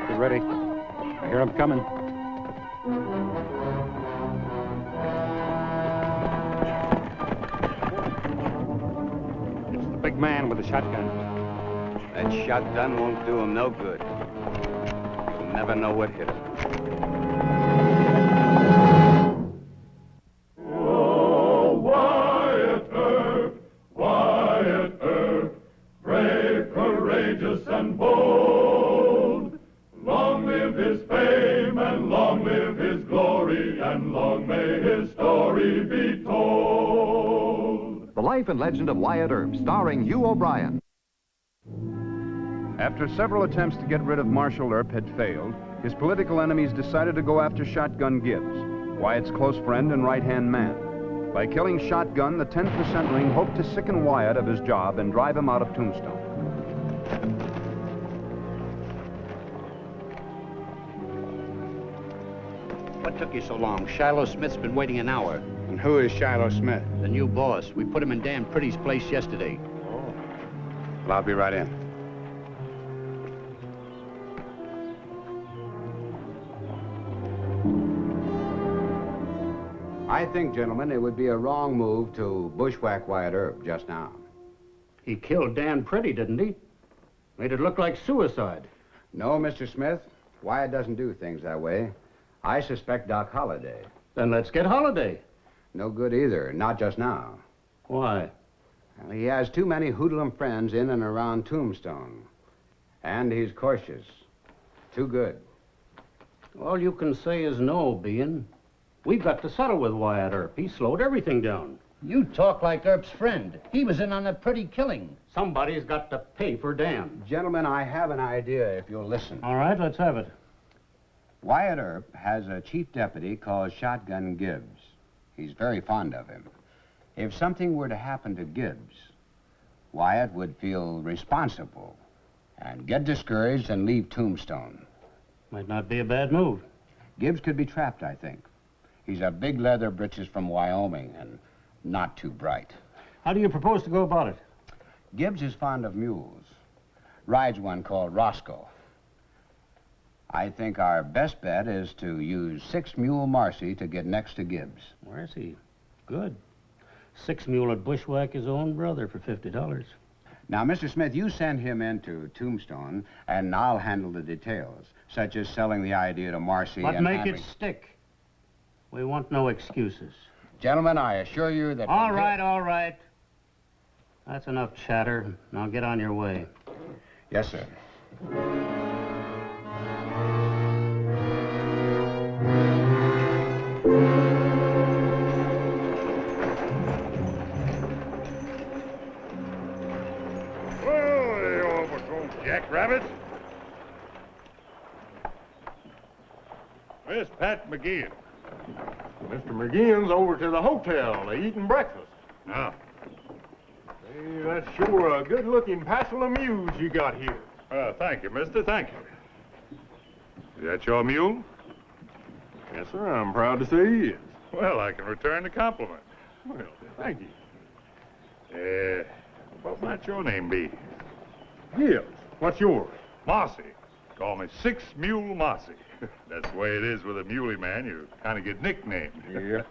Get ready. I hear him coming. It's the big man with the shotgun. That shotgun won't do him no good. You'll never know what hit him. Oh, Wyatt Earp, brave, courageous, and bold. Long live his fame, and long live his glory, and long may his story be told. The Life and Legend of Wyatt Earp, starring Hugh O'Brien. After several attempts to get rid of Marshal Earp had failed, his political enemies decided to go after Shotgun Gibbs, Wyatt's close friend and right-hand man. By killing Shotgun, the 10% ring hoped to sicken Wyatt of his job and drive him out of Tombstone. What took you so long? Shiloh Smith's been waiting an hour. And who is Shiloh Smith? The new boss. We put him in Dan Pretty's place yesterday. Oh. Well, I'll be right in. I think, gentlemen, it would be a wrong move to bushwhack Wyatt Earp just now. He killed Dan Pretty, didn't he? Made it look like suicide. No, Mr. Smith. Wyatt doesn't do things that way. I suspect Doc Holliday. Then let's get Holliday. No good either, not just now. Why? Well, he has too many hoodlum friends in and around Tombstone. And he's cautious. Too good. All you can say is no, Bean. We've got to settle with Wyatt Earp. He slowed everything down. You talk like Earp's friend. He was in on a Pretty killing. Somebody's got to pay for Dan. Gentlemen, I have an idea if you'll listen. All right, let's have it. Wyatt Earp has a chief deputy called Shotgun Gibbs. He's very fond of him. If something were to happen to Gibbs, Wyatt would feel responsible and get discouraged and leave Tombstone. Might not be a bad move. Gibbs could be trapped, I think. He's a big leather britches from Wyoming and not too bright. How do you propose to go about it? Gibbs is fond of mules. Rides one called Roscoe. I think our best bet is to use 6-mule Marcy to get next to Gibbs. Marcy? Good. 6-mule at bushwhack his own brother for $50. Now, Mr. Smith, you send him into Tombstone, and I'll handle the details, such as selling the idea to Marcy But and make handling... it stick. We want no excuses. Gentlemen, I assure you that... All right. That's enough chatter. Now get on your way. Yes, sir. Jackrabbits? Miss Pat McGeehan. Mr. McGeehan's over to the hotel. They're eating breakfast. Ah. Hey, that's sure a good-looking passel of mules you got here. Thank you, mister. Thank you. Is that your mule? Yes, sir. I'm proud to say he is. Well, I can return the compliment. Well, thank you. What might your name be? Gibbs, what's yours? Mossy. Call me 6-Mule Mossy. That's the way it is with a muley man. You kind of get nicknamed. Yeah.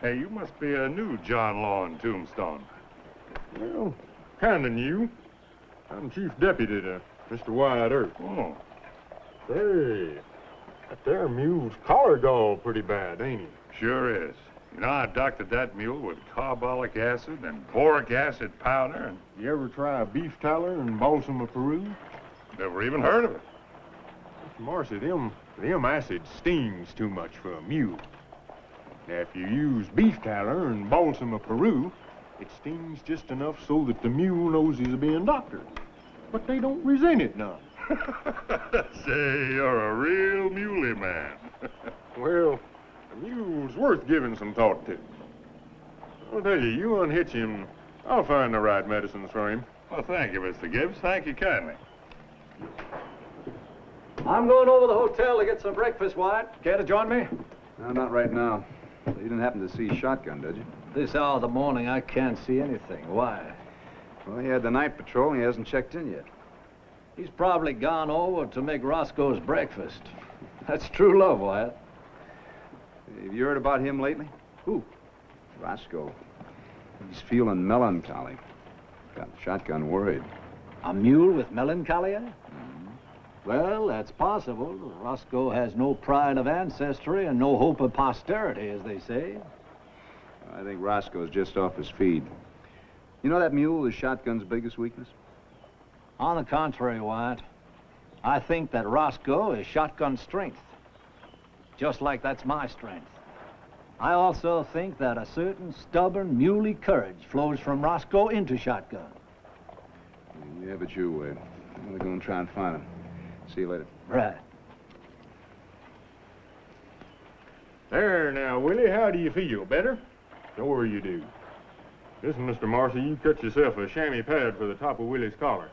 Hey, you must be a new John Law in Tombstone. Well, kind of new. I'm chief deputy to Mr. Wyatt Earp. Oh. Say, that there mule's collar galled pretty bad, ain't he? Sure is. You know, I doctored that mule with carbolic acid and boric acid powder and... You ever try beef tallow and balsam of Peru? Never even heard of it. Marcy, them acids stings too much for a mule. Now, if you use beef tallow and balsam of Peru, it stings just enough so that the mule knows he's being doctored. But they don't resent it none. Say, you're a real muley man. Well, a mule's worth giving some thought to. I'll tell you, you unhitch him, I'll find the right medicines for him. Well, thank you, Mr. Gibbs. Thank you kindly. I'm going over to the hotel to get some breakfast, Wyatt. Care to join me? No, not right now. So you didn't happen to see Shotgun, did you? This hour of the morning, I can't see anything. Why? Well, he had the night patrol and he hasn't checked in yet. He's probably gone over to make Roscoe's breakfast. That's true love, Wyatt. Have you heard about him lately? Who? Roscoe. He's feeling melancholy. Got Shotgun worried. A mule with melancholia? Well, that's possible. Roscoe has no pride of ancestry and no hope of posterity, as they say. I think Roscoe's just off his feed. You know that mule is Shotgun's biggest weakness? On the contrary, Wyatt, I think that Roscoe is Shotgun's strength. Just like that's my strength. I also think that a certain stubborn, muley courage flows from Roscoe into Shotgun. You have it your way. I'm gonna go and try and find him. See you later. Right. There now, Willie, how do you feel? Better? Sure you do. Listen, Mr. Marcy, you cut yourself a chamois pad for the top of Willie's collar.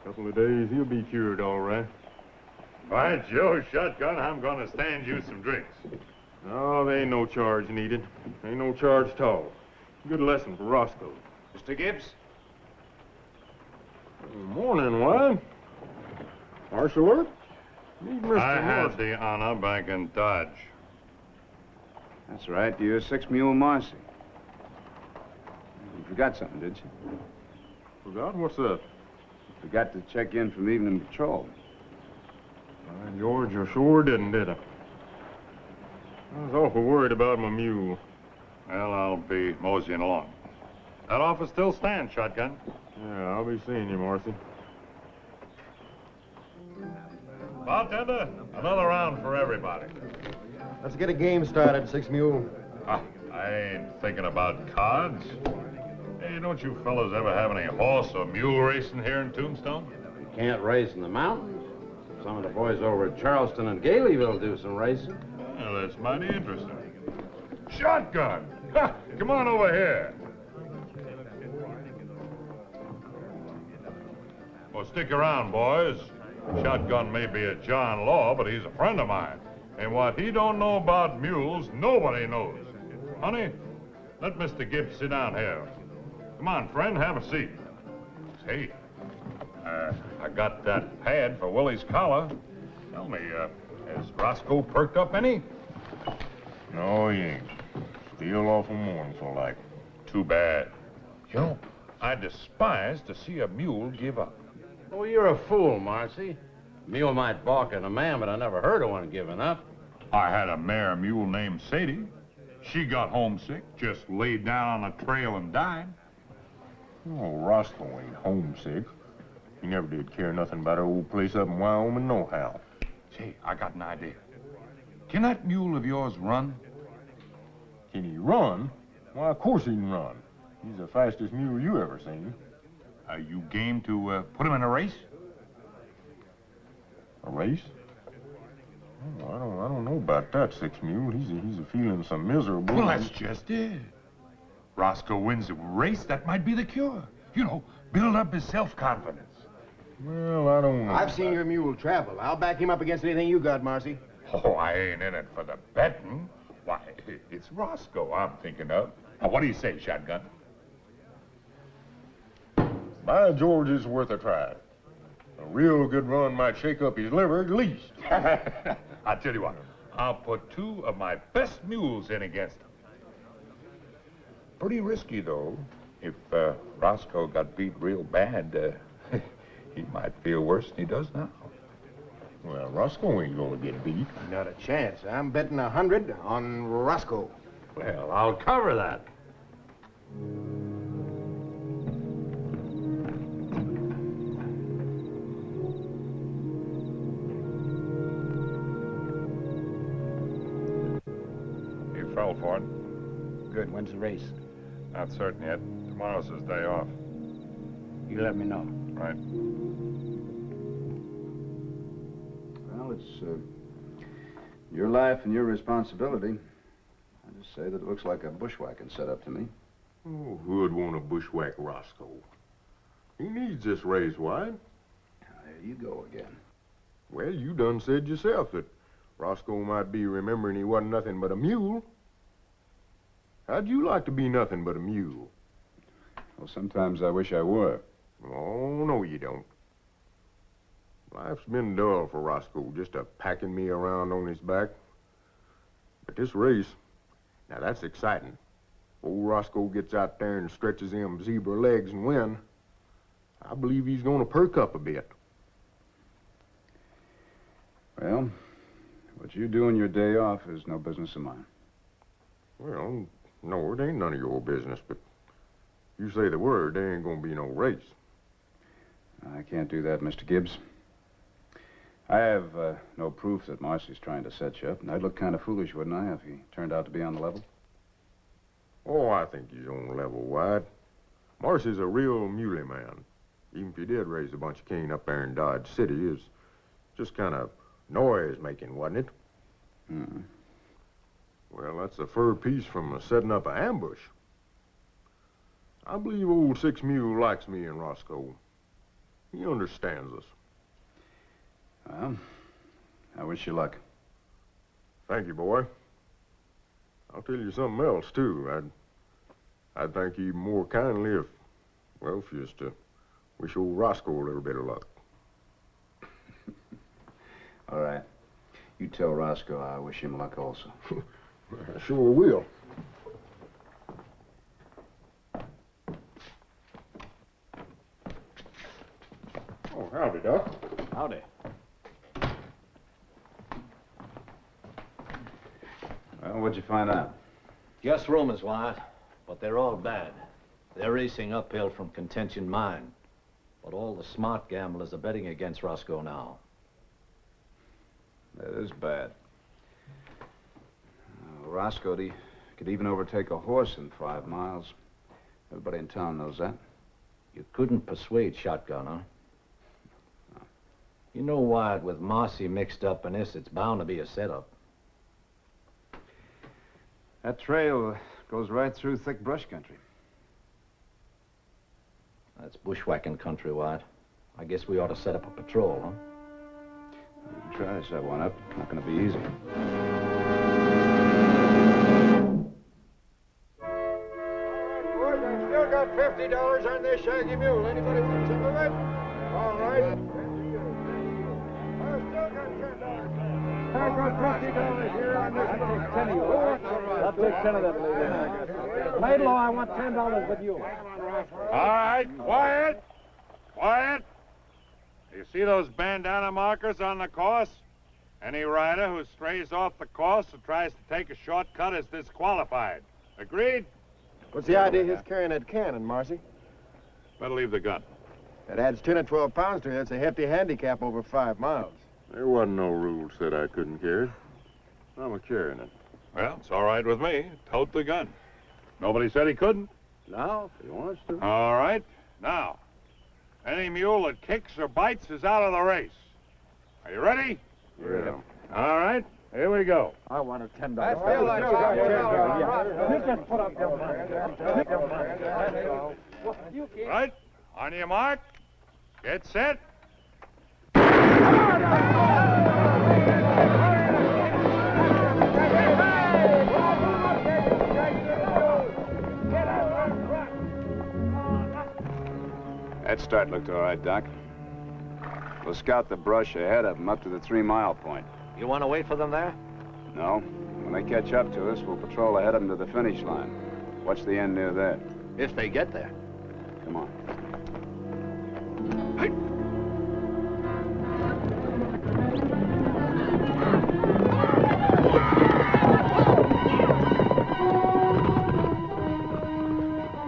Couple of days, he'll be cured all right. By Joe, Shotgun, I'm gonna stand you some drinks. No, there ain't no charge needed. Ain't no charge at all. Good lesson for Roscoe. Mr. Gibbs? Morning, Wyatt. Marshal Earp? Meet Mr. I had Marcy. the honor back in Dodge. That's right, you're Six Mule Marcy. You forgot something, did you? Forgot? What's that? Forgot to check in from evening patrol. By George, you sure did I? I was awful worried about my mule. Well, I'll be moseying along. That office still stands, Shotgun. Yeah, I'll be seeing you, Marcy. Bartender, another round for everybody. Let's get a game started, Six Mule. I ain't thinking about cards. Hey, don't you fellas ever have any horse or mule racing here in Tombstone? You can't race in the mountains. Some of the boys over at Charleston and Galeyville do some racing. Well, that's mighty interesting. Shotgun! Ha! Come on over here. Well, stick around, boys. Shotgun may be a John Law, but he's a friend of mine. And what he don't know about mules, nobody knows. Honey, let Mr. Gibbs sit down here. Come on, friend, have a seat. Say, I got that pad for Willie's collar. Tell me, has Roscoe perked up any? No, he ain't. Still awful mournful like. Too bad. You know, I despise to see a mule give up. Oh, you're a fool, Marcy. Mule might balk at a man, but I never heard of one giving up. I had a mare mule named Sadie. She got homesick, just laid down on a trail and died. Oh, Roscoe ain't homesick. He never did care nothing about our old place up in Wyoming, nohow. Say, I got an idea. Can that mule of yours run? Can he run? Why, of course he can run. He's the fastest mule you ever seen. Are you game to put him in a race? A race? Oh, I don't know about that, Six Mule. He's a feeling some miserable. Well, that's just it. Roscoe wins a race, that might be the cure. You know, build up his self-confidence. Well, I don't know. I've seen your mule travel. I'll back him up against anything you got, Marcy. Oh, I ain't in it for the betting. Why, it's Roscoe I'm thinking of. Now, what do you say, Shotgun? By George, it's worth a try. A real good run might shake up his liver at least. I'll tell you what, I'll put two of my best mules in against him. Pretty risky, though. If Roscoe got beat real bad, he might feel worse than he does now. Well, Roscoe ain't gonna get beat. Not a chance. I'm betting 100 on Roscoe. Well, I'll cover that. You fell for it? Good. When's the race? Not certain yet. Tomorrow's his day off. You let me know. Right. Well, it's your life and your responsibility. I just say that it looks like a bushwhacking setup to me. Oh, who'd want to bushwhack Roscoe? He needs this race, Wyatt. There you go again. Well, you done said yourself that Roscoe might be remembering he wasn't nothing but a mule. How'd you like to be nothing but a mule? Well, sometimes I wish I were. Oh, no, you don't. Life's been dull for Roscoe, just a packing me around on his back. But this race, now that's exciting. Old Roscoe gets out there and stretches them zebra legs and win. I believe he's gonna perk up a bit. Well, what you do on your day off is no business of mine. Well, no, it ain't none of your business, but you say the word, there ain't gonna be no race. I can't do that, Mr. Gibbs. I have no proof that Marcy's trying to set you up, and I'd look kind of foolish, wouldn't I, if he turned out to be on the level? Oh, I think he's on the level, Wyatt. Marcy's a real muley man. Even if he did raise a bunch of cane up there in Dodge City, it's just kind of noise-making, wasn't it? Mm-hmm. Well, that's a fur piece from setting up an ambush. I believe old Six Mule likes me and Roscoe. He understands us. Well, I wish you luck. Thank you, boy. I'll tell you something else, too. I'd thank you more kindly if you was to wish old Roscoe a little bit of luck. All right. You tell Roscoe I wish him luck also. I sure will. Oh, howdy, Doc. Howdy. Well, what'd you find out? Just rumors, Wyatt, but they're all bad. They're racing uphill from Contention Mine. But all the smart gamblers are betting against Roscoe now. That is bad. Roscoe, he could even overtake a horse in 5 miles. Everybody in town knows that. You couldn't persuade Shotgun, huh? No. You know, Wyatt, with Marcy mixed up in this, it's bound to be a setup. That trail goes right through thick brush country. That's bushwhacking country, Wyatt. I guess we ought to set up a patrol, huh? You can try to set one up. Not going to be easy. Boys, I've still got $50 on this shaggy mule. Anybody want some of it? All right. I've still got $10. I've got $50 here on this. I'll take 10 of that, lady. Laidlaw, I want $10 with you. All right, quiet! Quiet! You see those bandana markers on the course? Any rider who strays off the course or tries to take a shortcut is disqualified. Agreed? What's the idea of his carrying that cannon, Marcy? Better leave the gun. It adds 10 or 12 pounds to it. It's a hefty handicap over 5 miles. There wasn't no rule said I couldn't carry it. I'm a carrying it. Well, it's all right with me. Tote the gun. Nobody said he couldn't. Now, if he wants to. All right. Now, any mule that kicks or bites is out of the race. Are you ready? Yeah. All right. Here we go. I want a $10. I feel like You just put up your money. Right. On your mark. Get set. That start looked all right, Doc. We'll scout the brush ahead of them up to the 3-mile point. You want to wait for them there? No. When they catch up to us, we'll patrol ahead of them to the finish line. Watch the end near there. If they get there. Come on.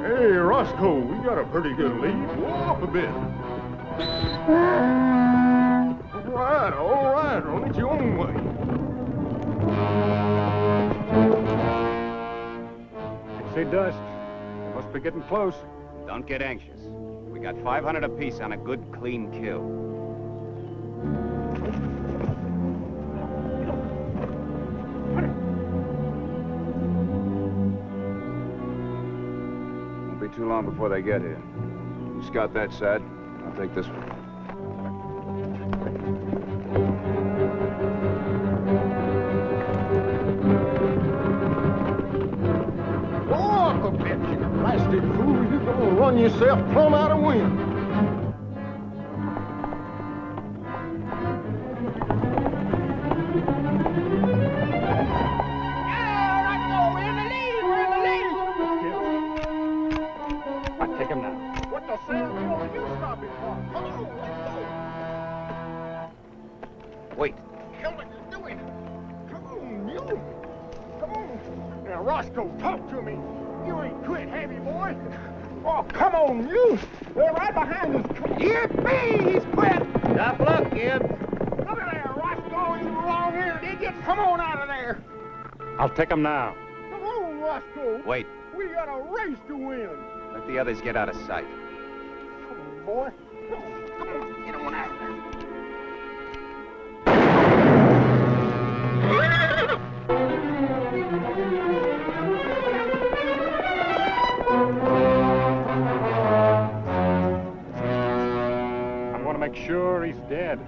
Hey, Roscoe, we got a pretty good lead. Whoa up a bit. All right, on it your own way. I see dust. Must be getting close. Don't get anxious. We got 500 apiece on a good, clean kill. Won't be too long before they get here. You scout that side. I'll take this one. yourself plumb out of wind. Take him now. What the Santa Claus are you stopping for? Come on, Wait. hell are you doing? Come on, you. Come on. Now, Roscoe, talk to me. You ain't quit, have you, boy? Oh, come on, you. They're right behind us. Yippee! He's quit. Tough luck, Gibbs. Look at there, Roscoe. You wrong here, idiot. Come on out of there. I'll take him now. Come on, Roscoe. Wait. We got a race to win. Let the others get out of sight. Come on, boy. Come on, get on out of there. I'm going to make sure he's dead.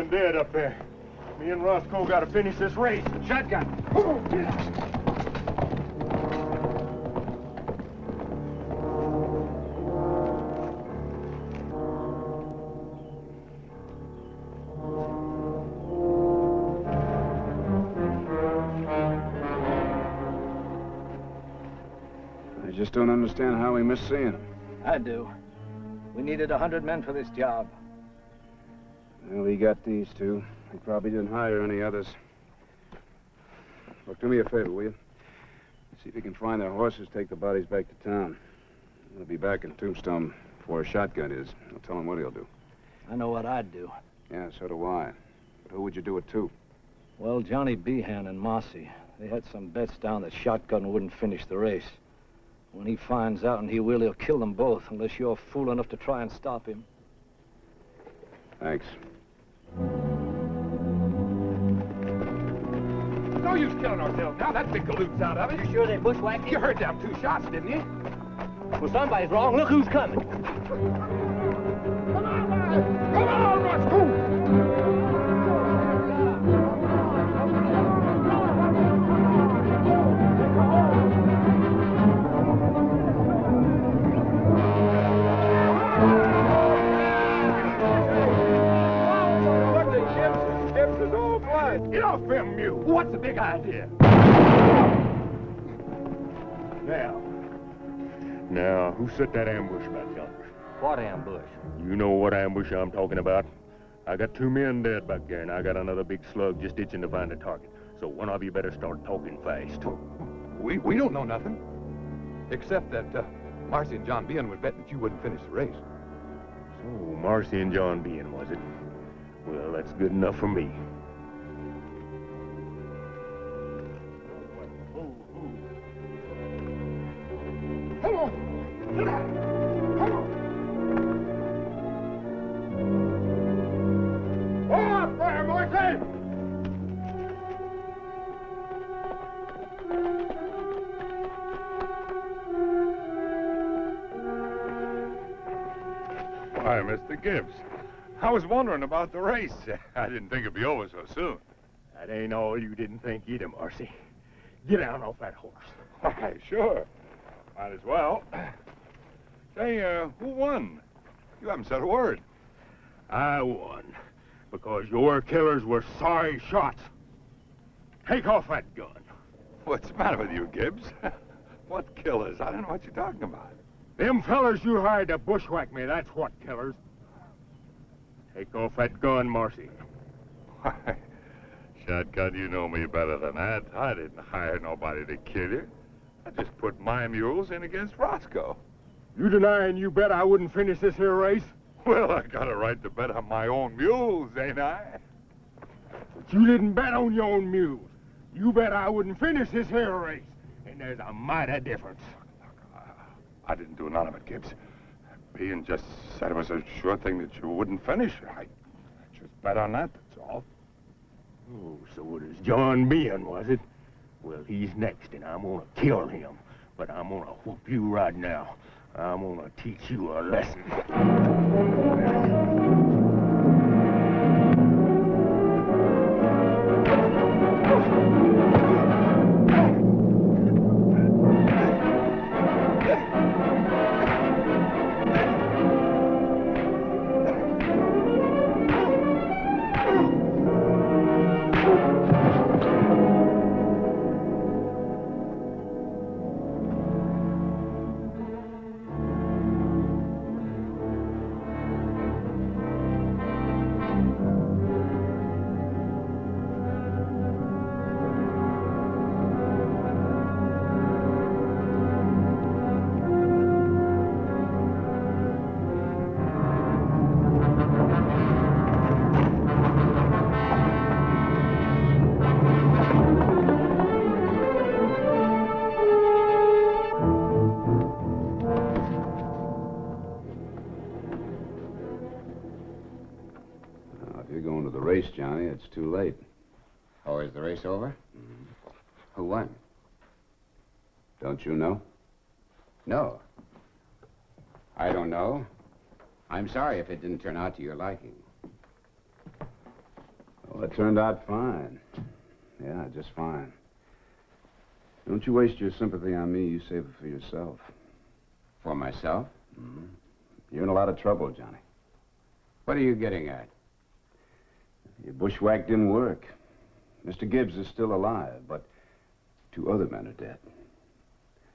Dead up there. Me and Roscoe got to finish this race. Shotgun. Oh, get out. I just don't understand how we missed seeing him. I do. We needed 100 men for this job. Well, we got these two. We probably didn't hire any others. Look, do me a favor, will you? See if you can find their horses, take the bodies back to town. We'll be back in Tombstone before a shotgun is. I'll tell him what he'll do. I know what I'd do. Yeah, so do I. But who would you do it to? Well, Johnny Behan and Mossy, they had some bets down that Shotgun wouldn't finish the race. When he finds out, and he will, he'll kill them both, unless you're fool enough to try and stop him. Thanks. No use killing ourselves now. That big galoot's out of it. You sure they bushwhacked You heard them 2 shots, didn't you? Well, somebody's wrong. Look who's coming. Come on, guys. Come on, Roscoe. Get off them mules. What's the big idea? Now, who set that ambush back yonder? What ambush? You know what ambush I'm talking about. I got 2 men dead back there, and I got another big slug just itching to find a target. So one of you better start talking fast. We don't know nothing. Except that Marcy and John Behan would bet that you wouldn't finish the race. So, Marcy and John Behan, was it? Well, that's good enough for me. Come on. Get out. Come on. Go up there, Marcy. Why, Mr. Gibbs, I was wondering about the race. I didn't think it'd be over so soon. That ain't all you didn't think either, Marcy. Get down off that horse. Why, sure. Might as well. Say, who won? You haven't said a word. I won because your killers were sorry shots. Take off that gun. What's the matter with you, Gibbs? What killers? I don't know what you're talking about. Them fellers you hired to bushwhack me, that's what killers. Take off that gun, Marcy. Why, Shotgun, you know me better than that. I didn't hire nobody to kill you. I just put my mules in against Roscoe. You denying you bet I wouldn't finish this here race? Well, I got a right to bet on my own mules, ain't I? But you didn't bet on your own mules. You bet I wouldn't finish this here race. And there's a mighty difference. I didn't do none of it, Gibbs. Bean just said it was a sure thing that you wouldn't finish. I just bet on that, that's all. Oh, so it is John Bean, was it? Well, he's next, and I'm gonna kill him. But I'm gonna whoop you right now. I'm gonna teach you a lesson. Johnny, it's too late. Oh, is the race over? Who won? Don't you know? No. I don't know. I'm sorry if it didn't turn out to your liking. Well, it turned out fine. Yeah, just fine. Don't you waste your sympathy on me. You save it for yourself. For myself? Mm-hmm. You're in a lot of trouble, Johnny. What are you getting at? Your bushwhack didn't work. Mr. Gibbs is still alive, but 2 other men are dead.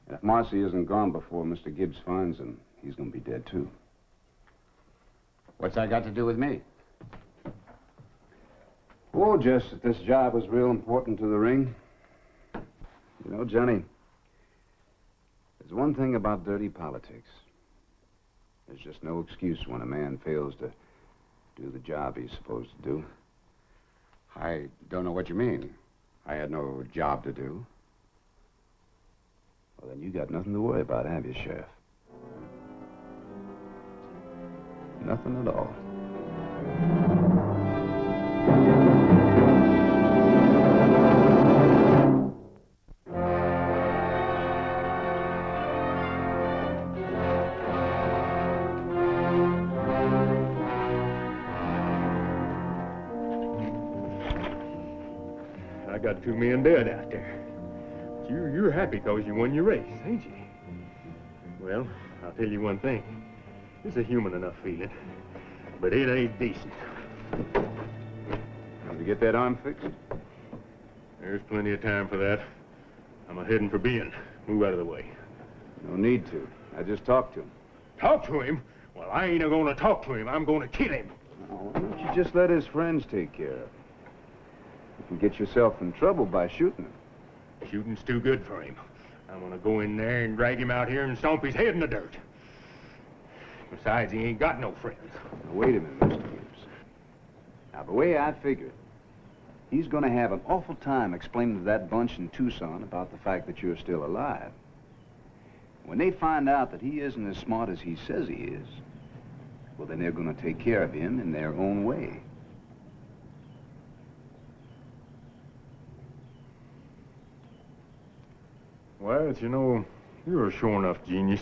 And if Marcy isn't gone before Mr. Gibbs finds him, he's going to be dead, too. What's that got to do with me? Oh, just that this job was real important to the ring. You know, Johnny, there's one thing about dirty politics. There's just no excuse when a man fails to do the job he's supposed to do. I don't know what you mean. I had no job to do. Well, then you got nothing to worry about, have you, Sheriff? Nothing at all. I got 2 men dead out there. But you're happy because you won your race, ain't you? Well, I'll tell you one thing. It's a human enough feeling, but it ain't decent. Time to get that arm fixed? There's plenty of time for that. I'm a-heading for Ben. Move out of the way. No need to. I just talked to him. Talk to him? Well, I ain't gonna talk to him. I'm gonna kill him. Oh, why don't you just let his friends take care of him? You can get yourself in trouble by shooting him. Shooting's too good for him. I'm gonna go in there and drag him out here and stomp his head in the dirt. Besides, he ain't got no friends. Now, wait a minute, Mr. Gibbs. Now, the way I figure it, he's going to have an awful time explaining to that bunch in Tucson about the fact that you're still alive. When they find out that he isn't as smart as he says he is, well, then they're going to take care of him in their own way. Well, you know, you're a sure enough genius.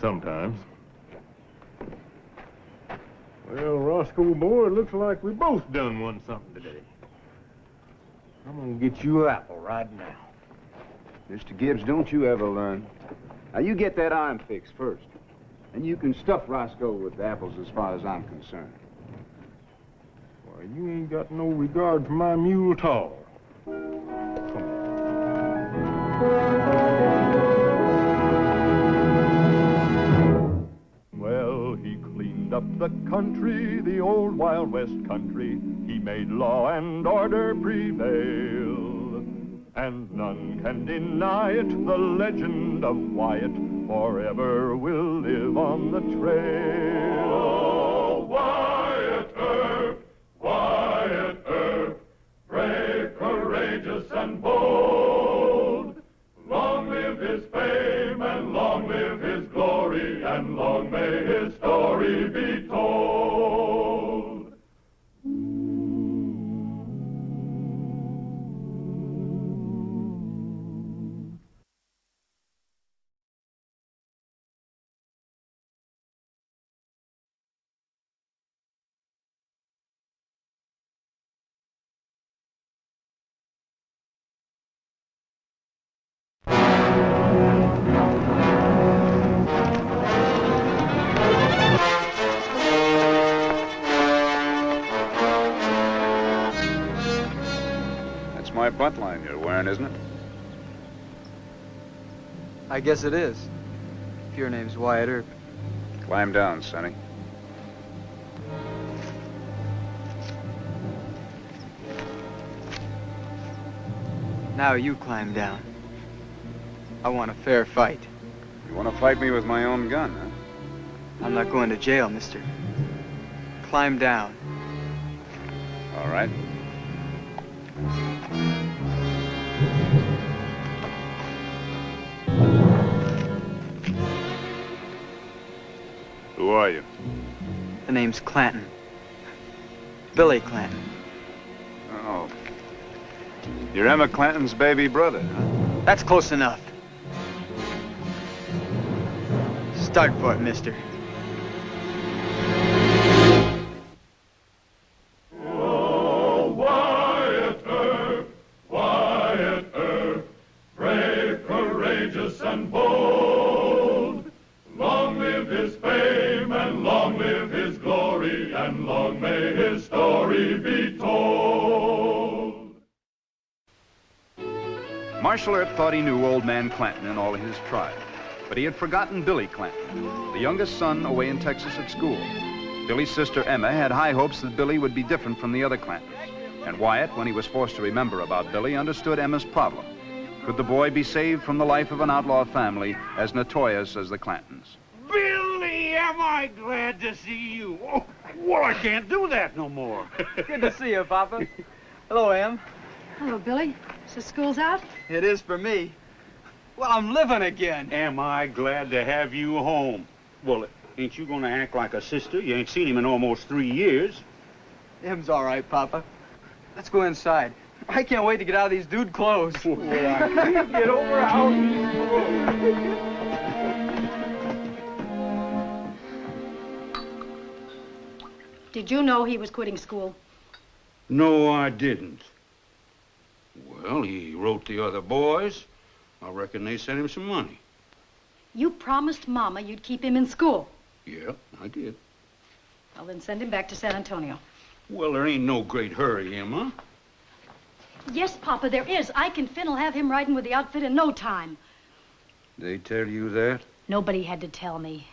Sometimes. Well, Roscoe, boy, it looks like we both done won something today. I'm gonna get you an apple right now. Mr. Gibbs, don't you ever learn. Now, you get that arm fixed first. And you can stuff Roscoe with apples as far as I'm concerned. Why, you ain't got no regard for my mule at all. Well, he cleaned opened up the country, the old Wild West country. He made law and order prevail, and none can deny it. The legend of Wyatt forever will live on the trail. Oh, Wyatt Earp, brave, courageous, and bold. Long live his fame, and long live his glory, and long may his story be told. That's my buttline you're wearing, isn't it? I guess it is. If your name's Wyatt Earp. Climb down, Sonny. Now you climb down. I want a fair fight. You want to fight me with my own gun, huh? I'm not going to jail, mister. Climb down. All right. Who are you? The name's Clanton. Billy Clanton. Oh. You're Emma Clanton's baby brother, huh? That's close enough. Start for it, mister. Oh, Wyatt Earp, brave, courageous, and bold. Long live his fame, and long live his glory, and long may his story be told. Marshal Earp thought he knew old man Clanton and all his tribe, but he had forgotten Billy Clanton, the youngest son away in Texas at school. Billy's sister Emma had high hopes that Billy would be different from the other Clantons. And Wyatt, when he was forced to remember about Billy, understood Emma's problem. Could the boy be saved from the life of an outlaw family as notorious as the Clantons? Billy, am I glad to see you. Oh, well, I can't do that no more. Good to see you, Papa. Hello, Em. Hello, Billy. So school's out? It is for me. Well, I'm living again. Am I glad to have you home? Well, ain't you gonna act like a sister? You ain't seen him in almost 3 years. Em's all right, Papa. Let's go inside. I can't wait to get out of these dude clothes. Well, I can't get over how you Did you know he was quitting school? No, I didn't. Well, he wrote the other boys. I reckon they sent him some money. You promised Mama you'd keep him in school. Yeah, I did. Well, then send him back to San Antonio. Well, there ain't no great hurry, Emma. Yes, Papa, there is. Ike and Finn'll have him riding with the outfit in no time. They tell you that? Nobody had to tell me.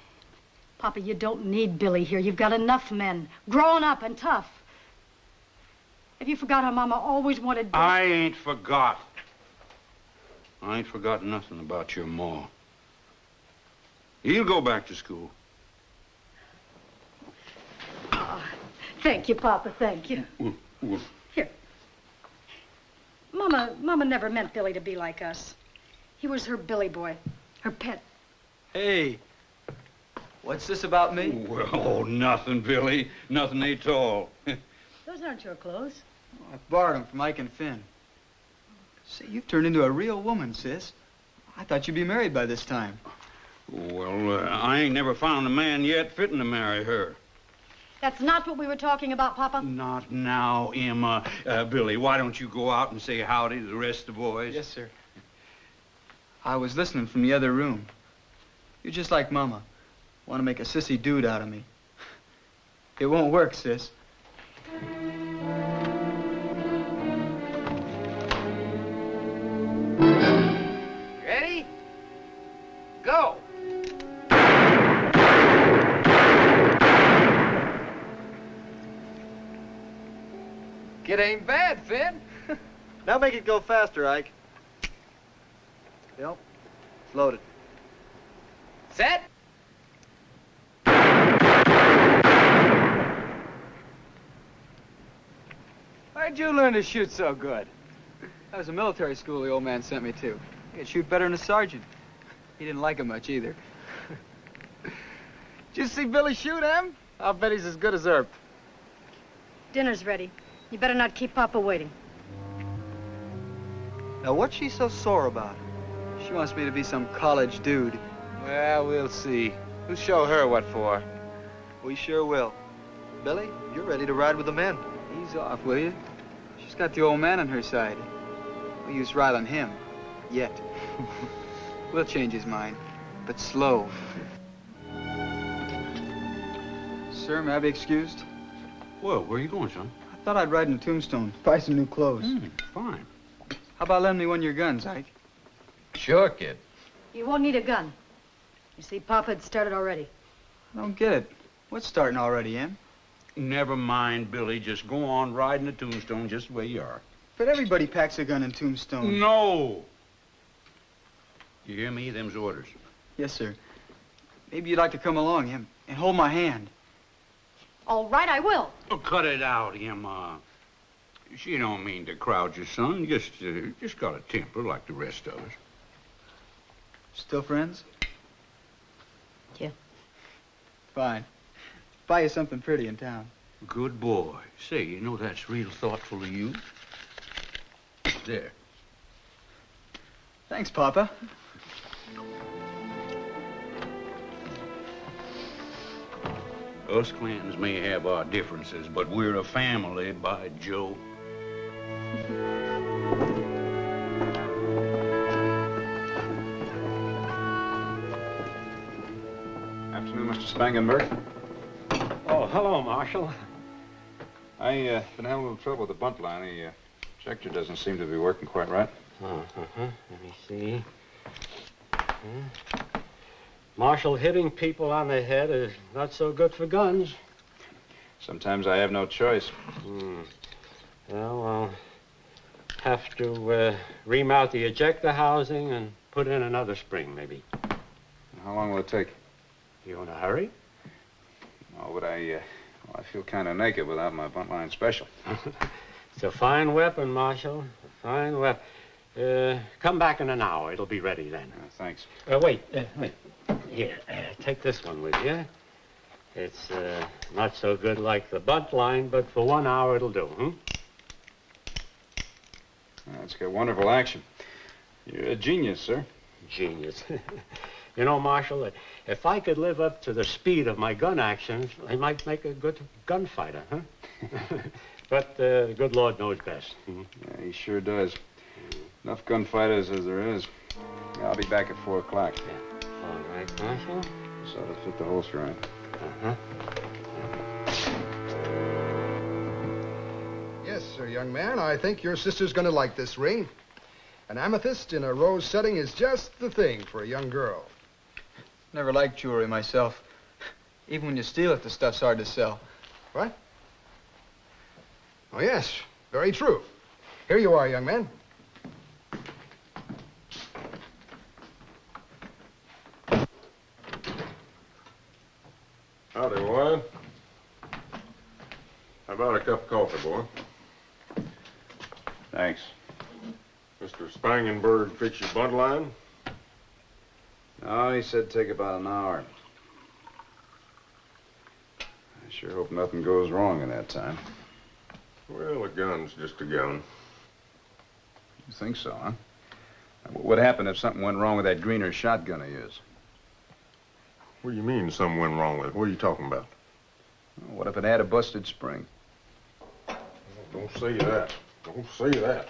Papa, you don't need Billy here. You've got enough men, grown up and tough. Have you forgot how Mama always wanted Billy? I ain't forgot. I ain't forgotten nothing about your ma. He'll go back to school. Oh, thank you, Papa, thank you. Well, Here. Mama never meant Billy to be like us. He was her Billy boy, her pet. Hey, what's this about me? well, oh, nothing, Billy. Nothing at all. Those aren't your clothes. I borrowed them from Ike and Finn. Say, you've turned into a real woman, sis. I thought you'd be married by this time. Well, I ain't never found a man yet fitting to marry her. That's not what we were talking about, Papa. Not now, Emma. Billy, why don't you go out and say howdy to the rest of the boys? Yes, sir. I was listening from the other room. You're just like Mama. Want to make a sissy dude out of me. It won't work, sis. Ready? Go! ain't bad, Finn. Now make it go faster, Ike. Yep. It's loaded. Set. Where'd you learn to shoot so good? That was a military school the old man sent me to. I could shoot better than a sergeant. He didn't like it much either. Did you see Billy shoot, Em? I'll bet he's as good as Earp. Dinner's ready. You better not keep Papa waiting. Now, what's she so sore about? She wants me to be some college dude. Well, we'll see. We'll show her what for. We sure will. Billy, you're ready to ride with the men. Ease off, will you? She's got the old man on her side. No use riling him. Yet. We'll change his mind. But slow. Sir, may I be excused? Well, where are you going, son? I thought I'd ride in Tombstone, buy some new clothes. Fine. How about lending me one of your guns, Ike? Sure, kid. You won't need a gun. You see, Papa had started already. I don't get it. What's starting already, Em? Never mind, Billy. Just go on riding the Tombstone just the way you are. But everybody packs a gun in Tombstone. No! You hear me? Them's orders. Yes, sir. Maybe you'd like to come along, Em, and hold my hand. All right, I will. Oh, cut it out, Emma. She don't mean to crowd your son. Just got a temper like the rest of us. Still friends? Yeah. Fine. Buy you something pretty in town. Good boy. Say, you know that's real thoughtful of you. There. Thanks, Papa. Us Clantons may have our differences, but we're a family, by Joe. Afternoon, Mr. Spangenberg. Oh, hello, Marshal. I've been having a little trouble with the bunt line. The ejector doesn't seem to be working quite right. Let me see. Marshal, hitting people on the head is not so good for guns. Sometimes I have no choice. Well, I'll have to remount the ejector housing and put in another spring, maybe. How long will it take? You in a hurry? Oh, but I feel kind of naked without my bunt line special. It's a fine weapon, Marshal. A fine weapon. Come back in an hour. It'll be ready then. Thanks. Wait. Here, take this one with you. It's not so good like the bunt line, but for 1 hour it'll do, It's got wonderful action. You're a genius, sir. Genius. You know, Marshal, if I could live up to the speed of my gun actions, I might make a good gunfighter, But the good Lord knows best. Yeah, he sure does. Enough gunfighters as there is. Yeah, I'll be back at 4 o'clock. All right, Marshal. So to fit the holster on. Yes, sir, young man. I think your sister's going to like this ring. An amethyst in a rose setting is just the thing for a young girl. Never liked jewelry myself. Even when you steal it, the stuff's hard to sell. What? Oh, yes. Very true. Here you are, young man. Howdy, Wyatt. How about a cup of coffee, boy? Thanks. Mr. Spangenberg fix your bunt line? No, he said take about an hour. I sure hope nothing goes wrong in that time. Well, a gun's just a gun. You think so, huh? What would happen if something went wrong with that greener shotgun of yours? What do you mean something went wrong with it? What are you talking about? Well, what if it had a busted spring? Don't say that. Don't say that.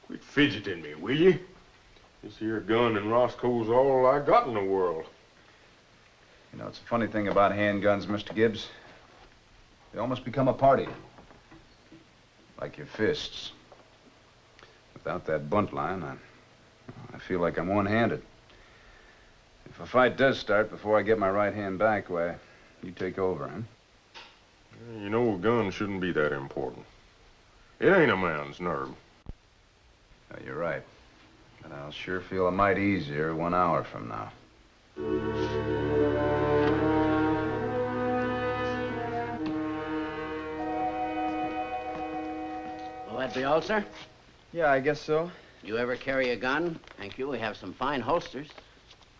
Quit fidgeting me, will you? This here gun and Roscoe's all I got in the world. You know, it's a funny thing about handguns, Mr. Gibbs. They almost become a party. Like your fists. Without that bunt line, I feel like I'm one-handed. If a fight does start before I get my right hand back, why, you take over, huh? You know, a gun shouldn't be that important. It ain't a man's nerve. You're right. But I'll sure feel a mite easier 1 hour from now. Will that be all, sir? Yeah, I guess so. You ever carry a gun? Thank you. We have some fine holsters.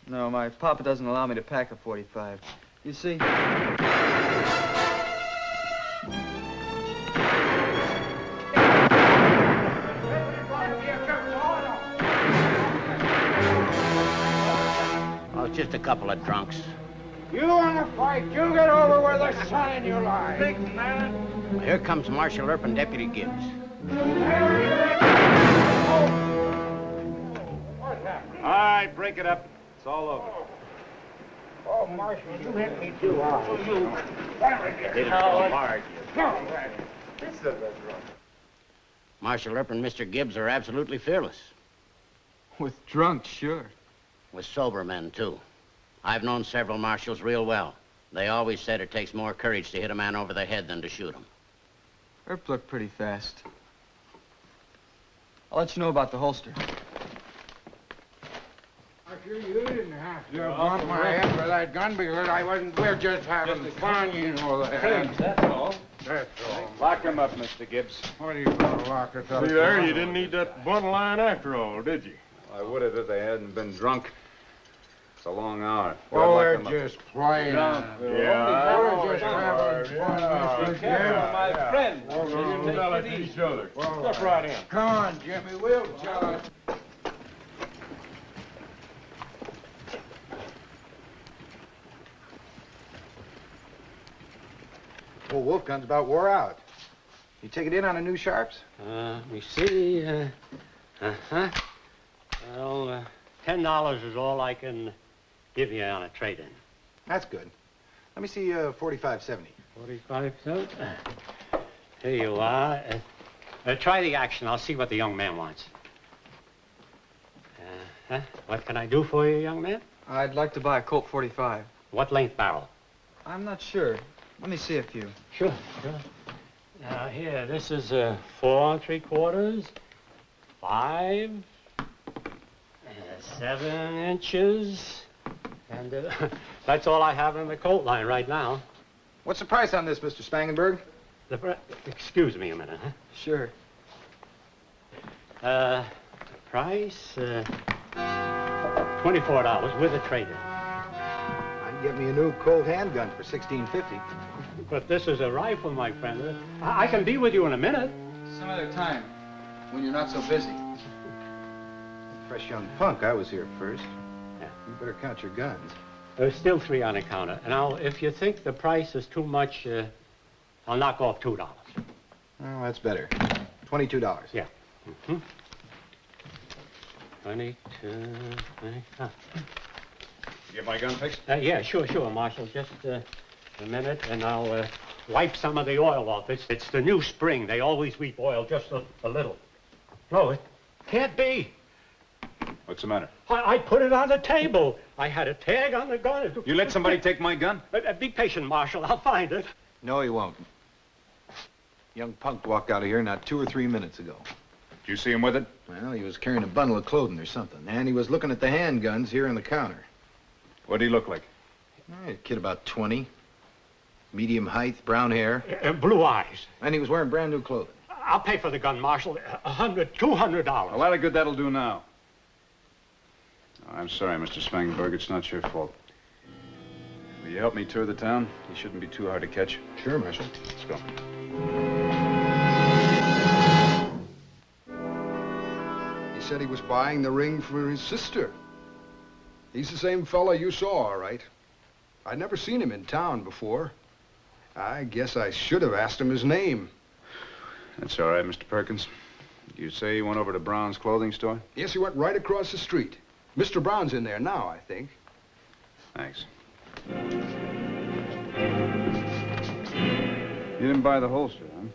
No, my papa doesn't allow me to pack a .45. You see? Oh, it's just a couple of drunks. You want to fight? You get over where the sun in your eyes. Big man. Well, here comes Marshal Earp and Deputy Gibbs. All right, break it up. It's all over. Oh, Marshal, you hit me too hard. Marshal Earp and Mr. Gibbs are absolutely fearless. With drunks, sure. With sober men, too. I've known several marshals real well. They always said it takes more courage to hit a man over the head than to shoot him. Earp looked pretty fast. I'll let you know about the holster. Marshal, you didn't have to bump my head with that gun because we're just having fun, you know that. That's all. That's all. Lock him up, Mr. Gibbs. What are you going to lock us up? See there, you didn't need that bundle line after all, did you? I would have if they hadn't been drunk. It's a long hour. Oh, Lock they're them up. just playing. Yeah, We're just having fun, Mr. yeah, my friend. We'll tell it to each other. Step right in. Come on, Jimmy, we'll tell it. Old wolf gun's about wore out. You take it in on a new Sharps? Let me see. Well, $10 is all I can give you on a trade-in. That's good. Let me see 45.70. 45 cents. Here you are. Try the action. I'll see what the young man wants. What can I do for you, young man? I'd like to buy a Colt .45. What length barrel? I'm not sure. Let me see a few. Sure. Now, here, this is 4 3/4, 5, 7 inches, and that's all I have in the coat line right now. What's the price on this, Mr. Spangenberg? Excuse me a minute, huh? Sure. Price, $24 with a trade-in. I'd get me a new Colt handgun for $16.50. But this is a rifle, my friend. I can be with you in a minute. Some other time, when you're not so busy. Fresh young punk, I was here first. Yeah. You better count your guns. There's still 3 on the counter. Now, if you think the price is too much, I'll knock off $2. Oh, that's better. $22. Yeah. 22, 25. You get my gun fixed? Yeah, sure, Marshal. Just a minute, and I'll wipe some of the oil off. It's the new spring. They always weep oil just a little. No, it can't be. What's the matter? I put it on the table. I had a tag on the gun. You let somebody take my gun? Be patient, Marshal. I'll find it. No, he won't. Young punk walked out of here not 2 or 3 minutes ago. Did you see him with it? Well, he was carrying a bundle of clothing or something, and he was looking at the handguns here on the counter. What did he look like? A kid about 20. Medium height, brown hair. Blue eyes. And he was wearing brand new clothing. I'll pay for the gun, Marshal. $200. A lot of good that'll do now. Oh, I'm sorry, Mr. Spangenberg. It's not your fault. Will you help me tour the town? He shouldn't be too hard to catch. Sure, Marshal. Let's go. He said he was buying the ring for his sister. He's the same fella you saw, all right. I'd never seen him in town before. I guess I should have asked him his name. That's all right, Mr. Perkins. You say he went over to Brown's clothing store? Yes, he went right across the street. Mr. Brown's in there now, I think. Thanks. You didn't buy the holster, huh?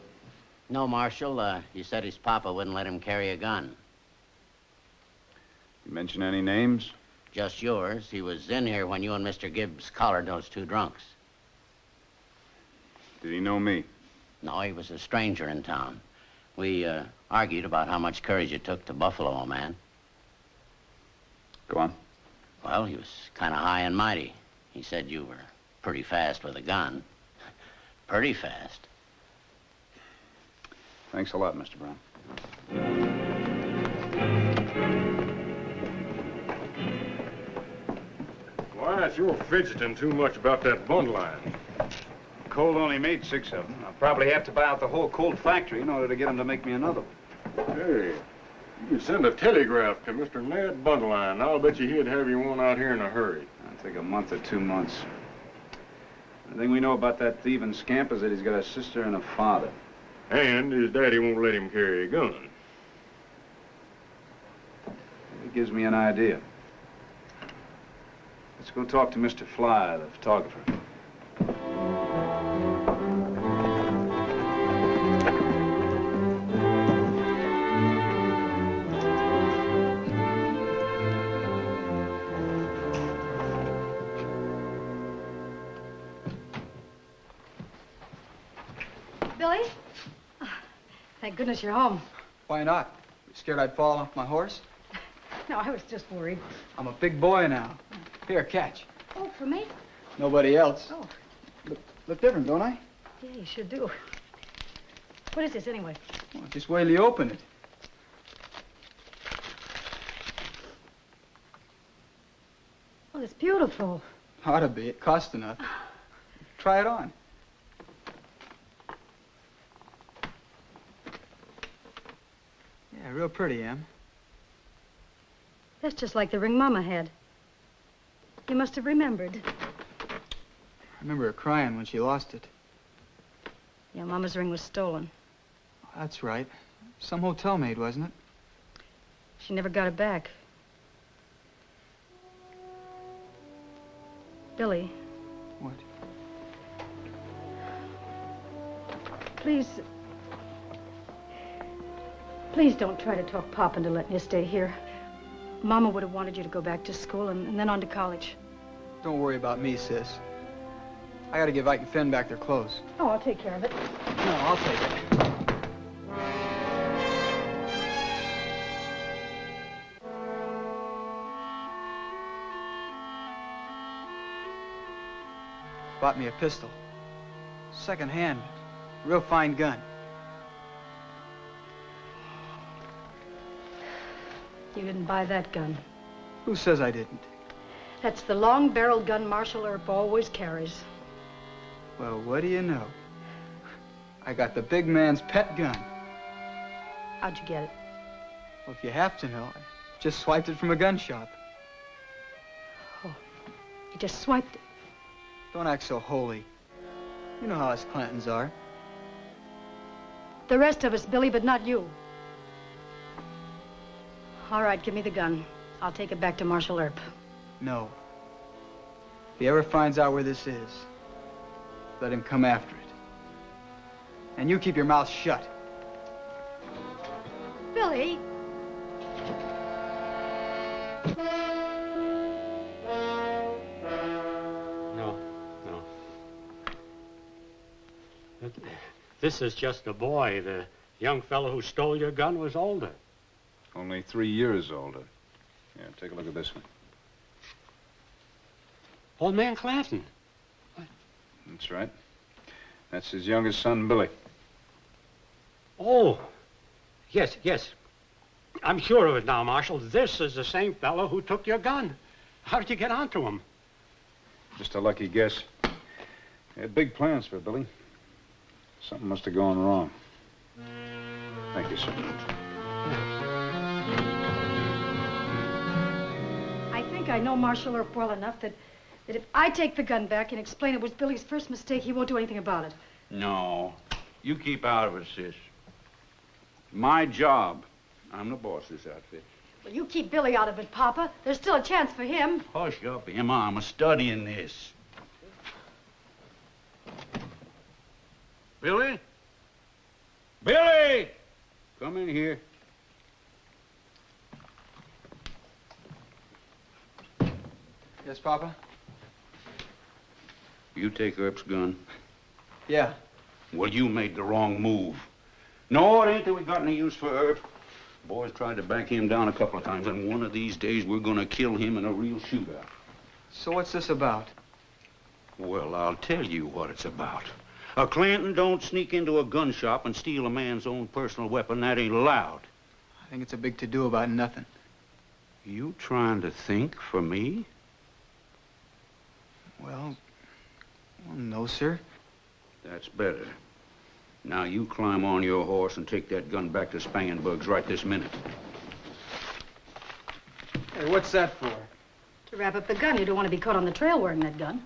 No, Marshal. He said his papa wouldn't let him carry a gun. You mention any names? Just yours. He was in here when you and Mr. Gibbs collared those 2 drunks. Did he know me? No, he was a stranger in town. We argued about how much courage it took to buffalo a man. Go on. Well, he was kind of high and mighty. He said you were pretty fast with a gun. Pretty fast. Thanks a lot, Mr. Brown. Wyatt, you're fidgeting too much about that bunt line. Colt only made 6 of them. I'll probably have to buy out the whole Colt factory in order to get him to make me another one. Hey, you can send a telegraph to Mr. Ned Buntline. I'll bet you he'd have you one out here in a hurry. It'll take a month or 2 months. The thing we know about that thieving scamp is that he's got a sister and a father. And his daddy won't let him carry a gun. It gives me an idea. Let's go talk to Mr. Fly, the photographer. Billy? Oh, thank goodness you're home. Why not? You scared I'd fall off my horse? No, I was just worried. I'm a big boy now. Here, catch. Oh, for me? Nobody else. Oh. Look different, don't I? Yeah, you sure do. What is this, anyway? Well, just wait till you open it. Oh, it's beautiful. Ought to be. It cost enough. Try it on. Yeah, real pretty, Em. That's just like the ring Mama had. You must have remembered. I remember her crying when she lost it. Yeah, Mama's ring was stolen. That's right. Some hotel maid, wasn't it? She never got it back. Billy. What? Please... Please don't try to talk Pop into letting you stay here. Mama would have wanted you to go back to school and then on to college. Don't worry about me, sis. I gotta give Ike and Finn back their clothes. Oh, I'll take care of it. No, I'll take it. Bought me a pistol. Second hand. Real fine gun. You didn't buy that gun. Who says I didn't? That's the long-barreled gun Marshal Earp always carries. Well, what do you know? I got the big man's pet gun. How'd you get it? Well, if you have to know, I just swiped it from a gun shop. Oh, you just swiped it. Don't act so holy. You know how us Clantons are. The rest of us, Billy, but not you. All right, give me the gun. I'll take it back to Marshal Earp. No. If he ever finds out where this is, let him come after it. And you keep your mouth shut. Billy! No. This is just a boy. The young fellow who stole your gun was older. Only 3 years older. Yeah, take a look at this one. Old man Clanton. That's right. That's his youngest son, Billy. Oh, yes. I'm sure of it now, Marshal. This is the same fellow who took your gun. How did you get onto him? Just a lucky guess. He had big plans for Billy. Something must have gone wrong. Thank you, sir. I think I know Marshal Earp well enough that if I take the gun back and explain it was Billy's first mistake, he won't do anything about it. No. You keep out of it, sis. My job. I'm the boss of this outfit. Well, you keep Billy out of it, Papa. There's still a chance for him. Hush up, Emma. I'm studying this. Billy? Billy! Come in here. Yes, Papa? You take Earp's gun. Yeah. Well, you made the wrong move. No, it ain't that we got any use for Earp. Boys tried to back him down a couple of times, and one of these days we're gonna kill him in a real shootout. So what's this about? Well, I'll tell you what it's about. A Clanton don't sneak into a gun shop and steal a man's own personal weapon. That ain't allowed. I think it's a big to-do about nothing. You trying to think for me? Well, no, sir. That's better. Now you climb on your horse and take that gun back to Spangenberg's right this minute. Hey, what's that for? To wrap up the gun. You don't want to be caught on the trail wearing that gun.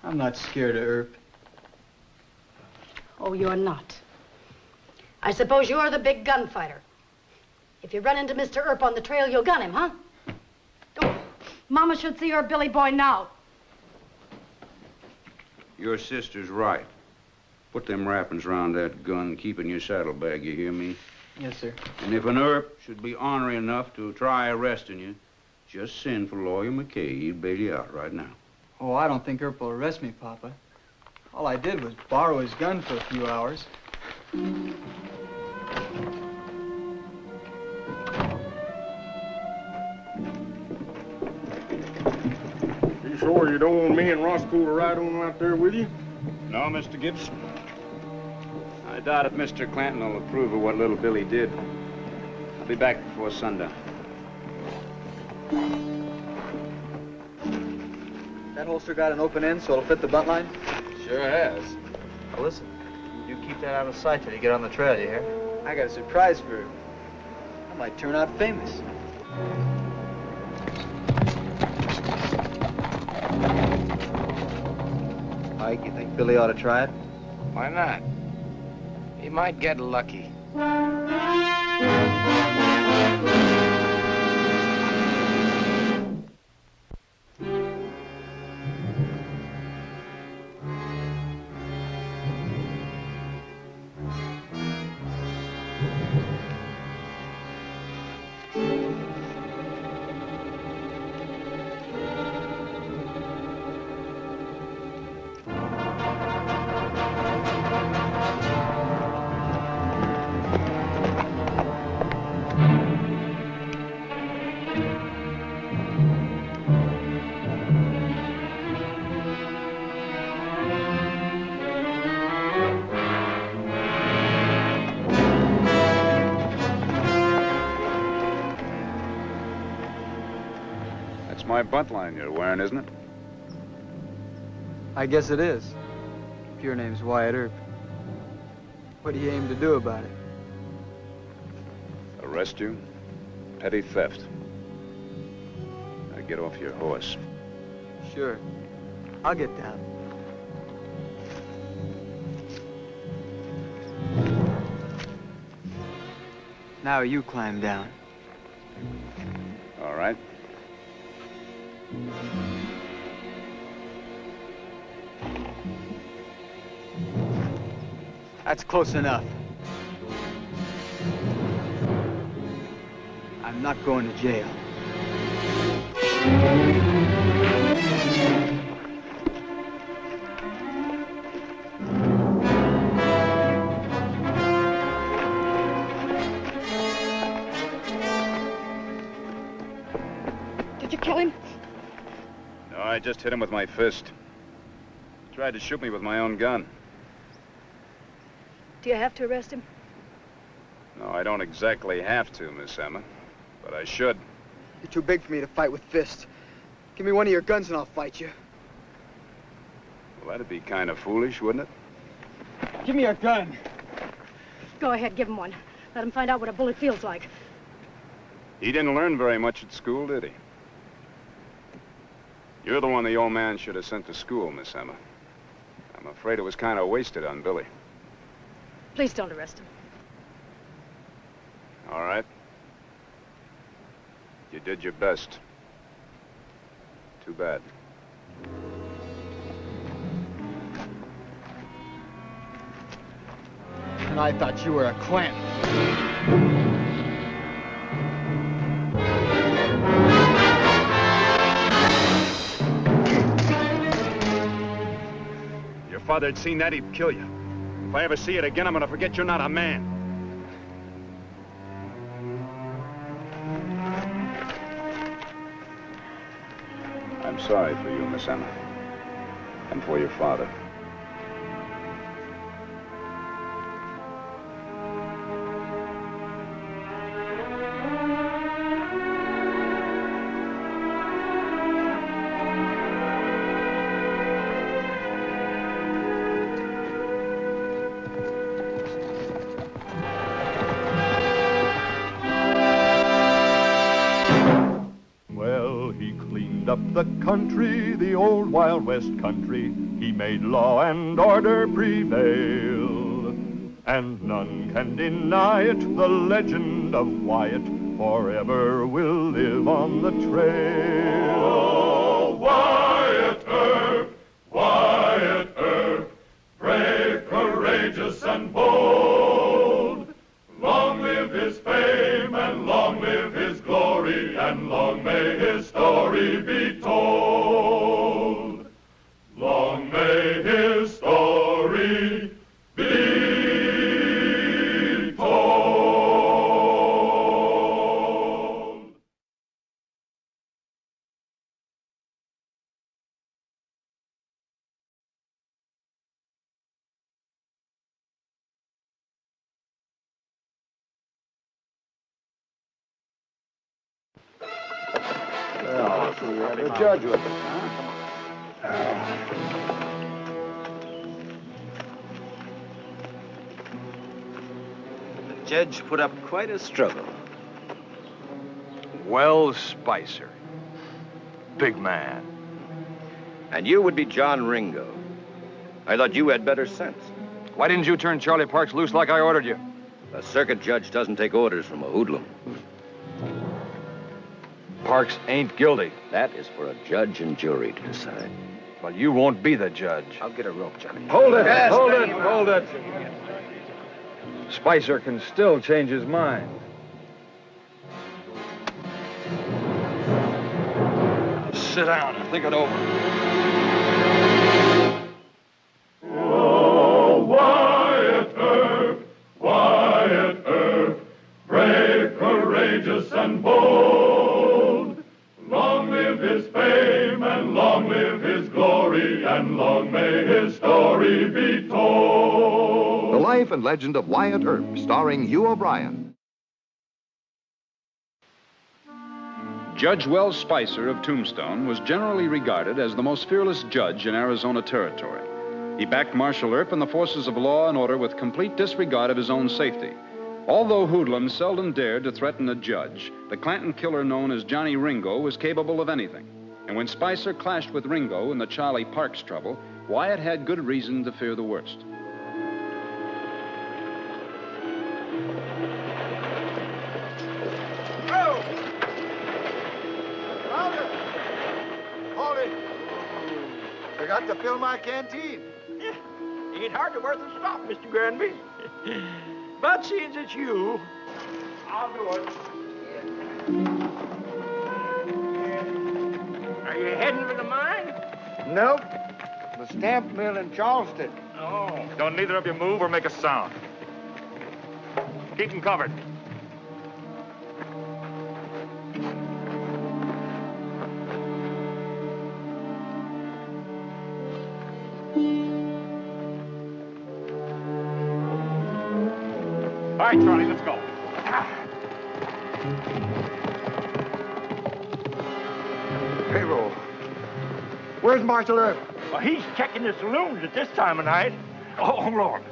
I'm not scared of Earp. Oh, you're not. I suppose you're the big gunfighter. If you run into Mr. Earp on the trail, you'll gun him, huh? Oh, Mama should see her Billy boy now. Your sister's right. Put them wrappings around that gun, keep it in your saddlebag, you hear me? Yes, sir. And if an Earp should be ornery enough to try arresting you, just send for Lawyer McKay. He'll bail you out right now. Oh, I don't think Earp will arrest me, Papa. All I did was borrow his gun for a few hours. You sure you don't want me and Roscoe to ride on out there with you? No, Mr. Gibbs. I doubt if Mr. Clanton will approve of what little Billy did. I'll be back before sundown. That holster got an open end so it'll fit the butt line? Sure has. Now listen, you keep that out of sight till you get on the trail, you hear? I got a surprise for you. I might turn out famous. Mike, you think Billy ought to try it? Why not? He might get lucky. That's my buntline you're wearing, isn't it? I guess it is. If your name's Wyatt Earp. What do you aim to do about it? Arrest you? Petty theft. Now get off your horse. Sure. I'll get down. Now you climb down. All right. That's close enough. I'm not going to jail. Did you kill him? No, I just hit him with my fist. He tried to shoot me with my own gun. Do you have to arrest him? No, I don't exactly have to, Miss Emma. But I should. You're too big for me to fight with fists. Give me one of your guns and I'll fight you. Well, that'd be kind of foolish, wouldn't it? Give me your gun. Go ahead, give him one. Let him find out what a bullet feels like. He didn't learn very much at school, did he? You're the one the old man should have sent to school, Miss Emma. I'm afraid it was kind of wasted on Billy. Please don't arrest him. All right. You did your best. Too bad. And I thought you were a Clanton. Your father had seen that, he'd kill you. If I ever see it again, I'm gonna forget you're not a man. I'm sorry for you, Miss Emma. And for your father. Well, he cleaned up the country, the old Wild West country. He made law and order prevail. And none can deny it, the legend of Wyatt forever will live on the trail. Oh, Wyatt Earp, brave, courageous, and bold. Long live his fame, and long live his glory, and long may his story be told. Long may his story be told. Well, so we have a judge with us, huh? The judge put up quite a struggle. Wells Spicer. Big man. And you would be John Ringo. I thought you had better sense. Why didn't you turn Charlie Parks loose like I ordered you? A circuit judge doesn't take orders from a hoodlum. Parks ain't guilty. That is for a judge and jury to decide. Well, you won't be the judge. I'll get a rope, Johnny. Hold it! Yes, hold steady. it! Hold it! Spicer can still change his mind. Sit down and think it over. Oh, Wyatt Earp, brave, courageous, and bold. Long live his fame, and long live his glory, and long may his story be told. The Life and Legend of Wyatt Earp, starring Hugh O'Brien. Judge Wells Spicer of Tombstone was generally regarded as the most fearless judge in Arizona Territory. He backed Marshal Earp and the forces of law and order with complete disregard of his own safety. Although hoodlums seldom dared to threaten a judge, the Clanton killer known as Johnny Ringo was capable of anything. And when Spicer clashed with Ringo in the Charlie Parks trouble, Wyatt had good reason to fear the worst. Forgot to fill my canteen. Ain't hardly worth a stop, Mr. Granby. But seeing it's you, I'll do it. Are you heading for the mine? Nope. The stamp mill in Charleston. Oh. Don't neither of you move or make a sound. Keep them covered. All right, Charlie, let's go. Payroll. Where's Marshal Earp? Well, he's checking the saloons at this time of night. Oh, Lord.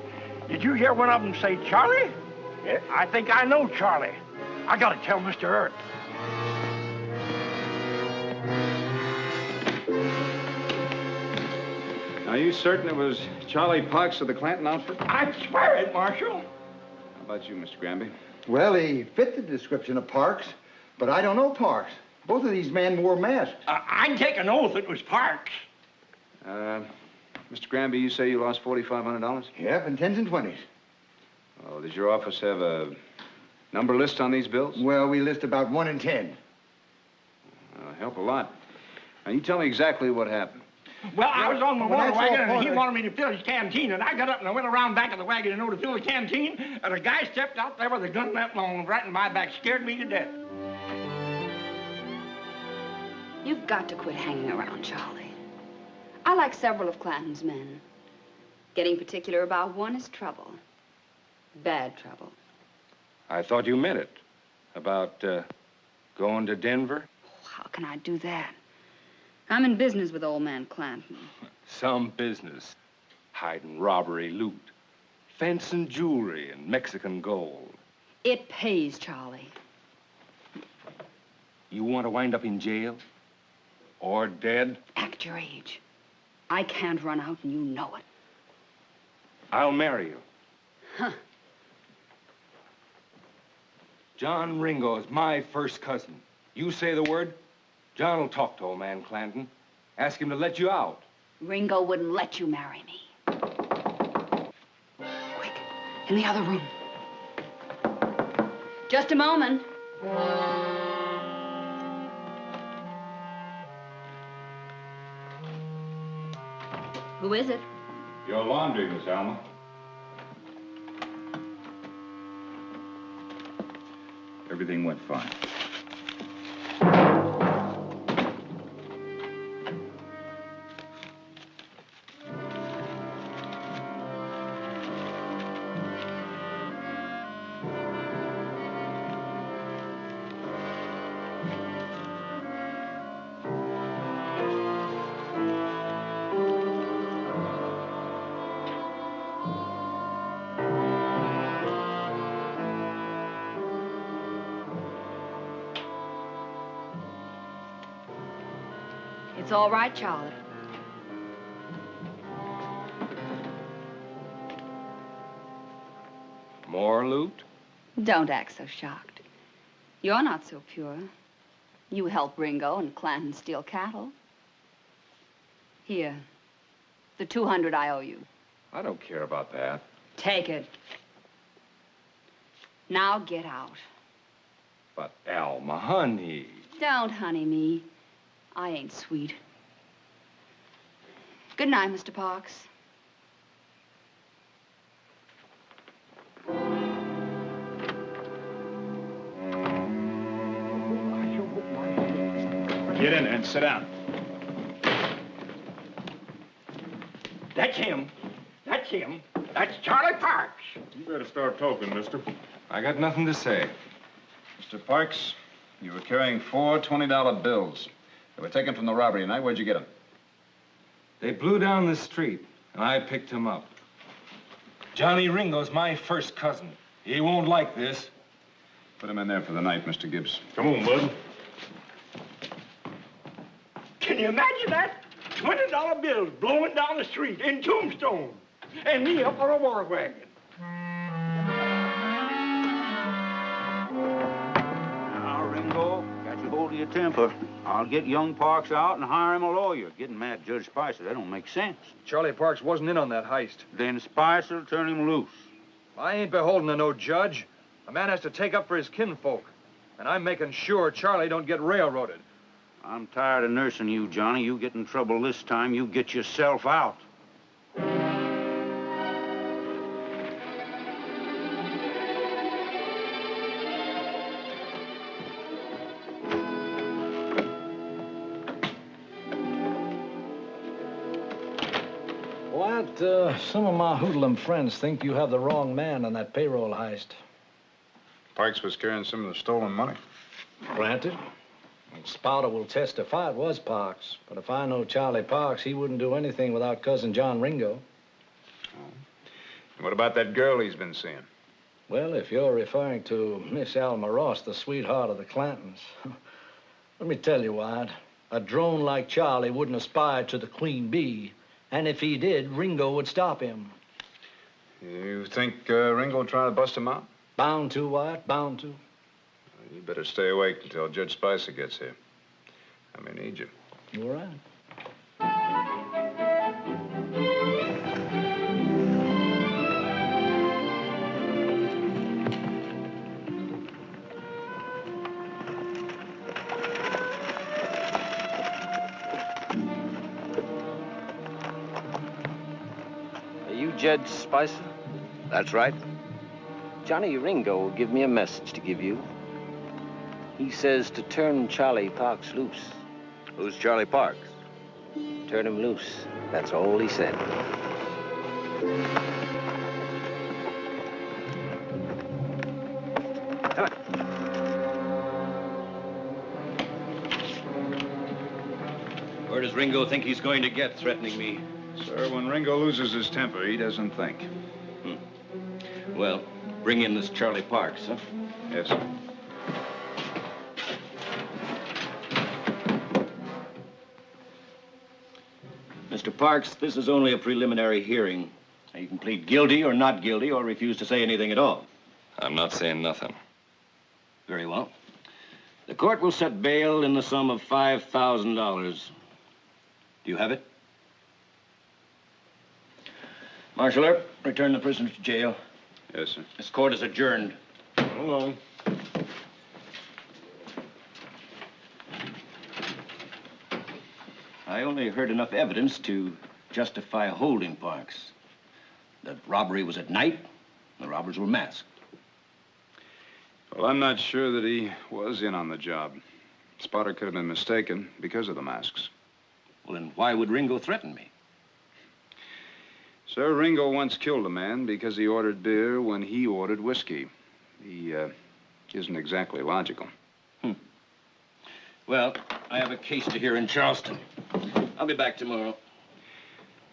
Did you hear one of them say Charlie? Yeah. I think I know Charlie. I gotta tell Mr. Earp. Are you certain it was Charlie Parks of the Clanton outfit? I swear it, Marshal. How about you, Mr. Granby? Well, he fit the description of Parks, but I don't know Parks. Both of these men wore masks. I'd take an oath it was Parks. Mr. Granby, you say you lost $4,500? Yep, in 10s and 20s. Oh, does your office have a number list on these bills? Well, we list about 1 in 10. Help a lot. Now, you tell me exactly what happened. Well, I was on my Well, motor that's all wagon, and he part of- wanted me to fill his canteen, and I got up and I went around back of the wagon, to fill the canteen, and a guy stepped out there with a gun that long right in my back, scared me to death. You've got to quit hanging around, Charlie. I like several of Clanton's men. Getting particular about one is trouble. Bad trouble. I thought you meant it. About, going to Denver? How can I do that? I'm in business with old man Clanton. Some business. Hiding robbery loot. Fencing jewelry and Mexican gold. It pays, Charlie. You want to wind up in jail? Or dead? Act your age. I can't run out, and you know it. I'll marry you. Huh. John Ringo is my first cousin. You say the word, John will talk to old man Clanton. Ask him to let you out. Ringo wouldn't let you marry me. Quick, in the other room. Just a moment. Who is it? Your laundry, Miss Alma. Everything went fine. It's all right, Charlie. More loot? Don't act so shocked. You're not so pure. You help Ringo and Clanton steal cattle. Here, the 200 I owe you. I don't care about that. Take it. Now get out. But Alma, honey. Don't honey me. I ain't sweet. Good night, Mr. Parks. Get in and sit down. That's him. That's him. That's Charlie Parks. You better start talking, mister. I got nothing to say. Mr. Parks, you were carrying 4 $20 bills. They were taken from the robbery tonight. Where'd you get them? They blew down the street, and I picked him up. Johnny Ringo's my first cousin. He won't like this. Put him in there for the night, Mr. Gibbs. Come on, bud. Can you imagine that? $20 bills blowing down the street in Tombstone. And me up on a war wagon. Now, Ringo, got you hold of your temper. I'll get young Parks out and hire him a lawyer. Getting mad at Judge Spicer, that don't make sense. Charlie Parks wasn't in on that heist. Then Spicer'll turn him loose. I ain't beholden to no judge. A man has to take up for his kinfolk. And I'm making sure Charlie don't get railroaded. I'm tired of nursing you, Johnny. You get in trouble this time, you get yourself out. Wyatt, some of my hoodlum friends think you have the wrong man on that payroll heist. Parks was carrying some of the stolen money. Granted. Spouter will testify it was Parks. But if I know Charlie Parks, he wouldn't do anything without cousin John Ringo. And what about that girl he's been seeing? Well, if you're referring to Miss Alma Ross, the sweetheart of the Clantons, let me tell you, Wyatt, a drone like Charlie wouldn't aspire to the queen bee. And if he did, Ringo would stop him. You think Ringo will try to bust him out? Bound to, Wyatt, bound to. You better stay awake until Judge Spicer gets here. I may need you. You're right. You Judge Spicer? That's right. Johnny Ringo will give me a message to give you. He says to turn Charlie Parks loose. Who's Charlie Parks? Turn him loose. That's all he said. Come on. Where does Ringo think he's going to get threatening me? Sir, when Ringo loses his temper, he doesn't think. Well, bring in this Charlie Parks, huh? Yes, sir. Mr. Parks, this is only a preliminary hearing. You can plead guilty or not guilty or refuse to say anything at all. I'm not saying nothing. Very well. The court will set bail in the sum of $5,000. Do you have it? Marshal Earp, return the prisoner to jail. Yes, sir. This court is adjourned. Hold on. I only heard enough evidence to justify holding Parks. The robbery was at night, the robbers were masked. Well, I'm not sure that he was in on the job. Spotter could have been mistaken because of the masks. Well, then why would Ringo threaten me? Sir, Ringo once killed a man because he ordered beer when he ordered whiskey. He isn't exactly logical. Well, I have a case to hear in Charleston. I'll be back tomorrow.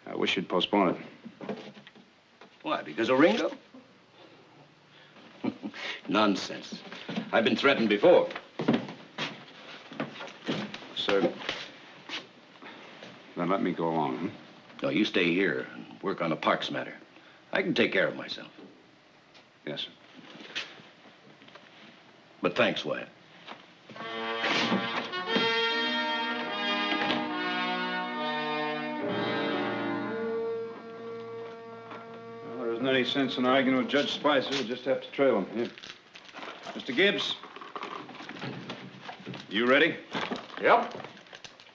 I wish you'd postpone it. Why, because of Ringo? Nonsense. I've been threatened before. Sir, then let me go along, huh? No, you stay here and work on the Parks matter. I can take care of myself. Yes, sir. But thanks, Wyatt. Well, there isn't any sense in arguing with Judge Spicer. We'll just have to trail him. Here. Mr. Gibbs. You ready? Yep.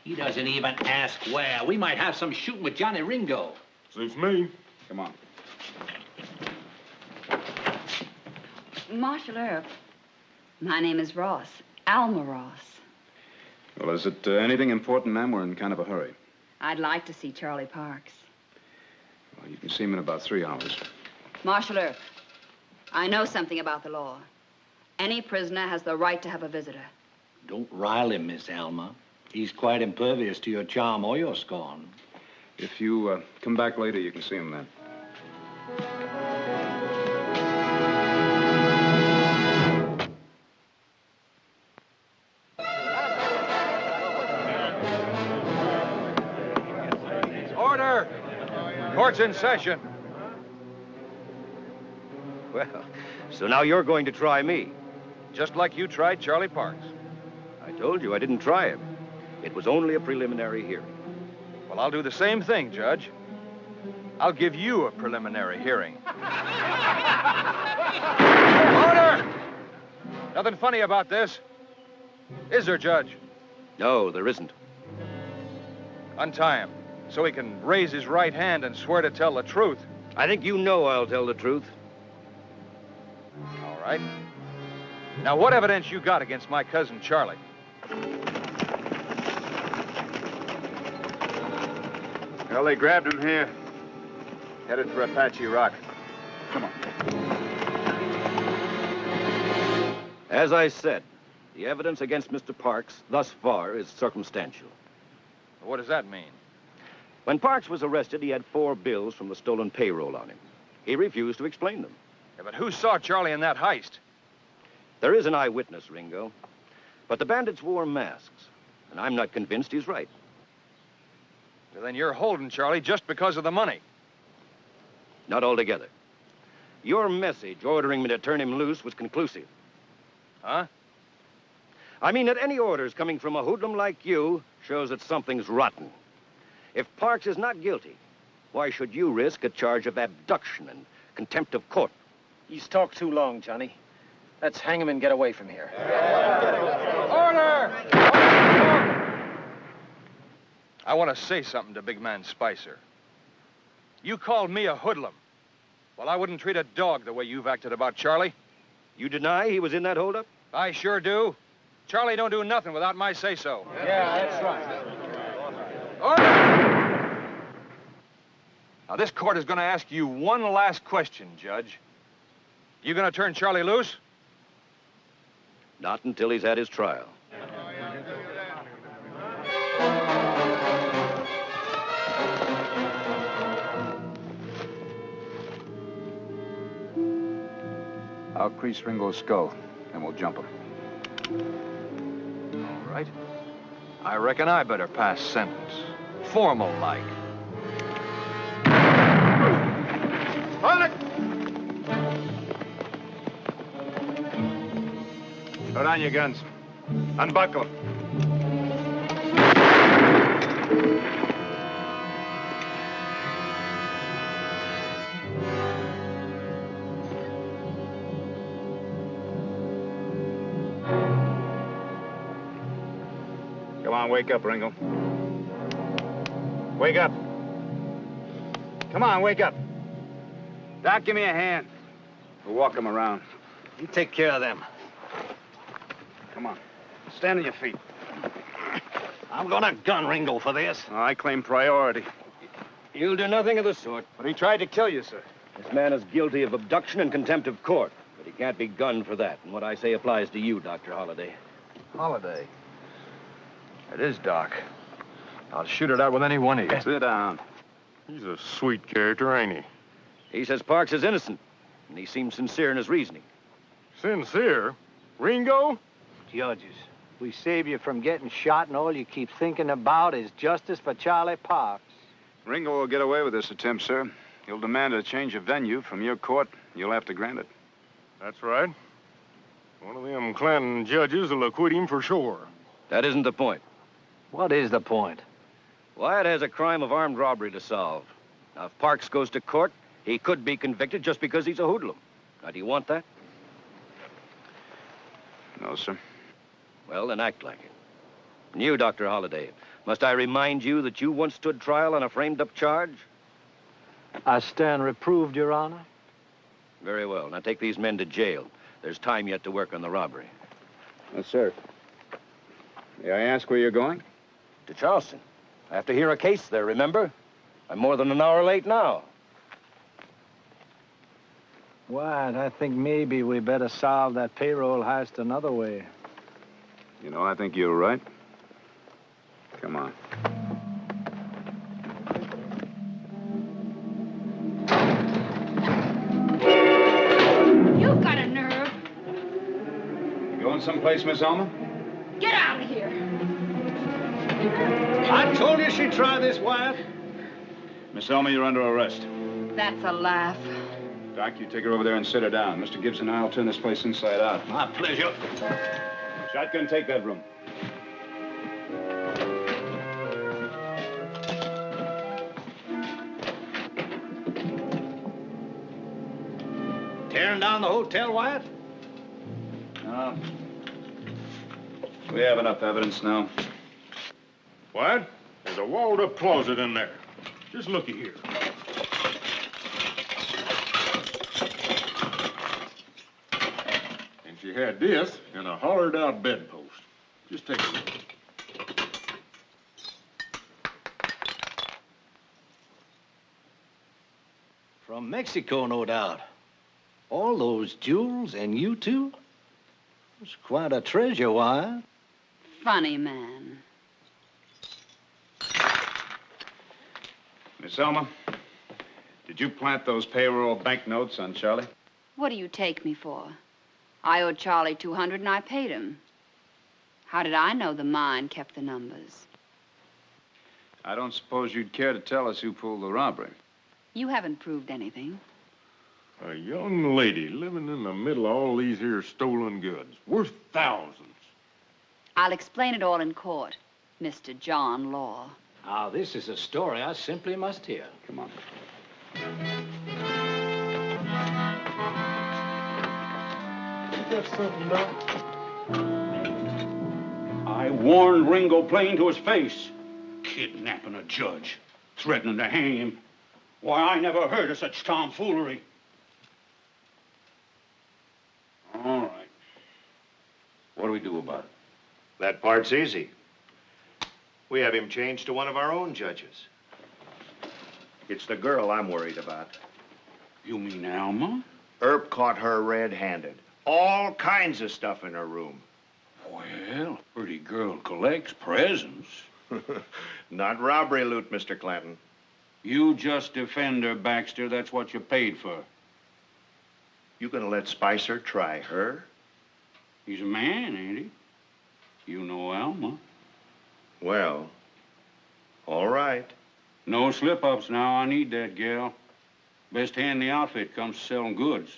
He doesn't even ask where. We might have some shooting with Johnny Ringo. Suits me. Come on. Marshal Earp, my name is Ross. Alma Ross. Well, is it anything important, ma'am? We're in kind of a hurry. I'd like to see Charlie Parks. Well, you can see him in about 3 hours. Marshal Earp, I know something about the law. Any prisoner has the right to have a visitor. Don't rile him, Miss Alma. He's quite impervious to your charm or your scorn. If you come back later, you can see him then. Order! Court's in session. Well, so now you're going to try me. Just like you tried Charlie Parks. I told you I didn't try him. It was only a preliminary hearing. Well, I'll do the same thing, Judge. I'll give you a preliminary hearing. Order! Nothing funny about this. Is there, Judge? No, there isn't. Untie him, so he can raise his right hand and swear to tell the truth. I think you know I'll tell the truth. All right. Now, what evidence you got against my cousin Charlie? Well, they grabbed him here. Headed for Apache Rock. Come on. As I said, the evidence against Mr. Parks thus far is circumstantial. What does that mean? When Parks was arrested, he had 4 bills from the stolen payroll on him. He refused to explain them. Yeah, but who saw Charlie in that heist? There is an eyewitness, Ringo. But the bandits wore masks, and I'm not convinced he's right. Well, then you're holding Charlie just because of the money. Not altogether. Your message ordering me to turn him loose was conclusive. Huh? I mean that any orders coming from a hoodlum like you shows that something's rotten. If Parks is not guilty, why should you risk a charge of abduction and contempt of court? He's talked too long, Johnny. Let's hang him and get away from here. Order! I want to say something to Big Man Spicer. You called me a hoodlum. Well, I wouldn't treat a dog the way you've acted about Charlie. You deny he was in that holdup? I sure do. Charlie don't do nothing without my say-so. Yeah, that's right. Order! Now, this court is going to ask you one last question, Judge. You going to turn Charlie loose? Not until he's had his trial. I'll crease Ringo's skull, and we'll jump him. All right. I reckon I better pass sentence. Formal-like. Hold it! Put on your guns. Unbuckle them. Come on, wake up, Ringo. Wake up. Come on, wake up. Doc, give me a hand. We'll walk him around. You take care of them. Come on. Stand on your feet. I'm gonna gun Ringo for this. I claim priority. You'll do nothing of the sort. But he tried to kill you, sir. This man is guilty of abduction and contempt of court, but he can't be gunned for that. And what I say applies to you, Dr. Holliday. Holiday. It is, Doc. I'll shoot it out with any one of you. Sit down. He's a sweet character, ain't he? He says Parks is innocent, and he seems sincere in his reasoning. Sincere? Ringo? Judges, we save you from getting shot, and all you keep thinking about is justice for Charlie Parks. Ringo will get away with this attempt, sir. He'll demand a change of venue from your court. You'll have to grant it. That's right. One of them Clanton judges will acquit him for sure. That isn't the point. What is the point? Wyatt has a crime of armed robbery to solve. Now, if Parks goes to court, he could be convicted just because he's a hoodlum. Now, do you want that? No, sir. Well, then act like it. And you, Dr. Holliday, must I remind you that you once stood trial on a framed-up charge? I stand reproved, Your Honor. Very well. Now take these men to jail. There's time yet to work on the robbery. Yes, sir. May I ask where you're going? To Charleston. I have to hear a case there, remember? I'm more than an hour late now. Wyatt, I think maybe we better solve that payroll heist another way. You know, I think you're right. Come on. You've got a nerve. You going someplace, Miss Alma? Get out of here. I told you she'd try this, Wyatt. Miss Alma, you're under arrest. That's a laugh. Doc, you take her over there and sit her down. Mr. Gibson and I'll turn this place inside out. My pleasure. Shotgun, take that room. Tearing down the hotel, Wyatt? No. We have enough evidence now. What? There's a walled-up closet in there. Just looky here. And she had this in a hollered-out bedpost. Just take a look. From Mexico, no doubt. All those jewels and you two? It's quite a treasure, Wyatt. Funny man. Miss Alma, did you plant those payroll banknotes on Charlie? What do you take me for? I owed Charlie $200 and I paid him. How did I know the mine kept the numbers? I don't suppose you'd care to tell us who pulled the robbery. You haven't proved anything. A young lady living in the middle of all these here stolen goods, worth thousands. I'll explain it all in court, Mr. John Law. Now, this is a story I simply must hear. Come on. You got something, Doc? I warned Ringo plain to his face. Kidnapping a judge, threatening to hang him. Why, I never heard of such tomfoolery. All right. What do we do about it? That part's easy. We have him changed to one of our own judges. It's the girl I'm worried about. You mean Alma? Earp caught her red-handed. All kinds of stuff in her room. Well, a pretty girl collects presents. Not robbery loot, Mr. Clanton. You just defend her, Baxter. That's what you paid for. You gonna let Spicer try her? He's a man, ain't he? You know Alma. Well, all right. No slip-ups now. I need that gal. Best hand in the outfit comes to selling goods.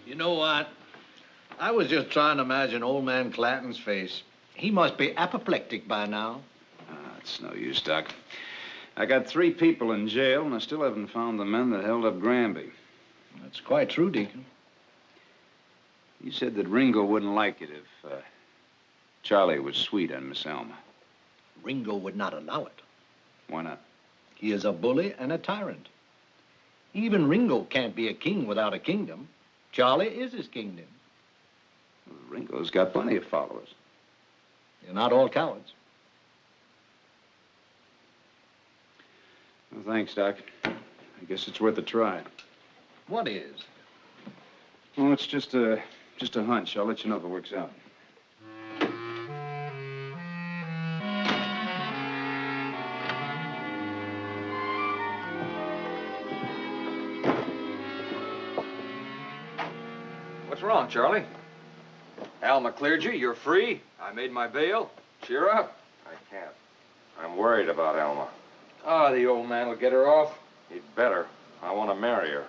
You know what? I was just trying to imagine old man Clanton's face. He must be apoplectic by now. It's no use, Doc. I got 3 people in jail, and I still haven't found the men that held up Granby. That's quite true, Deacon. You said that Ringo wouldn't like it if Charlie was sweet on Miss Alma. Ringo would not allow it. Why not? He is a bully and a tyrant. Even Ringo can't be a king without a kingdom. Charlie is his kingdom. Well, Ringo's got plenty of followers. They're not all cowards. Well, thanks, Doc. I guess it's worth a try. What is? Well, it's just a hunch. I'll let you know if it works out. What's wrong, Charlie? Alma cleared you. You're free. I made my bail. Cheer up. I can't. I'm worried about Alma. Ah, the old man will get her off. He'd better. I want to marry her.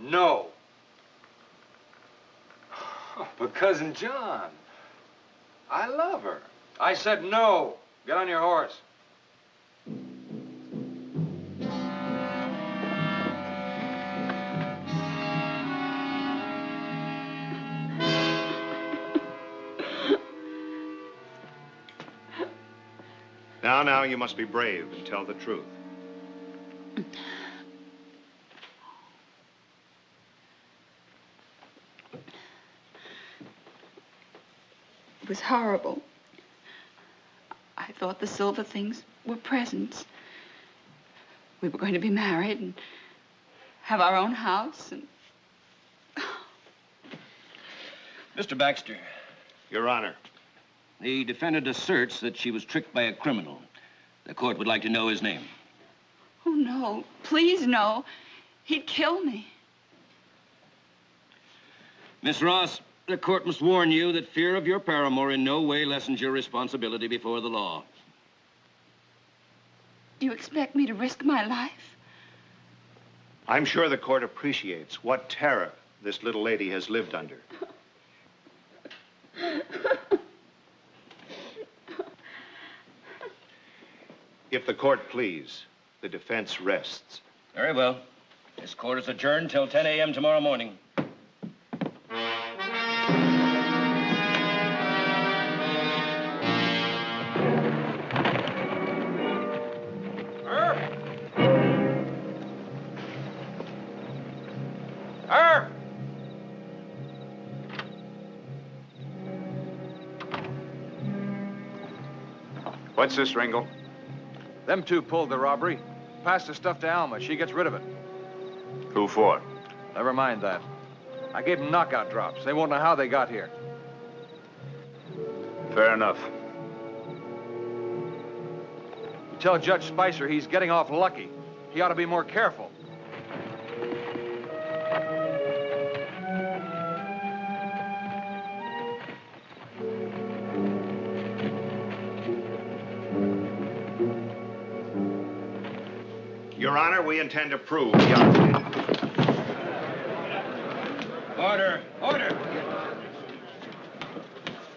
No. But Cousin John, I love her. I said no. Get on your horse. Now, you must be brave and tell the truth. It was horrible. I thought the silver things were presents. We were going to be married and have our own house and... Mr. Baxter. Your Honor. The defendant asserts that she was tricked by a criminal. The court would like to know his name. Oh, no. Please, no. He'd kill me. Miss Ross, the court must warn you that fear of your paramour in no way lessens your responsibility before the law. Do you expect me to risk my life? I'm sure the court appreciates what terror this little lady has lived under. If the court please, the defense rests. Very well. This court is adjourned till 10 a.m. tomorrow morning. What's this, Ringo? Them 2 pulled the robbery. Passed the stuff to Alma. She gets rid of it. Who for? Never mind that. I gave them knockout drops. They won't know how they got here. Fair enough. You tell Judge Spicer he's getting off lucky. He ought to be more careful. Your Honor, we intend to prove the Order! Order!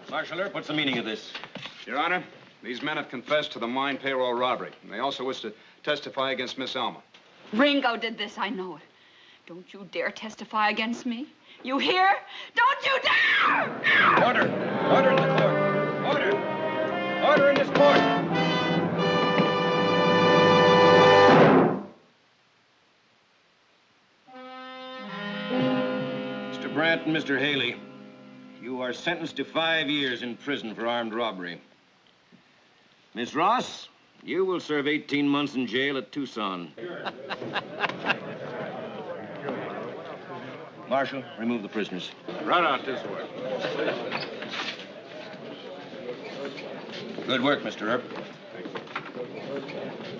Marshal Earp, what's the meaning of this? Your Honor, these men have confessed to the mine payroll robbery, and they also wish to testify against Miss Alma. Ringo did this, I know it. Don't you dare testify against me. You hear? Don't you dare! Order! Order in the court! Order! Order in this court! Mr. Brandt and Mr. Haley, you are sentenced to 5 years in prison for armed robbery. Miss Ross, you will serve 18 months in jail at Tucson. Marshal, remove the prisoners. Run out this way. Good work, Mr. Earp.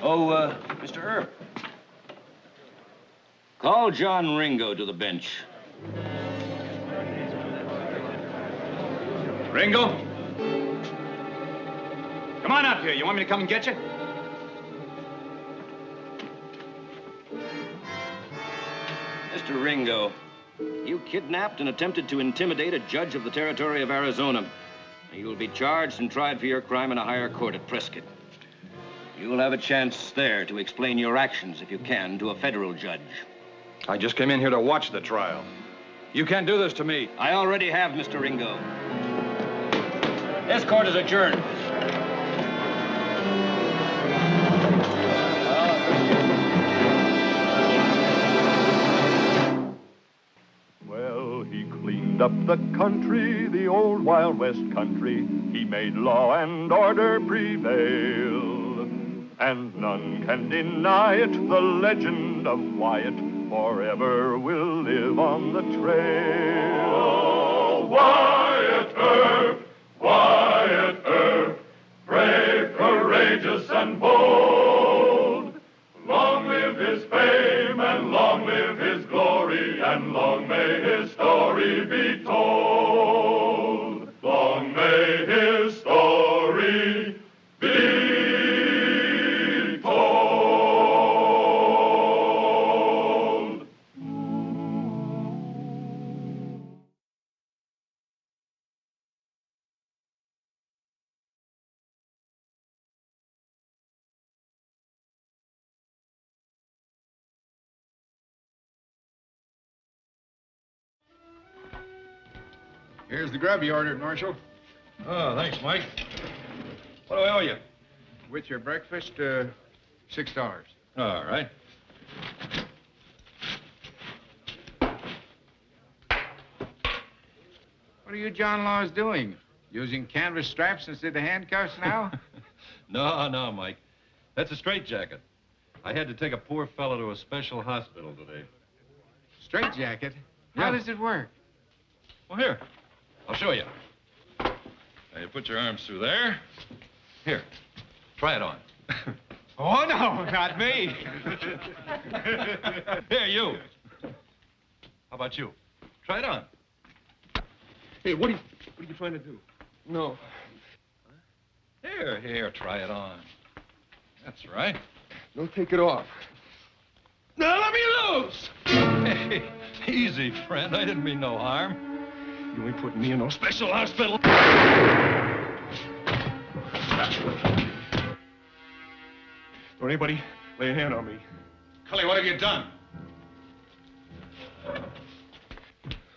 Oh, Mr. Earp. Call John Ringo to the bench. Ringo? Come on up here. You want me to come and get you? Mr. Ringo, you kidnapped and attempted to intimidate a judge of the territory of Arizona. You will be charged and tried for your crime in a higher court at Prescott. You will have a chance there to explain your actions, if you can, to a federal judge. I just came in here to watch the trial. You can't do this to me. I already have, Mr. Ringo. This court is adjourned. Well, he cleaned up the country, the old Wild West country. He made law and order prevail. And none can deny it, the legend of Wyatt forever will live on the trail. Oh, Wyatt Earp, brave, courageous, and bold. Long live his fame, and long live his glory, and long may his story be told. Long may his story be told. Here's the grub you ordered, Marshal. Oh, thanks, Mike. What do I owe you? With your breakfast, $6. All right. What are you John Laws doing? Using canvas straps instead of handcuffs now? No, Mike. That's a straitjacket. I had to take a poor fellow to a special hospital today. Straitjacket? How does it work? Well, here. I'll show you. Now, you put your arms through there. Here. Try it on. Oh, no, not me. Here, you. How about you? Try it on. Hey, what are you trying to do? No. Here, try it on. That's right. No, take it off. Now let me loose! Hey, easy, friend. I didn't mean no harm. You ain't putting me in no special hospital. Don't anybody lay a hand on me. Cully, what have you done?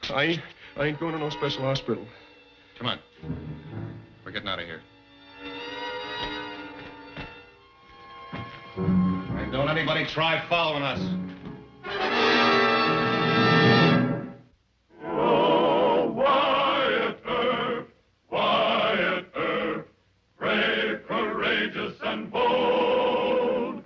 I ain't going to no special hospital. Come on. We're getting out of here. And don't anybody try following us. Oh, Wyatt Earp, brave, courageous, and bold.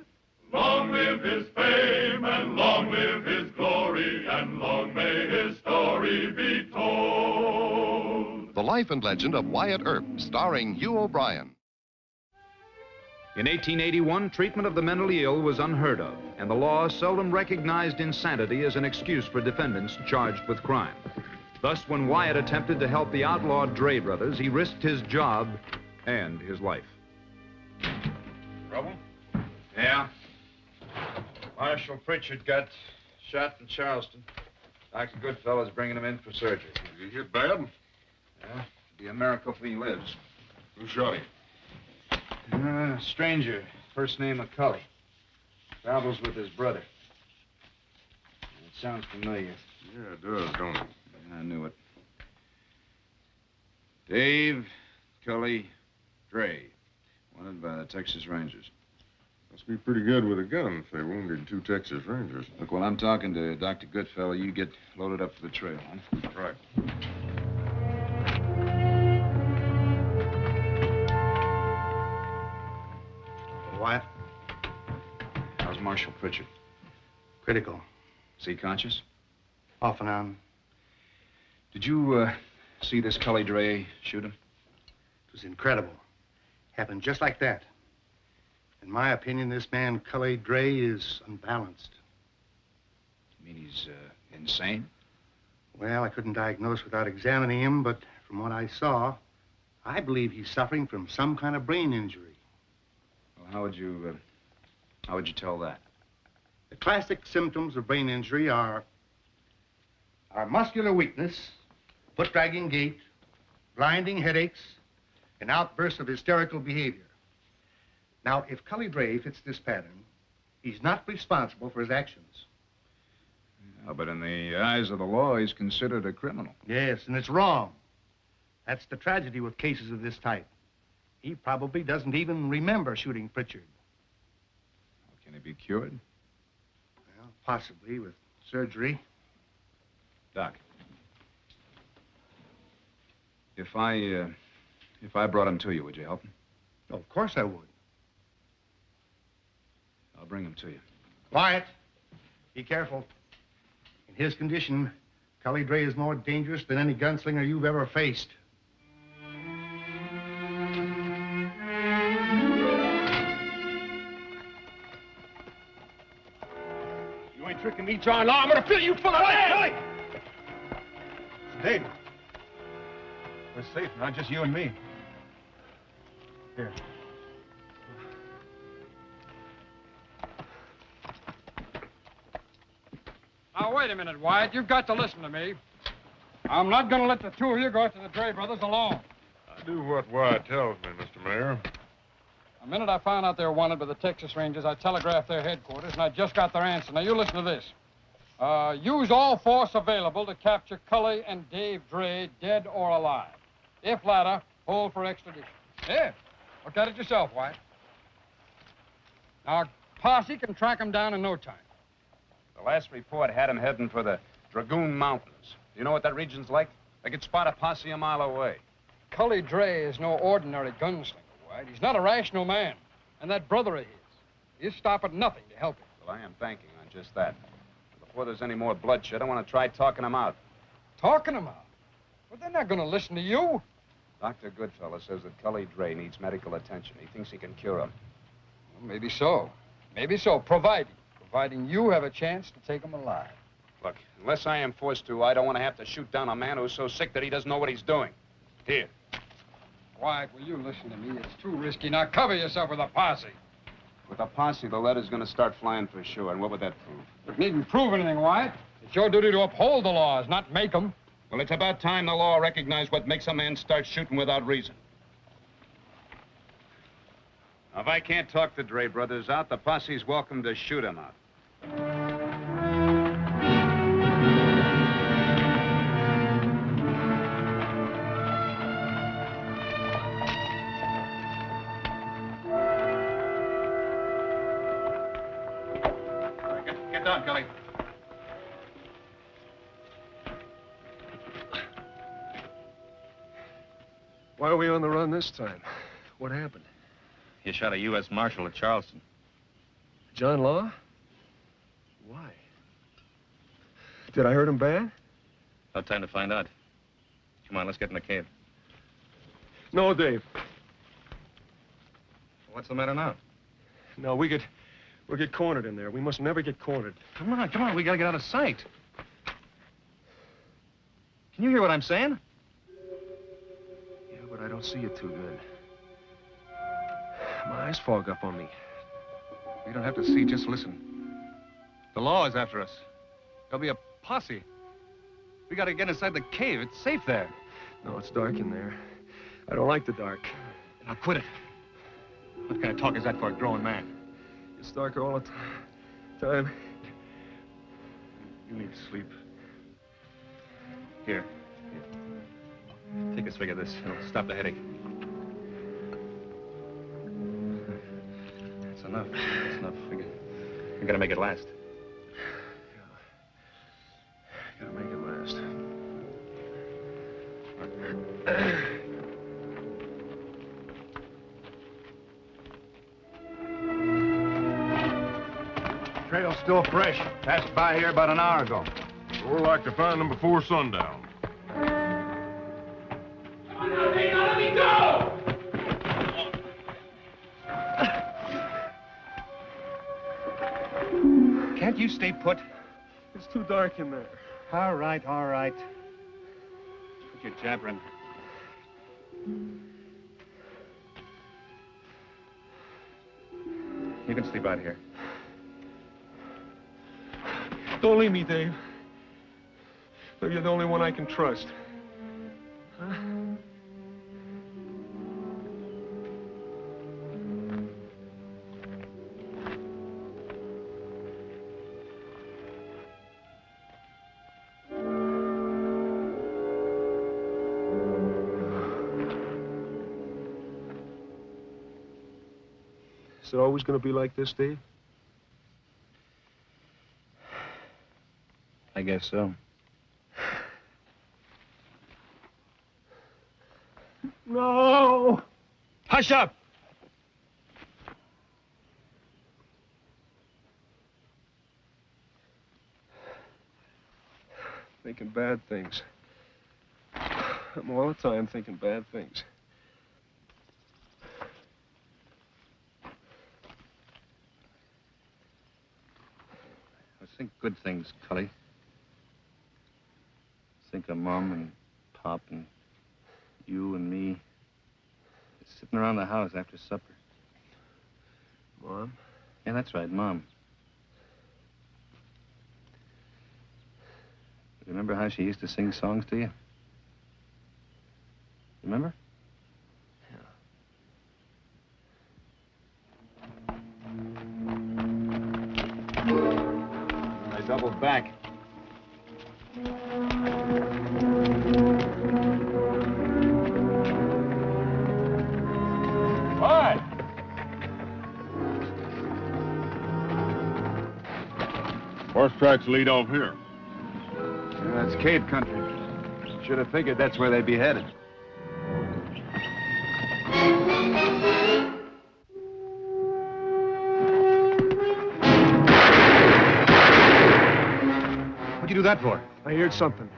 Long live his fame, and long live his glory, and long may his story be told. The Life and Legend of Wyatt Earp, starring Hugh O'Brien. In 1881, treatment of the mentally ill was unheard of, and the law seldom recognized insanity as an excuse for defendants charged with crime. Thus, when Wyatt attempted to help the outlawed Dre brothers, he risked his job and his life. Trouble? Yeah? Marshal Pritchard got shot in Charleston. Dr. Goodfellow's bringing him in for surgery. Did he hit bad? Yeah, it'd be a miracle if he lives. Who shot him? Stranger, first name McCulley. Travels with his brother. sounds familiar. Yeah, it does, don't it? I knew it. Dave, Cully, Dre. Wanted by the Texas Rangers. Must be pretty good with a gun if they wounded 2 Texas Rangers. Look, while I'm talking to Dr. Goodfellow, you get loaded up for the trail, huh? Right. What? How's Marshal Pritchard? Critical. Is he conscious? Off and on. Did you, see this Cully Dre shoot him? It was incredible. Happened just like that. In my opinion, this man, Cully Dre, is unbalanced. You mean he's, insane? Well, I couldn't diagnose without examining him, but from what I saw, I believe he's suffering from some kind of brain injury. Well, how would you tell that? The classic symptoms of brain injury are muscular weakness, foot-dragging gait, blinding headaches, and outbursts of hysterical behavior. Now, if Cully Dre fits this pattern, he's not responsible for his actions. Yeah, but in the eyes of the law, he's considered a criminal. Yes, and it's wrong. That's the tragedy with cases of this type. He probably doesn't even remember shooting Pritchard. Can he be cured? Well, possibly with surgery. Doc, if I brought him to you, would you help him? Oh, of course I would. I'll bring him to you. Quiet. Be careful. In his condition, Cully Dre is more dangerous than any gunslinger you've ever faced. You ain't tricking me, John Law. I'm gonna fill you full of lead. Dave, we're safe now, just you and me. Here. Now, wait a minute, Wyatt. You've got to listen to me. I'm not going to let the two of you go after the Dre brothers alone. I do what Wyatt tells me, Mr. Mayor. The minute I found out they were wanted by the Texas Rangers, I telegraphed their headquarters, and I just got their answer. Now, you listen to this. Use all force available to capture Cully and Dave Dre, dead or alive. If latter, hold for extradition. Yeah, look at it yourself, Wyatt. Now, posse can track them down in no time. The last report had him heading for the Dragoon Mountains. Do you know what that region's like? They could spot a posse a mile away. Cully Dre is no ordinary gunslinger, Wyatt. He's not a rational man. And that brother of his, he'll stop at nothing to help him. Well, I am banking on just that. Before there's any more bloodshed, I want to try talking him out. Talking him out? Well, they're not going to listen to you. Dr. Goodfellow says that Cully Dre needs medical attention. He thinks he can cure him. Well, maybe so. Maybe so, providing you have a chance to take him alive. Look, unless I am forced to, I don't want to have to shoot down a man who's so sick that he doesn't know what he's doing. Here. Wyatt, will you listen to me? It's too risky. Now cover yourself with a posse. With a posse, the letter's going to start flying for sure. And what would that prove? It needn't prove anything, Wyatt. It's your duty to uphold the laws, not make them. Well, it's about time the law recognized what makes a man start shooting without reason. Now, if I can't talk the Dre brothers out, the posse's welcome to shoot him out. Get down, Cully. Why are we on the run this time? What happened? You shot a U.S. Marshal at Charleston. John Law? Why? Did I hurt him bad? No time to find out. Come on, let's get in the cave. No, Dave. What's the matter now? No, we'll get cornered in there. We must never get cornered. Come on, we gotta get out of sight. Can you hear what I'm saying? Yeah, but I don't see it too good. My eyes fog up on me. We don't have to see, just listen. The law is after us. There'll be a posse. We gotta get inside the cave. It's safe there. No, it's dark in there. I don't like the dark. Now quit it. What kind of talk is that for a grown man? It's darker all the time. You need sleep. Here. Take a swig of this. It'll stop the headache. That's enough. That's enough. We gotta make it last. Gotta make it last. Trail's still fresh. Passed by here about an hour ago. Sure like to find them before sundown. Let me go! Can't you stay put? It's too dark in there. All right, all right. Quit your jabbering. You can sleep out here. Don't leave me, Dave. Though you're the only one I can trust. Huh? Is it always going to be like this, Dave? I guess so. No! Hush up! Thinking bad things. I'm all the time thinking bad things. I think good things, Cully. Think of Mom and Pop and you and me sitting around the house after supper. Mom? Yeah, that's right, Mom. Remember how she used to sing songs to you? Remember? I doubled back. Hi. Horse tracks lead off here. Yeah, that's cave country. Should have figured that's where they'd be headed. What'd you do that for? I heard something.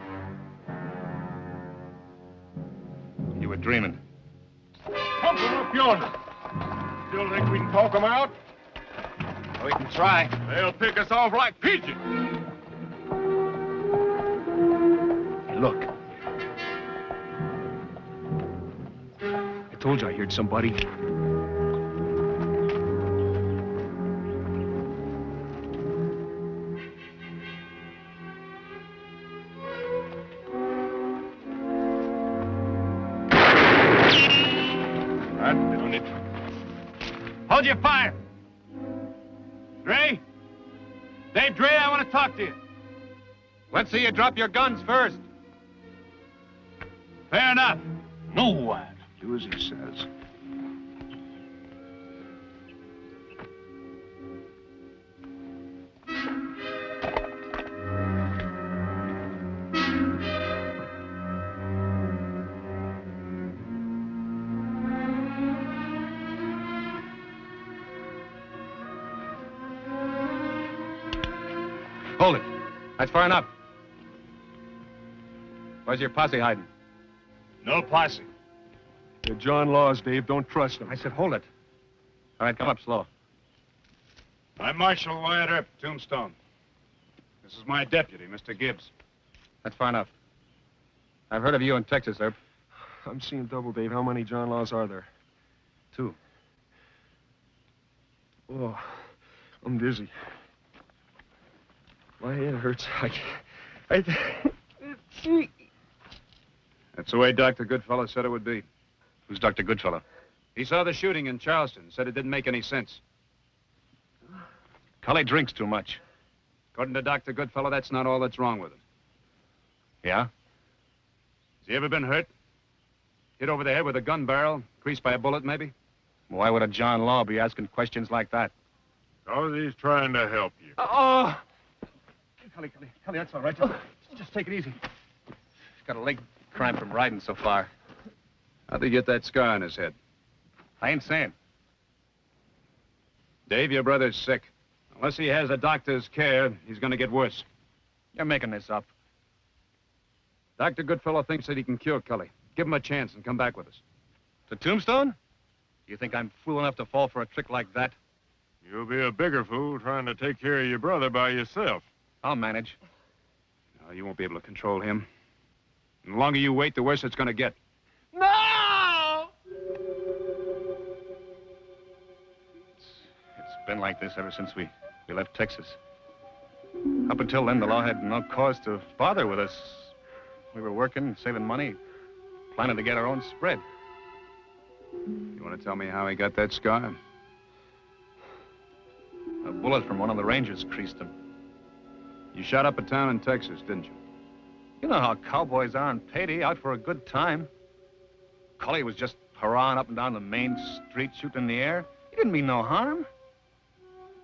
You were dreaming. Come from up yonder. Still think we can talk them out? We can try. They'll pick us off like pigeons. Hey, look. I told you I heard somebody. Hold your fire. Dre? Dave Dre, I want to talk to you. Let's see you drop your guns first. Fair enough. No, Wyatt. Do as he says. Hold it. That's far enough. Where's your posse hiding? No posse. They're John Laws, Dave. Don't trust them. I said hold it. All right, come up slow. I'm Marshal Wyatt Earp, Tombstone. This is my deputy, Mr. Gibbs. That's far enough. I've heard of you in Texas, Earp. I'm seeing double, Dave. How many John Laws are there? 2. Oh, I'm dizzy. My head hurts. That's the way Dr. Goodfellow said it would be. Who's Dr. Goodfellow? He saw the shooting in Charleston, said it didn't make any sense. Cully drinks too much. According to Dr. Goodfellow, that's not all that's wrong with him. Yeah? Has he ever been hurt? Hit over the head with a gun barrel, creased by a bullet, maybe? Why would a John Law be asking questions like that? Because he's trying to help you. Oh! Cully, that's all right. Just take it easy. He's got a leg cramp from riding so far. How'd he get that scar on his head? I ain't saying. Dave, your brother's sick. Unless he has a doctor's care, he's gonna get worse. You're making this up. Dr. Goodfellow thinks that he can cure Cully. Give him a chance and come back with us. The tombstone? You think I'm fool enough to fall for a trick like that? You'll be a bigger fool trying to take care of your brother by yourself. I'll manage. No, you won't be able to control him. And the longer you wait, the worse it's gonna get. No! It's been like this ever since we left Texas. Up until then, the law had no cause to bother with us. We were working, saving money, planning to get our own spread. You want to tell me how he got that scar? A bullet from one of the Rangers creased him. You shot up a town in Texas, didn't you? You know how cowboys are on payday, out for a good time. Cully was just hurrahing up and down the main street, shooting in the air. He didn't mean no harm.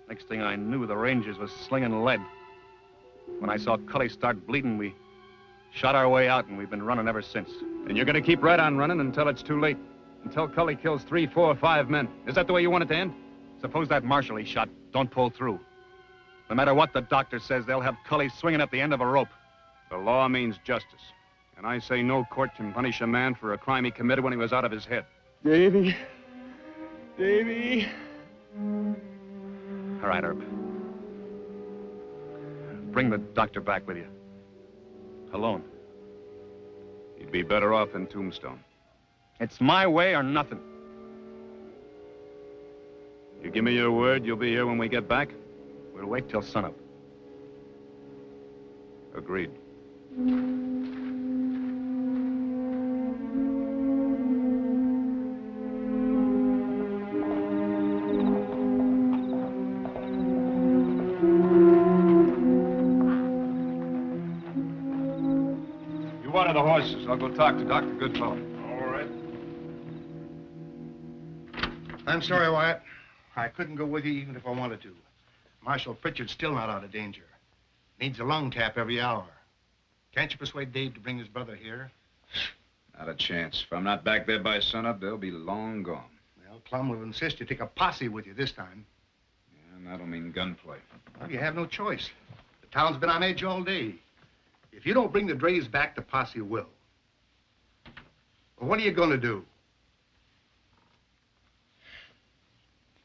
Next thing I knew, the Rangers was slinging lead. When I saw Cully start bleeding, we shot our way out, and we've been running ever since. And you're gonna keep right on running until it's too late. Until Cully kills 3, 4, 5 men. Is that the way you want it to end? Suppose that marshal he shot don't pull through. No matter what the doctor says, they'll have Cully swinging at the end of a rope. The law means justice. And I say no court can punish a man for a crime he committed when he was out of his head. Davy. Davy. All right, Herb. Bring the doctor back with you. Alone. He'd be better off in Tombstone. It's my way or nothing. You give me your word you'll be here when we get back? We'll wait till sunup. Agreed. You water the horses. I'll go talk to Dr. Goodfellow. All right. I'm sorry, Wyatt. I couldn't go with you even if I wanted to. Marshal Pritchard's still not out of danger. Needs a lung tap every hour. Can't you persuade Dave to bring his brother here? Not a chance. If I'm not back there by sunup, they'll be long gone. Well, Plum will insist you take a posse with you this time. Yeah, and that'll mean gunplay. Well, you have no choice. The town's been on edge all day. If you don't bring the drays back, the posse will. Well, what are you going to do?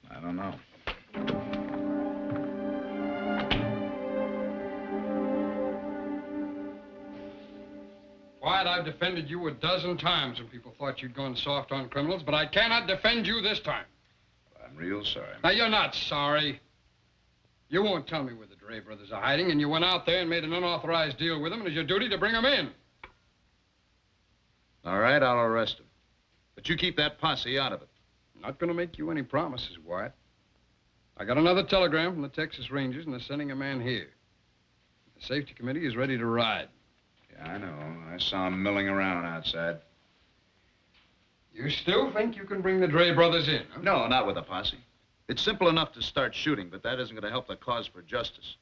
I don't know. Wyatt, I've defended you a dozen times when people thought you'd gone soft on criminals, but I cannot defend you this time. I'm real sorry. Now, you're not sorry. You won't tell me where the Dre brothers are hiding, and you went out there and made an unauthorized deal with them, and it's your duty to bring them in. All right, I'll arrest them. But you keep that posse out of it. I'm not going to make you any promises, Wyatt. I got another telegram from the Texas Rangers, and they're sending a man here. The safety committee is ready to ride. Yeah, I know. I saw him milling around outside. You still think you can bring the Dre brothers in, huh? No, not with a posse. It's simple enough to start shooting, but that isn't going to help the cause for justice.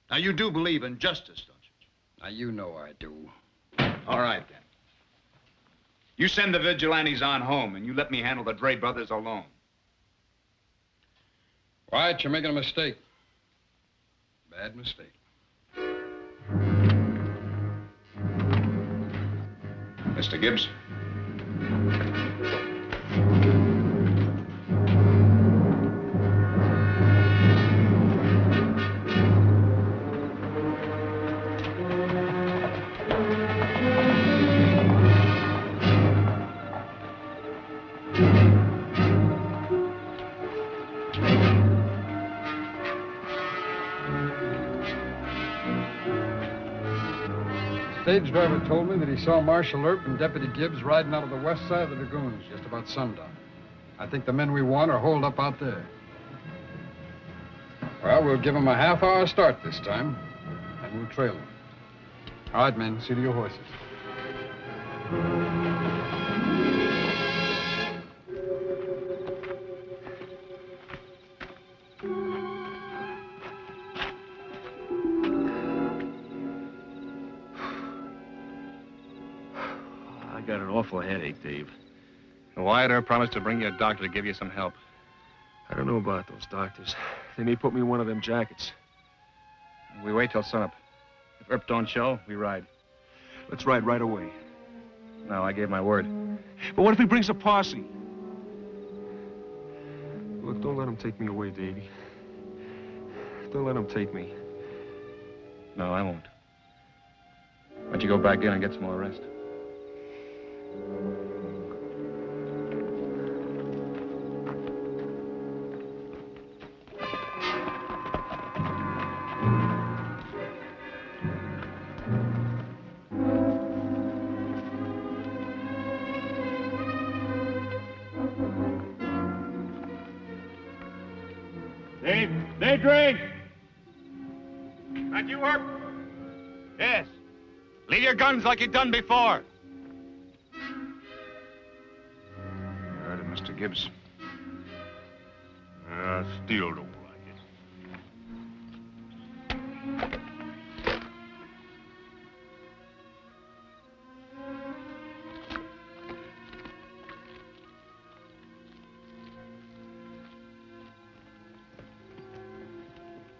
Now, you do believe in justice, don't you? Now, you know I do. All right, then. You send the vigilantes on home, and you let me handle the Dre brothers alone. Wyatt, you're making a mistake. Bad mistake. Mr. Gibbs? Stage driver told me that he saw Marshal Earp and Deputy Gibbs riding out of the west side of the lagoons just about sundown. I think the men we want are holed up out there. Well, we'll give them a half-hour start this time. We'll trail him. All right, men, see to your horses. I got an awful headache, Dave. Wyatt Earp promised to bring you a doctor to give you some help. I don't know about those doctors. They may put me in one of them jackets. We wait till sunup. If Earp don't show, we ride. Let's ride right away. No, I gave my word. But what if he brings a posse? Look, don't let him take me away, Davy. Don't let him take me. No, I won't. Why don't you go back in and get some more rest? Dave Drake! That you, Earp? Yes. Leave your guns like you've done before. You heard it, Mr. Gibbs. I still don't like it.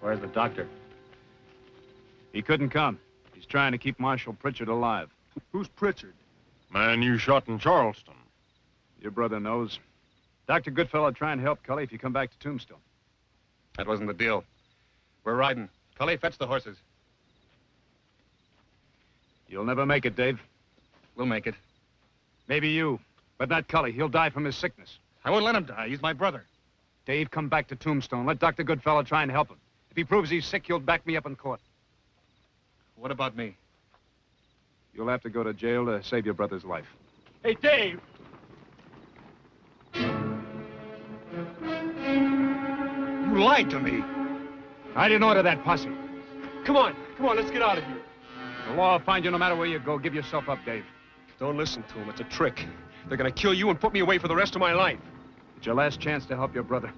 Where's the doctor? He couldn't come. He's trying to keep Marshal Pritchard alive. Who's Pritchard? Man you shot in Charleston. Your brother knows. Dr. Goodfellow, try and help Cully if you come back to Tombstone. That wasn't the deal. We're riding. Cully, fetch the horses. You'll never make it, Dave. We'll make it. Maybe you, but not Cully. He'll die from his sickness. I won't let him die. He's my brother. Dave, come back to Tombstone. Let Dr. Goodfellow try and help him. If he proves he's sick, you'll back me up in court. What about me? You'll have to go to jail to save your brother's life. Hey, Dave! You lied to me. I didn't order that posse. Come on, let's get out of here. The law will find you no matter where you go. Give yourself up, Dave. Don't listen to him. It's a trick. They're gonna kill you and put me away for the rest of my life. It's your last chance to help your brother.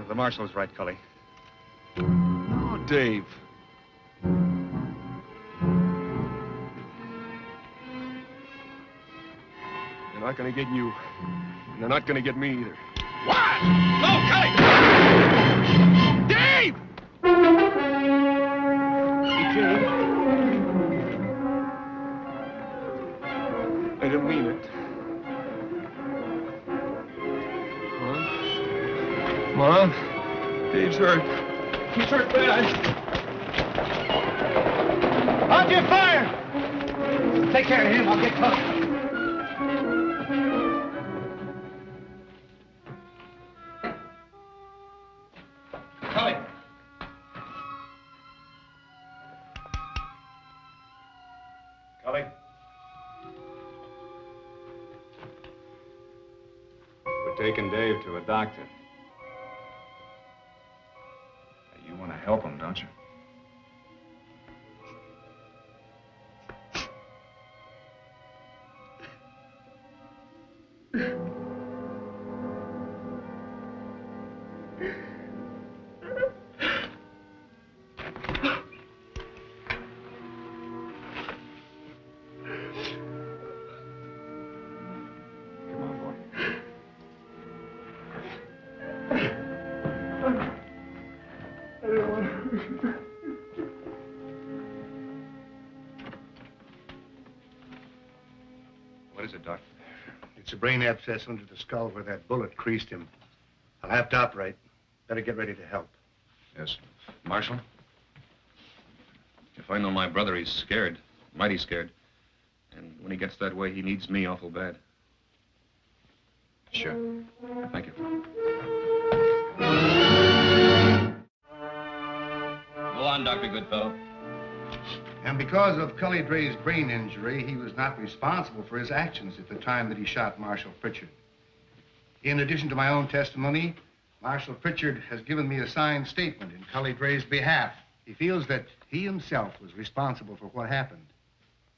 The marshal's right, Cully. No, Dave. They're not gonna get you. And they're not gonna get me either. What? No, Cully! Dave! I didn't mean it. Mom? Dave's hurt. He's hurt bad. Hold your fire! Take care of him. I'll get close. Cully! Cully? We're taking Dave to a doctor. You want to help him, don't you? What is it, Doc? It's a brain abscess under the skull where that bullet creased him. I'll have to operate. Better get ready to help. Yes. Marshal? If I know my brother, he's scared. Mighty scared. And when he gets that way, he needs me awful bad. Sure. Thank you. Go on, Dr. Goodfellow. And because of Cully Dre's brain injury, he was not responsible for his actions at the time that he shot Marshal Pritchard. In addition to my own testimony, Marshal Pritchard has given me a signed statement in Cully Dre's behalf. He feels that he himself was responsible for what happened.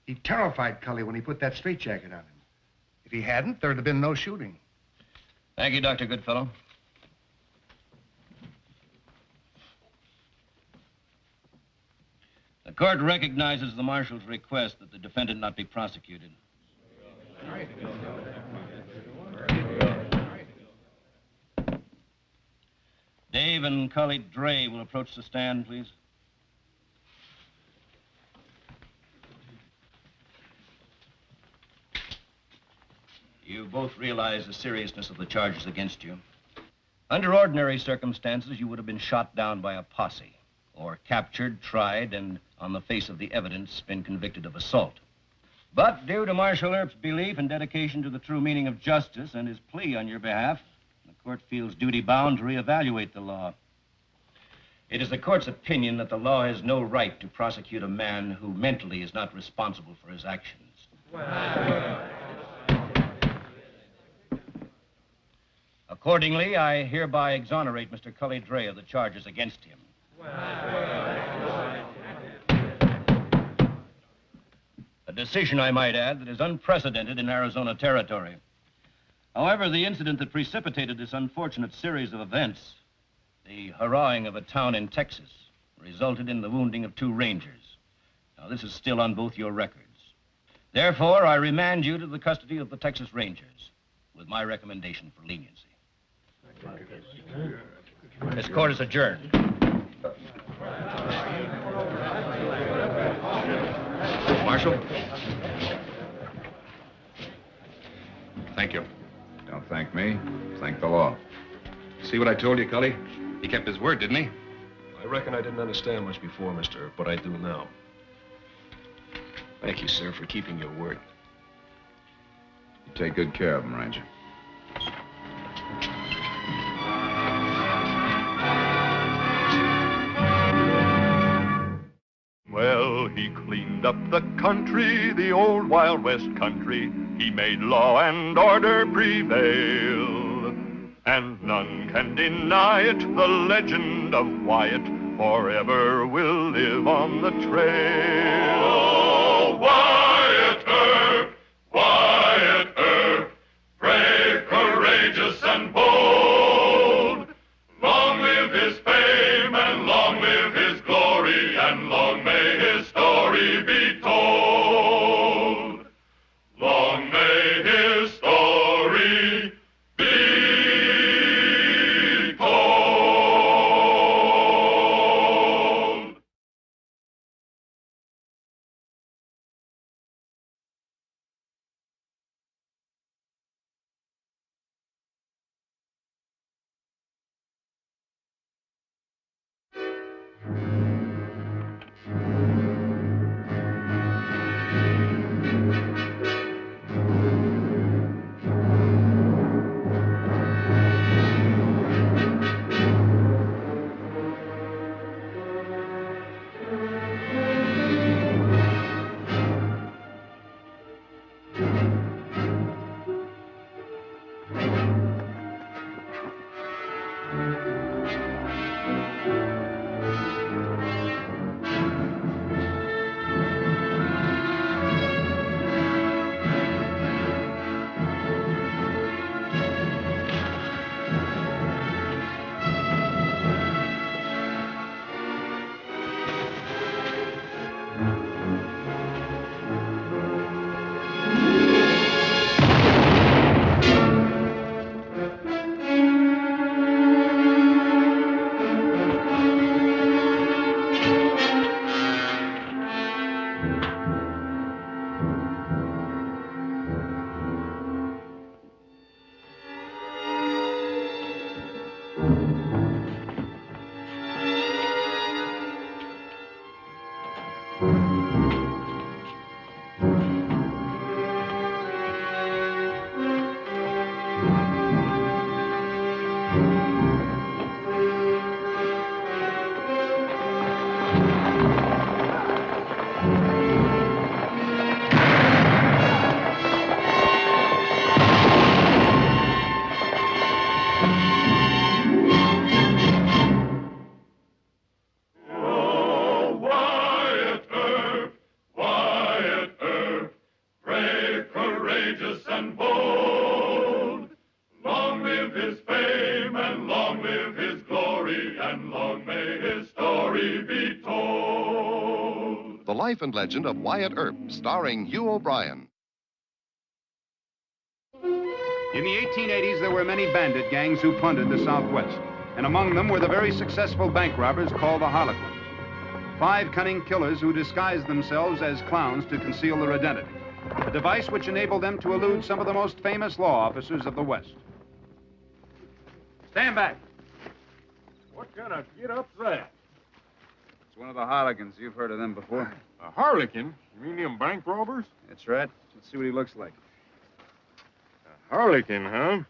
He terrified Cully when he put that straitjacket on him. If he hadn't, there'd have been no shooting. Thank you, Dr. Goodfellow. The court recognizes the marshal's request that the defendant not be prosecuted. Dave and Cully Dre will approach the stand, please. You both realize the seriousness of the charges against you. Under ordinary circumstances, you would have been shot down by a posse, or captured, tried, and, on the face of the evidence, been convicted of assault. But due to Marshal Earp's belief and dedication to the true meaning of justice and his plea on your behalf, the court feels duty-bound to reevaluate the law. It is the court's opinion that the law has no right to prosecute a man who mentally is not responsible for his actions. Accordingly, I hereby exonerate Mr. Cully Dre of the charges against him. A decision, I might add, that is unprecedented in Arizona territory. However, the incident that precipitated this unfortunate series of events, the hurrahing of a town in Texas, resulted in the wounding of 2 Rangers. Now, this is still on both your records. Therefore, I remand you to the custody of the Texas Rangers, with my recommendation for leniency. This court is adjourned. Marshal? Thank you. Don't thank me. Thank the law. See what I told you, Cully? He kept his word, didn't he? I reckon I didn't understand much before, mister, but I do now. Thank you, sir, for keeping your word. You take good care of him, Ranger. Well, he cleaned up the country, the old Wild West country. He made law and order prevail. And none can deny it, the legend of Wyatt forever will live on the trail. Oh, Wyatt Earp, Wyatt Earp, brave, courageous, and bold. Long live his fame, and long live his glory, and long may his story be told. Long may his story be told. long may his story be told. The Life and Legend of Wyatt Earp, starring Hugh O'Brien. In the 1880s, there were many bandit gangs who plundered the Southwest, and among them were the very successful bank robbers called the Harlequins. 5 cunning killers who disguised themselves as clowns to conceal their identity, a device which enabled them to elude some of the most famous law officers of the West. Stand back. What kind of get-up's that? It's one of the Harlequins. You've heard of them before. A harlequin? You mean them bank robbers? That's right. Let's see what he looks like. A harlequin, huh?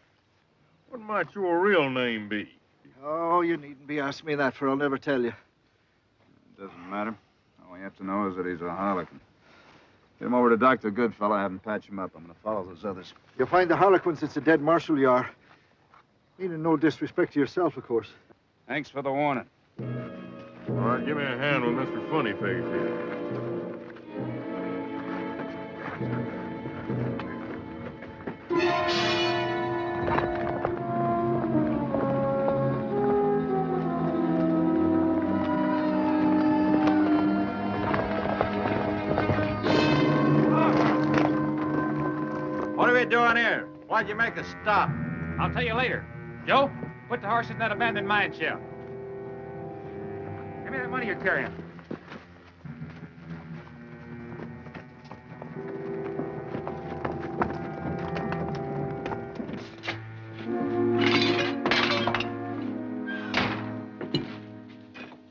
What might your real name be? Oh, you needn't be asking me that, for I'll never tell you. It doesn't matter. All you have to know is that he's a Harlequin. Get him over to Dr. Goodfellow, have him patch him up. I'm going to follow those others. You'll find the Harlequins, it's a dead marshal you are. Meaning no disrespect to yourself, of course. Thanks for the warning. All right, give me a hand with Mr. Funnyface here. What are we doing here? Why'd you make us stop? I'll tell you later. Joe, put the horse in that abandoned mine shaft. Give me that money you're carrying.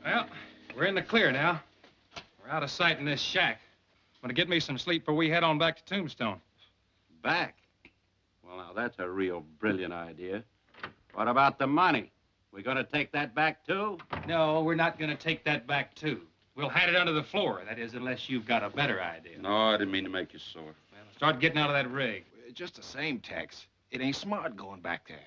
Well, we're in the clear now. We're out of sight in this shack. I'm gonna get me some sleep before we head on back to Tombstone. Back? Well, now, that's a real brilliant idea. What about the money? We gonna take that back, too? No, we're not gonna take that back, too. We'll hide it under the floor. That is, unless you've got a better idea. No, I didn't mean to make you sore. Well, start getting out of that rig. Just the same, Tex. It ain't smart going back there.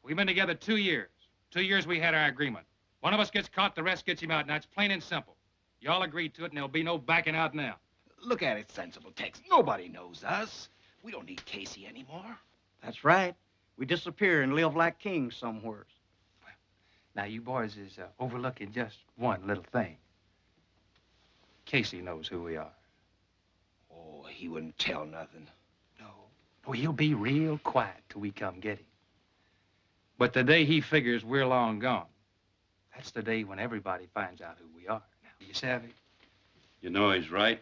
We've been together 2 years. 2 years we had our agreement. One of us gets caught, the rest gets him out. Now, it's plain and simple. Y'all agreed to it, and there'll be no backing out now. Look at it, sensible, Tex. Nobody knows us. We don't need Casey anymore. That's right. We disappear and live like kings somewhere. Now, you boys is overlooking just one little thing. Casey knows who we are. Oh, he wouldn't tell nothing. Oh, he'll be real quiet till we come get him. But the day he figures we're long gone, that's the day when everybody finds out who we are. Now, you savvy? You know he's right.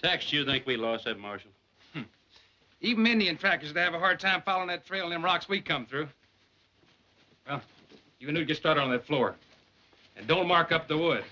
Tex, you think we lost that marshal? Even Indian trackers would have a hard time following that trail in them rocks we come through. Well, you and Newt get started on that floor. And don't mark up the wood.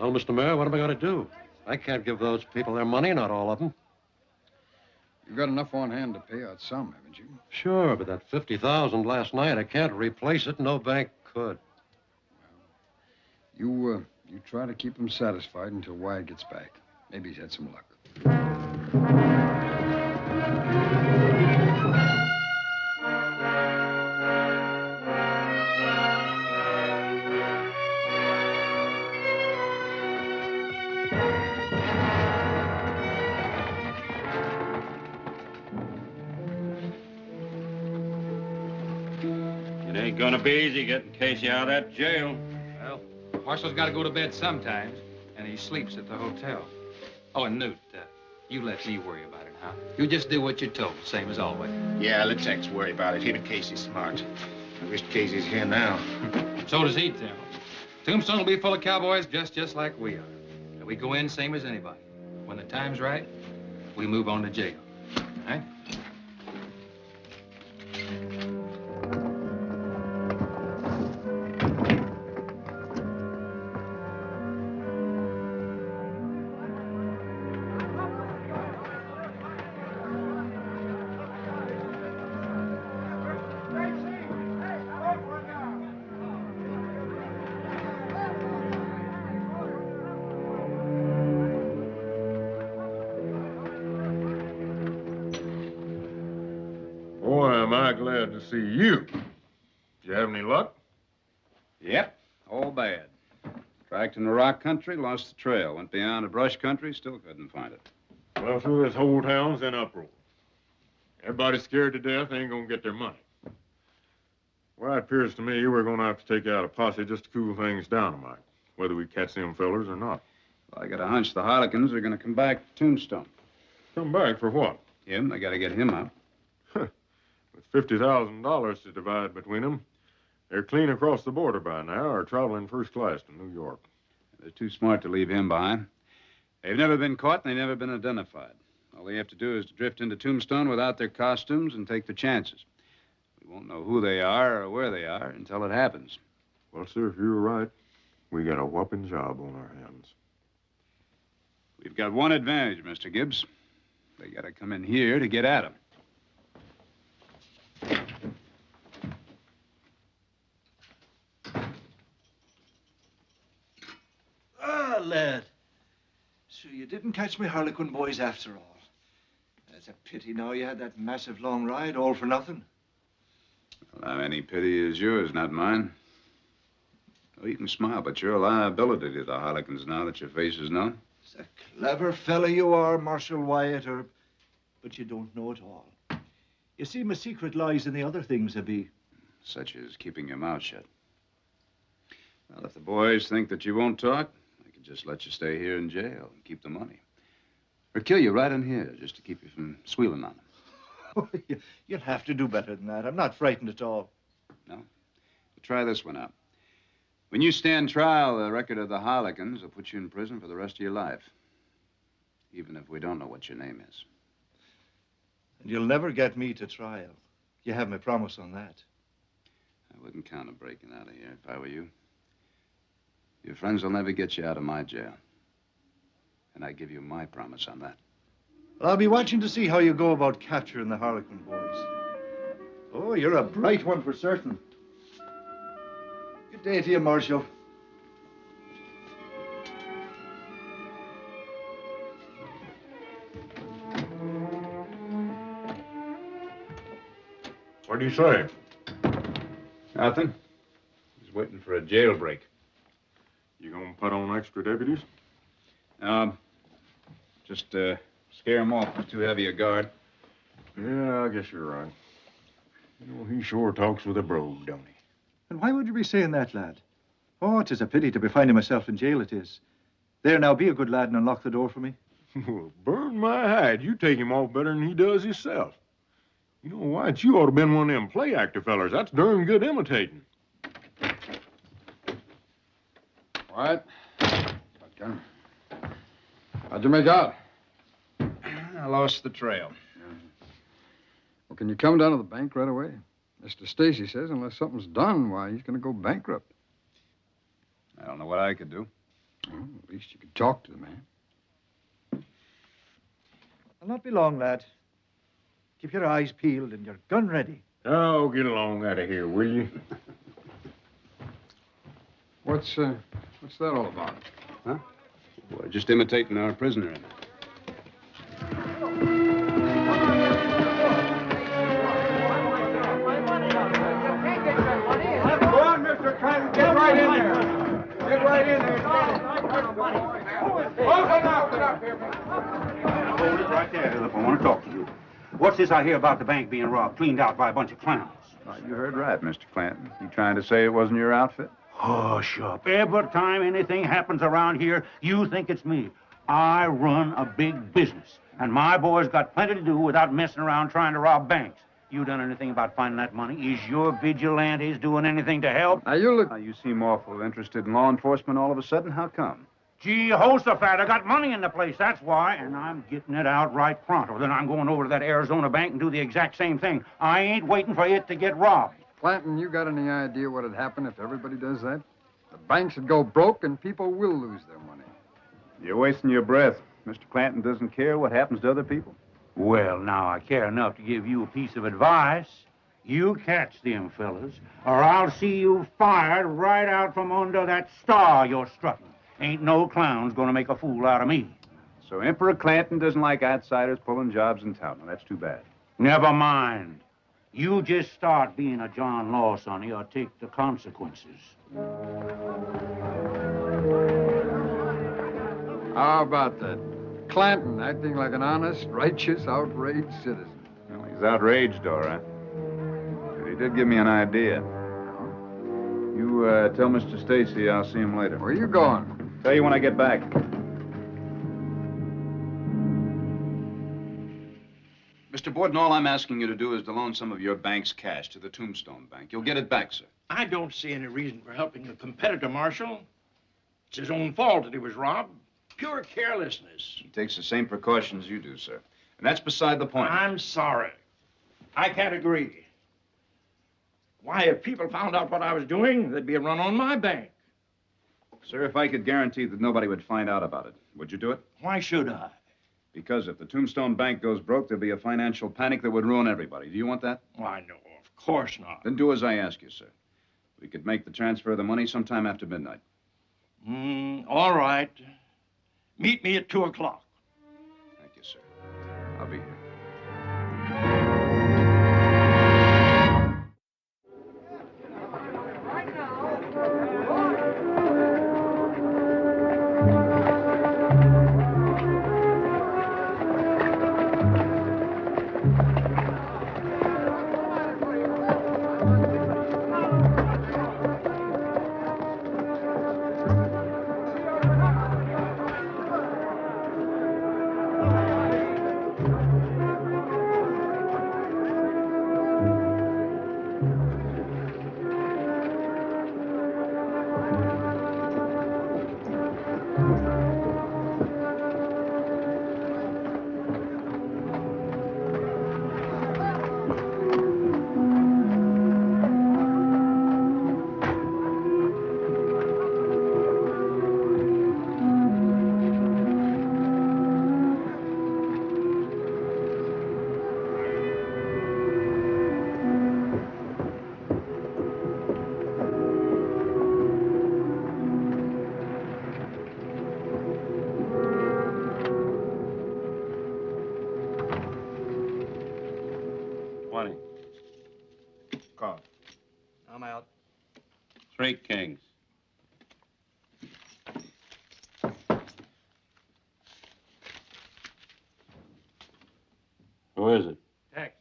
Well, Mr. Mayor, what am I going to do? I can't give those people their money, not all of them. You've got enough on hand to pay out some, haven't you? Sure, but that $50,000 last night, I can't replace it. No bank could. You try to keep him satisfied until Wyatt gets back. Maybe he's had some luck. It ain't gonna be easy getting Casey out of that jail. Well, Marshall's got to go to bed sometimes, and he sleeps at the hotel. Oh, and Newt, you let me worry about it, huh? You just do what you're told, same as always. Yeah, let Tex worry about it. Him and Casey's smart. I wish Casey's here now. So does he, Tim. Tombstone will be full of cowboys just like we are. And we go in same as anybody. When the time's right, we move on to jail. All right? I glad to see you. Did you have any luck? Yep, all bad. Tracked in the rock country, lost the trail. Went beyond the brush country, still couldn't find it. Well, so this whole town's in uproar. Everybody's scared to death, ain't gonna get their money. Well, it appears to me we're gonna have to take out a posse just to cool things down a mite, whether we catch them fellers or not. Well, I got a hunch the Harlequins are gonna come back to Tombstone. Come back for what? Him, they gotta get him out. With $50,000 to divide between them, they're clean across the border by now, or traveling first class to New York. They're too smart to leave him behind. They've never been caught, and they've never been identified. All they have to do is to drift into Tombstone without their costumes and take their chances. We won't know who they are or where they are until it happens. Well, sir, if you're right, we got a whopping job on our hands. We've got one advantage, Mr. Gibbs. They gotta come in here to get at him. Ah, lad. So you didn't catch me Harlequin boys after all. That's a pity now you had that massive long ride, all for nothing. Well, any pity is yours, not mine. Oh, you can smile, but you're a liability to the Harlequins now that your face is known. It's a clever fellow you are, Marshal Wyatt Earp, but you don't know it all. You see, my secret lies in the other things I be. Such as keeping your mouth shut. Well, if the boys think that you won't talk, I could just let you stay here in jail and keep the money. Or kill you right in here, just to keep you from squealing on them. You'll have to do better than that. I'm not frightened at all. No? Well, try this one out. When you stand trial, the record of the Harlequins will put you in prison for the rest of your life. Even if we don't know what your name is. And you'll never get me to trial. You have my promise on that. I wouldn't count on breaking out of here if I were you. Your friends will never get you out of my jail. And I give you my promise on that. Well, I'll be watching to see how you go about capturing the Harlequin boys. Oh, you're a bright one for certain. Good day to you, Marshal. What do you say? Nothing. He's waiting for a jailbreak. You gonna put on extra deputies? Just scare him off with too heavy a guard. Yeah, I guess you're right. You know, he sure talks with a brogue, don't he? And why would you be saying that, lad? Oh, 'tis a pity to be finding myself in jail, it is. There, now, be a good lad and unlock the door for me. Well, burn my hide. You take him off better than he does himself. You know, White, you ought to have been one of them play actor fellers. That's darn good imitating. White. Shotgun. How'd you make out? I lost the trail. Well, can you come down to the bank right away? Mr. Stacy says unless something's done, why, he's going to go bankrupt. I don't know what I could do. Well, at least you could talk to the man. I'll not be long, lad. Keep your eyes peeled and your gun ready. Oh, get along out of here, will you? What's that all about? Huh? We're just imitating our prisoner. Go on, Mr. Trent. Get right in there. Get right in there. Open up here. Hold it right there, Philip. I want to talk to you. What's this I hear about the bank being robbed, cleaned out by a bunch of clowns? You heard right, Mr. Clanton. You trying to say it wasn't your outfit? Hush up. Every time anything happens around here, you think it's me. I run a big business, and my boys got plenty to do without messing around trying to rob banks. You done anything about finding that money? Is your vigilantes doing anything to help? Now, you seem awful interested in law enforcement all of a sudden. How come? Gee, Jehoshaphat, I got money in the place, that's why, and I'm getting it out right pronto. Then I'm going over to that Arizona bank and do the exact same thing. I ain't waiting for it to get robbed. Clanton, you got any idea what'd happen if everybody does that? The banks would go broke and people will lose their money. You're wasting your breath. Mr. Clanton doesn't care what happens to other people. Well, now, I care enough to give you a piece of advice. You catch them fellas, or I'll see you fired right out from under that star you're strutting. Ain't no clown's gonna make a fool out of me. So Emperor Clanton doesn't like outsiders pulling jobs in town. Now, that's too bad. Never mind. You just start being a John Law, sonny, or take the consequences. How about that? Clanton acting like an honest, righteous, outraged citizen. Well, he's outraged, all right. But he did give me an idea. You tell Mr. Stacy I'll see him later. Where you going? Tell you when I get back. Mr. Borden, all I'm asking you to do is to loan some of your bank's cash to the Tombstone Bank. You'll get it back, sir. I don't see any reason for helping a competitor, Marshal. It's his own fault that he was robbed. Pure carelessness. He takes the same precautions you do, sir. And that's beside the point. I'm sorry. I can't agree. Why, if people found out what I was doing, there'd be a run on my bank. Sir, if I could guarantee that nobody would find out about it, would you do it? Why should I? Because if the Tombstone Bank goes broke, there'll be a financial panic that would ruin everybody. Do you want that? Why, no, of course not. Then do as I ask you, sir. We could make the transfer of the money sometime after midnight. All right. Meet me at 2 o'clock. Thank you, sir. I'll be here. Call. I'm out. 3 kings. Who is it? Tex.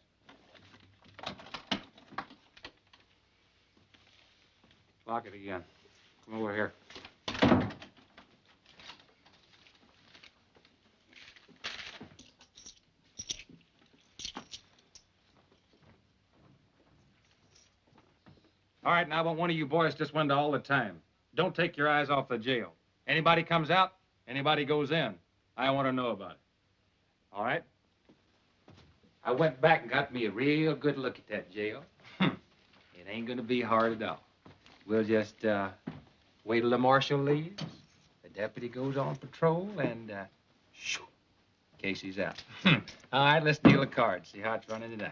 Lock it again. Come over here. All right, now, but one of you boys just went all the time. Don't take your eyes off the jail. Anybody comes out, anybody goes in. I want to know about it. All right? I went back and got me a real good look at that jail. It ain't going to be hard at all. We'll just wait till the marshal leaves, the deputy goes on patrol, and shoo, Casey's out. All right, let's deal the cards, see how it's running tonight.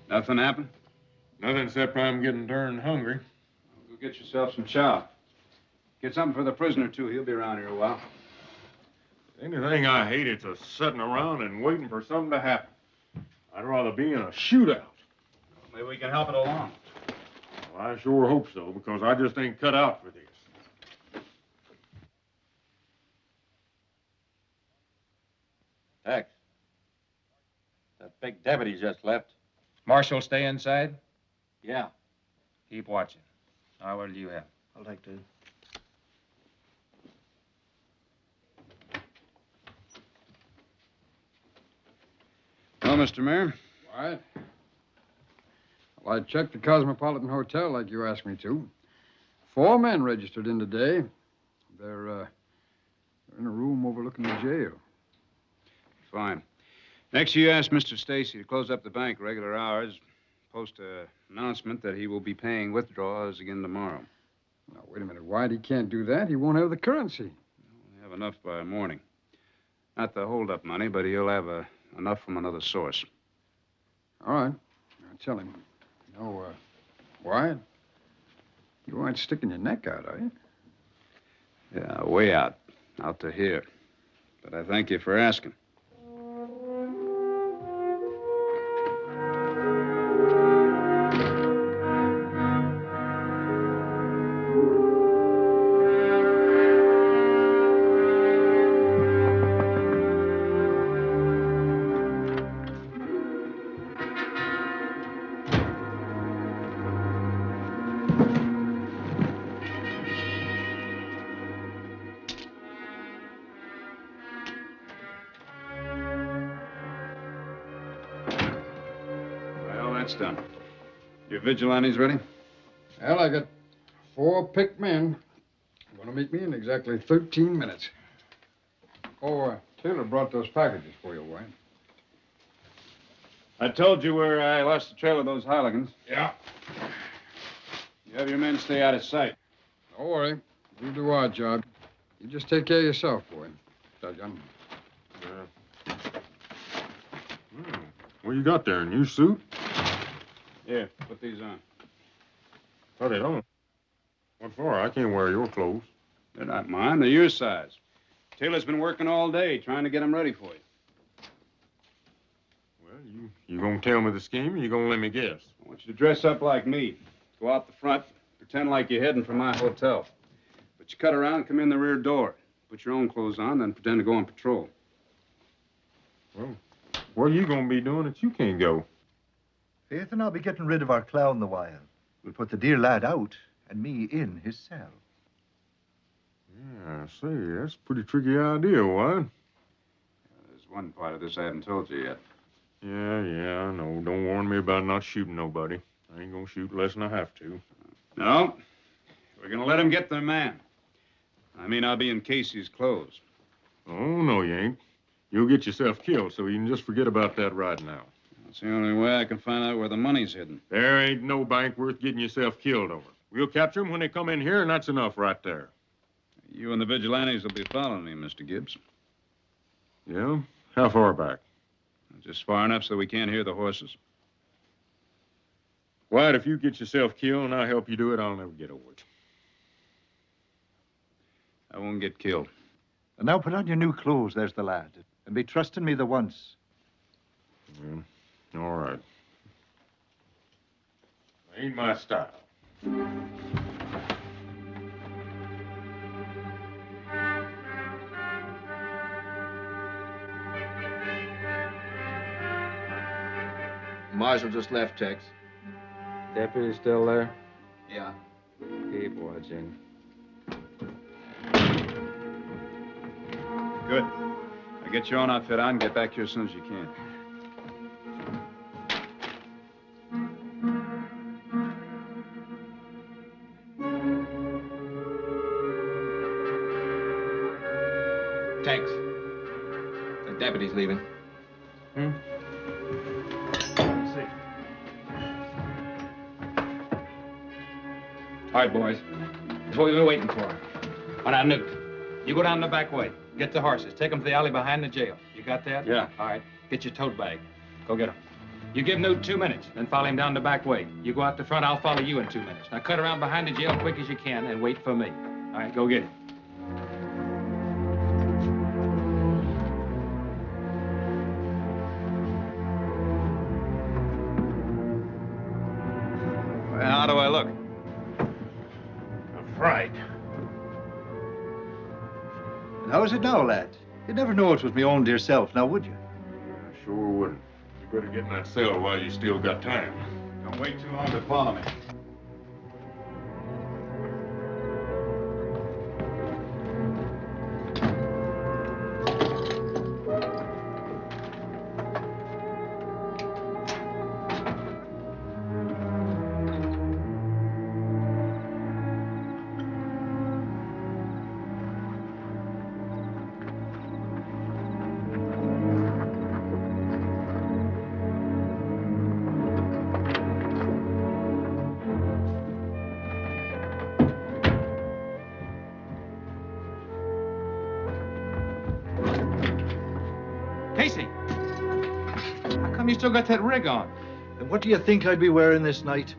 Nothing happened? Nothing except I'm getting darn hungry. Go get yourself some chow. Get something for the prisoner, too. He'll be around here a while. Anything I hate is a sitting around and waiting for something to happen. I'd rather be in a shootout. Maybe we can help it along. Well, I sure hope so, because I just ain't cut out for this. Tex. That big deputy just left. Marshal, stay inside? Yeah. Keep watching. Now, what do you have? I'll take 2. Well, Mr. Mayor? What? Well, I checked the Cosmopolitan Hotel like you asked me to. 4 men registered in today. They're in a room overlooking the jail. Fine. Next, you ask Mr. Stacy to close up the bank regular hours, post an announcement that he will be paying withdrawals again tomorrow. Now, wait a minute. Why'd he can't do that? He won't have the currency. We'll have enough by morning. Not the hold-up money, but he'll have enough from another source. All right. I'll tell him. No, Wyatt, you aren't sticking your neck out, are you? Yeah, way out. Out to here. But I thank you for asking. That's done. Your vigilantes ready? Well, I got 4 picked men. Going to meet me in exactly 13 minutes. Oh, Taylor brought those packages for you, Wayne. I told you where I lost the trail of those Harligans. Yeah. You have your men stay out of sight. Don't worry. We'll do our job. You just take care of yourself, boy. Shotgun. What you got there, a new suit? Here, put these on. Put it on? What for? I can't wear your clothes. They're not mine. They're your size. Taylor's been working all day trying to get them ready for you. Well, you gonna tell me the scheme, or you gonna let me guess? I want you to dress up like me. Go out the front, pretend like you're heading for my hotel. But you cut around and come in the rear door. Put your own clothes on, then pretend to go on patrol. Well, what are you gonna be doing that you can't go? Faith and I'll be getting rid of our clown the while. We'll put the dear lad out and me in his cell. Yeah, I see. That's a pretty tricky idea, White. There's one part of this I haven't told you yet. Yeah, I know. Don't warn me about not shooting nobody. I ain't gonna shoot less than I have to. No. We're gonna let him get their man. I mean, I'll be in Casey's clothes. Oh, no, you ain't. You'll get yourself killed, so you can just forget about that right now. That's the only way I can find out where the money's hidden. There ain't no bank worth getting yourself killed over. We'll capture them when they come in here, and that's enough right there. You and the vigilantes will be following me, Mr. Gibbs. Yeah? How far back? Just far enough so we can't hear the horses. White, if you get yourself killed and I help you do it, I'll never get over it. I won't get killed. And now put on your new clothes, there's the lad. And be trusting me the once. All right. Ain't my style. Marshal just left, Tex. Deputy still there? Yeah. Keep watching. Good. Now get your own outfit on and get back here as soon as you can. Tex. The deputy's leaving. All right, boys. That's what we've been waiting for. On our Newt. You go down the back way. Get the horses. Take them to the alley behind the jail. You got that? Yeah. All right. Get your tote bag. Go get them. You give Newt 2 minutes, then follow him down the back way. You go out the front, I'll follow you in 2 minutes. Now cut around behind the jail quick as you can and wait for me. All right, go get it. How do I look? Right. And how is it now, lad? You'd never know it was my own dear self, now would you? I sure wouldn't. You better get in that cell while you still got time. Don't wait too long to follow me. Casey! How come you still got that rig on? And what do you think I'd be wearing this night?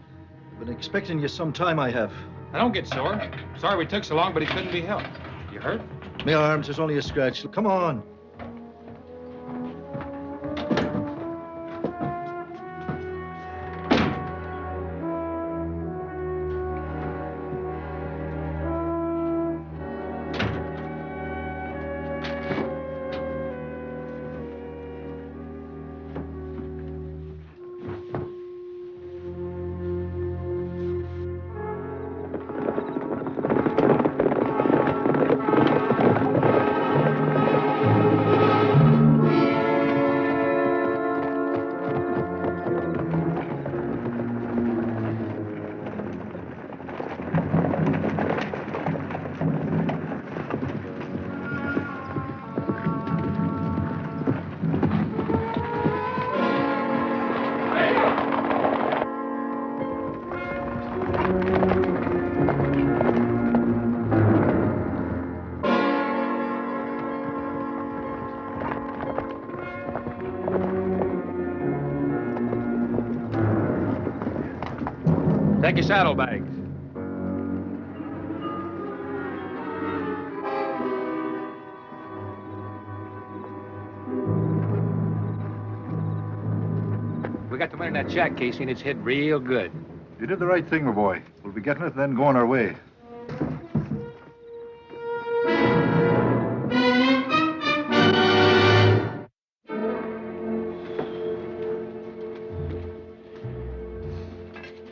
I've been expecting you some time, I have. Now, don't get sore. Sorry we took so long, but it couldn't be helped. You hurt? My arms, there's only a scratch. Come on. Take your saddlebags. We got the money in that shack, Casey, and it's hid real good. You did the right thing, my boy. We'll be getting it and then going our way.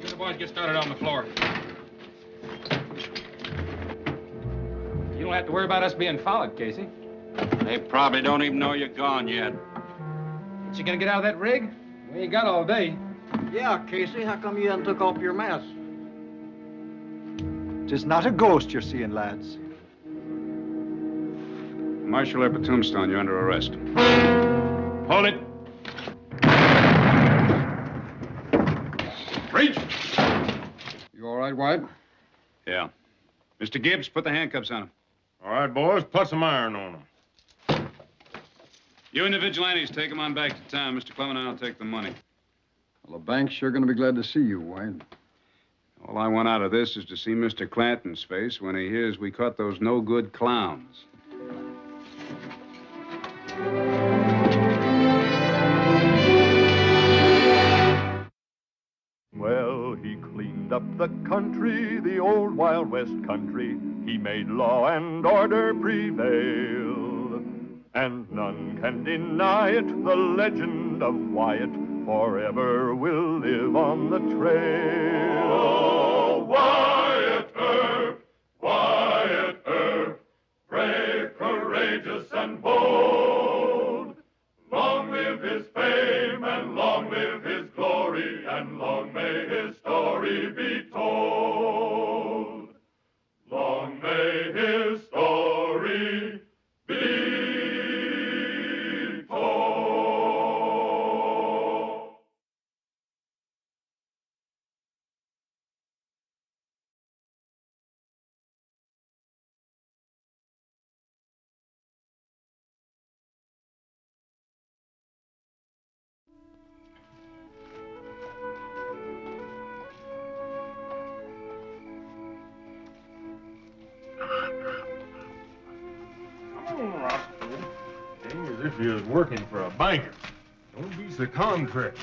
You the boys get started on the floor. You don't have to worry about us being followed, Casey. They probably don't even know you're gone yet. Ain't you gonna get out of that rig? We ain't got all day. Yeah, Casey, how come you hadn't took off your mask? Tis not a ghost you're seeing, lads. Marshal Earp of Tombstone, you're under arrest. Hold it. Reach! You all right, White? Yeah. Mr. Gibbs, put the handcuffs on him. All right, boys, put some iron on them. You and the vigilantes take him on back to town. Mr. Clement and I'll take the money. Well, the bank's sure going to be glad to see you, White. All I want out of this is to see Mr. Clanton's face when he hears we caught those no-good clowns. Well, he cleaned up the country, the old Wild West country. He made law and order prevail. And none can deny it, the legend of Wyatt forever will live on the trail. Oh, Wyatt Earp, brave, courageous, and bold. Long live his fame, and long live his glory, and long may his story be told. Long may his story be Seem as if you was working for a banker. Don't be so contrary.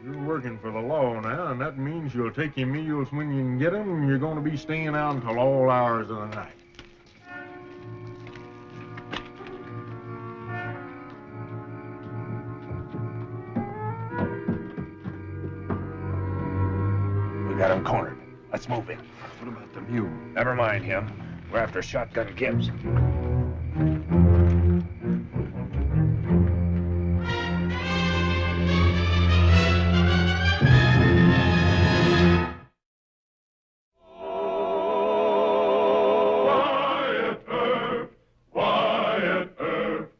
You're working for the law now, and that means you'll take your meals when you can get them, and you're going to be staying out until all hours of the night. We got him cornered. Let's move in. What about the mule? Never mind him. We're after Shotgun Gibbs. Wyatt Earp,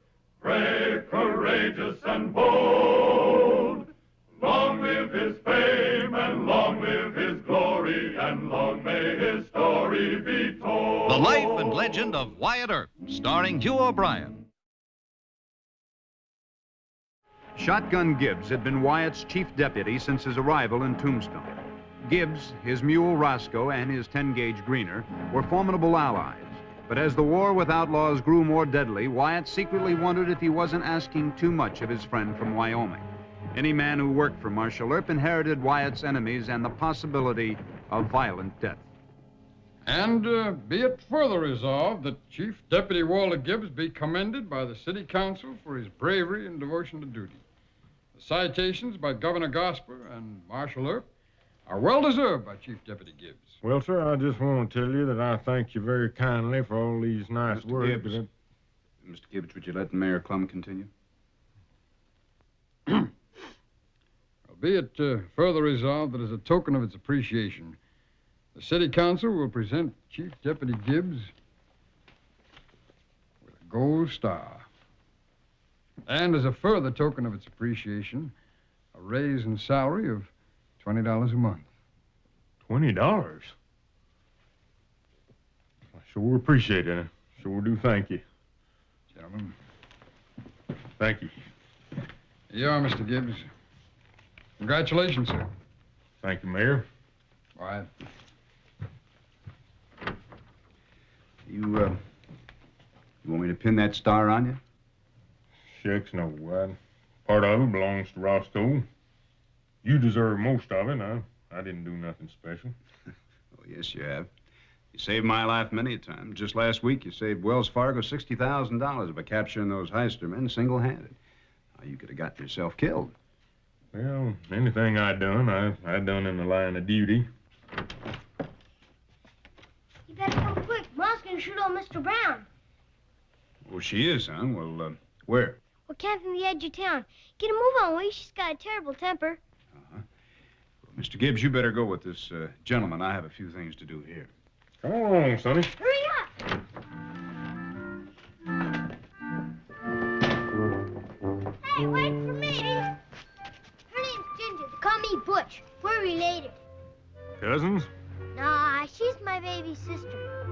brave, courageous, and bold. Long live his fame, and long live his glory, and long may his story be told. The Life and Legend of Wyatt Earp, starring Hugh O'Brien. Shotgun Gibbs had been Wyatt's chief deputy since his arrival in Tombstone. Gibbs, his mule Roscoe, and his 10-gauge Greener were formidable allies. But as the war with outlaws grew more deadly, Wyatt secretly wondered if he wasn't asking too much of his friend from Wyoming. Any man who worked for Marshal Earp inherited Wyatt's enemies and the possibility of violent death. And be it further resolved that Chief Deputy Walter Gibbs be commended by the City Council for his bravery and devotion to duty. The citations by Governor Gosper and Marshal Earp are well deserved by Chief Deputy Gibbs. Well, sir, I just want to tell you that I thank you very kindly for all these nice Mr. words. Gibbs. Mr. Gibbs, would you let Mayor Clum continue? Be it further resolved that as a token of its appreciation, the City Council will present Chief Deputy Gibbs with a gold star. And as a further token of its appreciation, a raise in salary of $20 a month. $20? I sure appreciate it. I sure do thank you. Gentlemen. Thank you. Here you are, Mr. Gibbs. Congratulations, sir. Thank you, Mayor. All right. You want me to pin that star on you? Shucks, no. Part of it belongs to Roscoe. You deserve most of it. I didn't do nothing special. Oh, yes, you have. You saved my life many a time. Just last week, you saved Wells Fargo $60,000 by capturing those heister men single-handed. You could have gotten yourself killed. Well, anything I done in the line of duty. You better come quick. Ma's gonna shoot old Mr. Brown. Well, she is, huh? Well, where? We're camping the edge of town. Get a move on, will you? She's got a terrible temper. Well, Mr. Gibbs, you better go with this gentleman. I have a few things to do here. Come on, Sonny. Hurry up! Hey, wait for me! Her name's Ginger. They call me Butch. We're related. Cousins? Nah, she's my baby sister.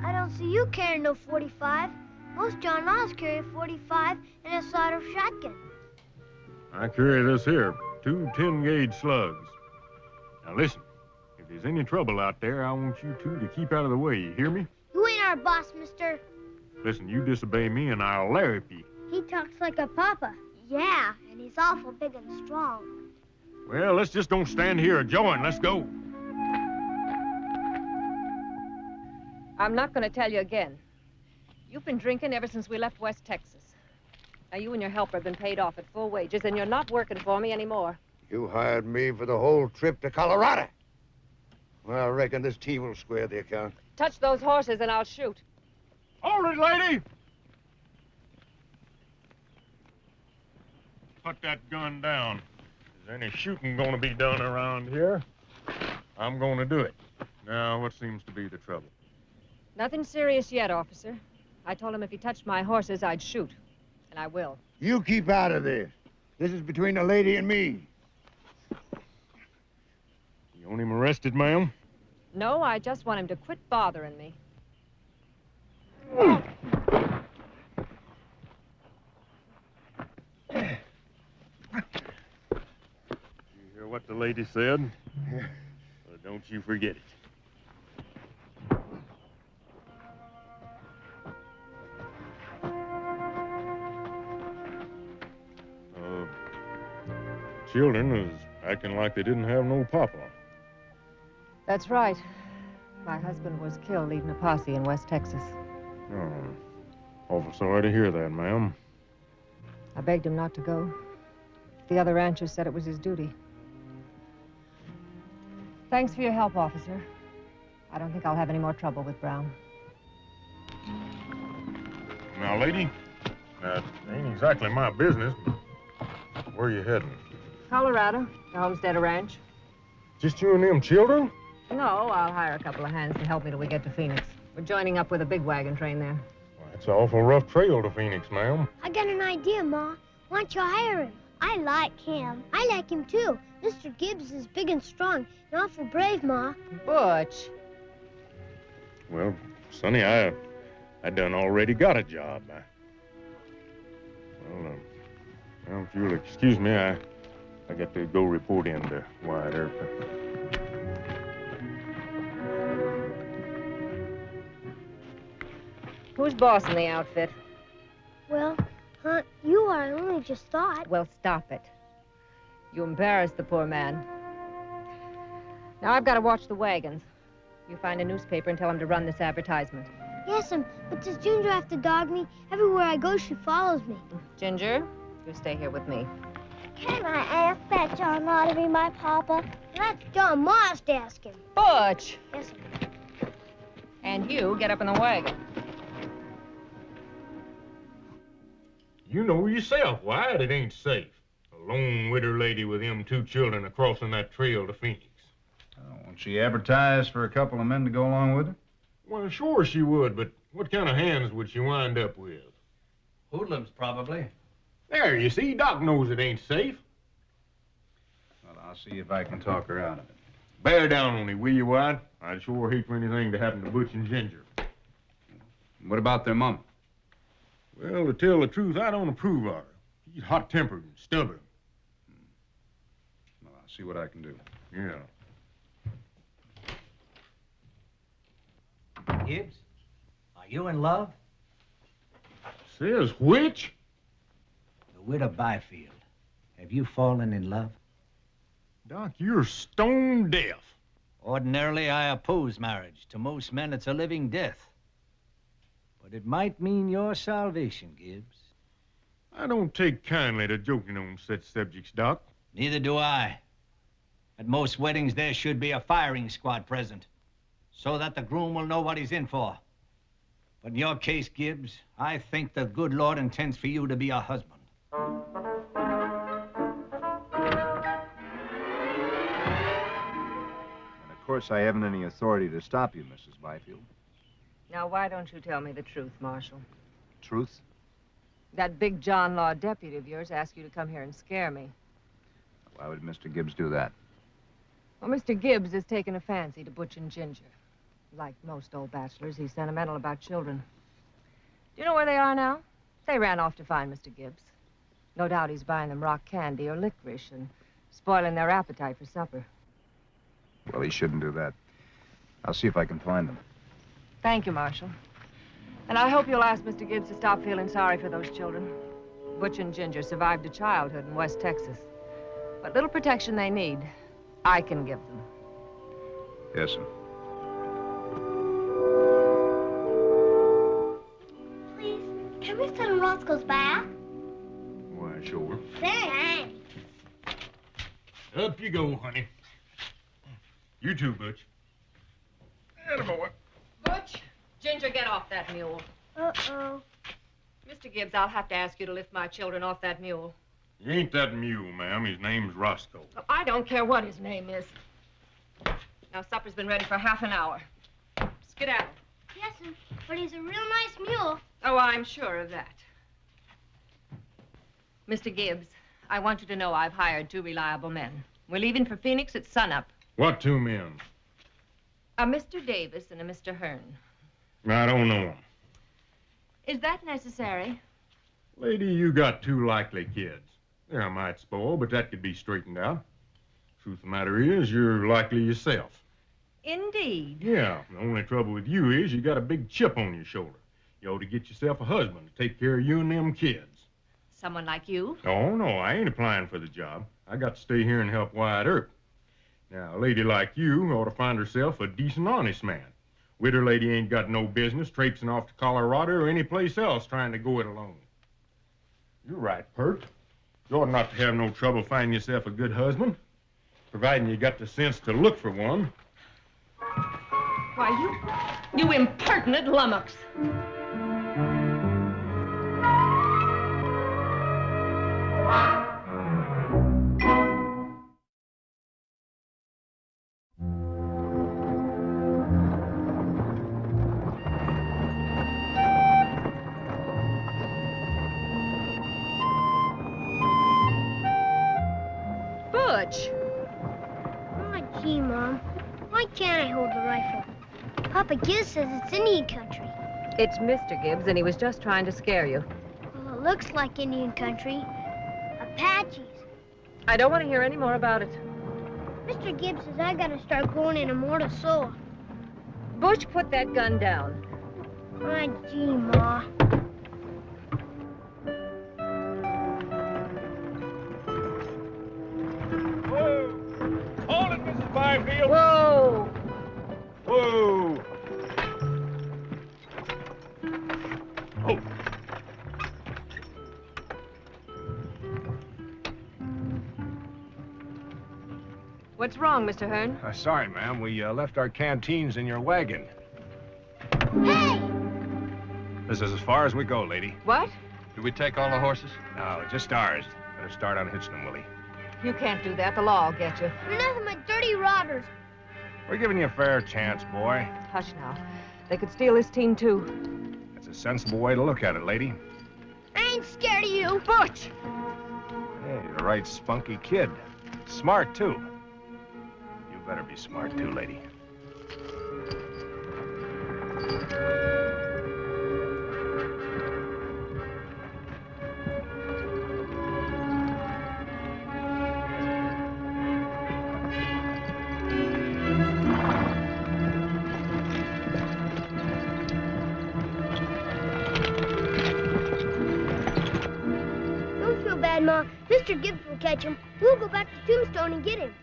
I don't see you carrying no 45. Most John Laws carry a 45 and a sawed-off shotgun. I carry this here, 2 10-gauge slugs. Now listen, if there's any trouble out there, I want you two to keep out of the way, you hear me? You ain't our boss, mister. Listen, you disobey me and I'll larrup you. He talks like a papa. Yeah, and he's awful big and strong. Well, let's just don't stand here a jawing. Let's go. I'm not going to tell you again. You've been drinking ever since we left West Texas. Now, you and your helper have been paid off at full wages, and you're not working for me anymore. You hired me for the whole trip to Colorado. Well, I reckon this team will square the account. Touch those horses and I'll shoot. Hold it, lady! Put that gun down. Is any shooting going to be done around here? I'm going to do it. Now, what seems to be the trouble? Nothing serious yet, officer. I told him if he touched my horses, I'd shoot. And I will. You keep out of this. This is between the lady and me. You want him arrested, ma'am? No, I just want him to quit bothering me. You hear what the lady said? Well, don't you forget it. Children was acting like they didn't have no papa. That's right. My husband was killed leading a posse in West Texas. Oh, awful sorry to hear that, ma'am. I begged him not to go. The other ranchers said it was his duty. Thanks for your help, officer. I don't think I'll have any more trouble with Brown. Now, lady, that ain't exactly my business, but where you heading? Colorado, the Homestead Ranch. Just you and them children? No, I'll hire a couple of hands to help me till we get to Phoenix. We're joining up with a big wagon train there. Well, it's an awful rough trail to Phoenix, ma'am. I got an idea, Ma. Why don't you hire him? I like him. I like him, too. Mr. Gibbs is big and strong and awful brave, Ma. Butch. Well, Sonny, I done already got a job. Well, if you'll excuse me, I got to go report in to Wyatt Earp. Who's bossing the outfit? Well, you are. I only just thought. Well, stop it. You embarrassed the poor man. Now I've got to watch the wagons. You find a newspaper and tell them to run this advertisement. Yes'm, but does Ginger have to dog me? Everywhere I go, she follows me. Ginger, you stay here with me. Can I ask that John Law to be my papa? That's John Ma's to ask him. Butch! Yes'm. And you get up in the wagon. You know yourself, Wyatt, it ain't safe. A lone widow lady with them 2 children crossing that trail to Phoenix. Won't she advertise for a couple of men to go along with her? Well, sure she would, but what kind of hands would she wind up with? Hoodlums, probably. There, you see, Doc knows it ain't safe. Well, I'll see if I can talk her out of it. Bear down on me, will you, Wyatt? I'd sure hate for anything to happen to Butch and Ginger. What about their mama? Well, to tell the truth, I don't approve of her. She's hot-tempered and stubborn. Well, I'll see what I can do. Yeah. Gibbs, are you in love? Says which? The widow Byfield. Have you fallen in love? Doc, you're stone deaf. Ordinarily, I oppose marriage. To most men, it's a living death. But it might mean your salvation, Gibbs. I don't take kindly to joking on such subjects, Doc. Neither do I. At most weddings, there should be a firing squad present, so that the groom will know what he's in for. But in your case, Gibbs, I think the good Lord intends for you to be a husband. Of course, I haven't any authority to stop you, Mrs. Byfield. Now, why don't you tell me the truth, Marshal? Truth? That big John Law deputy of yours asked you to come here and scare me. Why would Mr. Gibbs do that? Well, Mr. Gibbs has taken a fancy to Butch and Ginger. Like most old bachelors, he's sentimental about children. Do you know where they are now? They ran off to find Mr. Gibbs. No doubt he's buying them rock candy or licorice and spoiling their appetite for supper. Well, he shouldn't do that. I'll see if I can find them. Thank you, Marshal. And I hope you'll ask Mr. Gibbs to stop feeling sorry for those children. Butch and Ginger survived a childhood in West Texas. What little protection they need, I can give them. Yes, sir. Please, can we sit in Roscoe's bath? Why, sure. Thanks. Up you go, honey. You too, Butch. Attaboy. Butch, Ginger, get off that mule. Uh-oh. Mr. Gibbs, I'll have to ask you to lift my children off that mule. He ain't that mule, ma'am. His name's Roscoe. Well, I don't care what his name is. Now, supper's been ready for half an hour. Skedaddle. Yes'm, but he's a real nice mule. Oh, I'm sure of that. Mr. Gibbs, I want you to know I've hired 2 reliable men. We're leaving for Phoenix at sunup. What 2 men? A Mr. Davis and a Mr. Hearn. I don't know 'em. Is that necessary? Lady, you got 2 likely kids. They're a mite spoiled, but that could be straightened out. Truth of the matter is, you're likely yourself. Indeed. Yeah, the only trouble with you is you got a big chip on your shoulder. You ought to get yourself a husband to take care of you and them kids. Someone like you? Oh, no, I ain't applying for the job. I got to stay here and help Wyatt Earp. Now, a lady like you ought to find herself a decent, honest man. Widow lady ain't got no business traipsing off to Colorado or any place else trying to go it alone. You're right, Pert. You ought not to have no trouble finding yourself a good husband, providing you got the sense to look for one. Why, you impertinent lummox. Butch. Oh, gee, Mom. Why can't I hold the rifle? Papa Gibbs says it's Indian country. It's Mr. Gibbs, and he was just trying to scare you. Well, it looks like Indian country. Apaches. I don't want to hear any more about it. Mr. Gibbs says I gotta start growing in a mortal sore. Butch, put that gun down. Ah, gee, Ma. Whoa! Hold it, Mrs. Byfield. Whoa! Whoa! Oh. What's wrong, Mr. Hearn? Sorry, ma'am. We left our canteens in your wagon. Hey! This is as far as we go, lady. What? Did we take all the horses? No, just ours. Better start unhitching them, Willie. You can't do that. The law will get you. You're nothing but dirty robbers. We're giving you a fair chance, boy. Hush now. They could steal this team, too. That's a sensible way to look at it, lady. I ain't scared of you. Butch! Hey, you're a right spunky kid. Smart, too. You better be smart, too, lady. Don't feel bad, Ma. Mr. Gibbs will catch him. We'll go back to Tombstone and get him.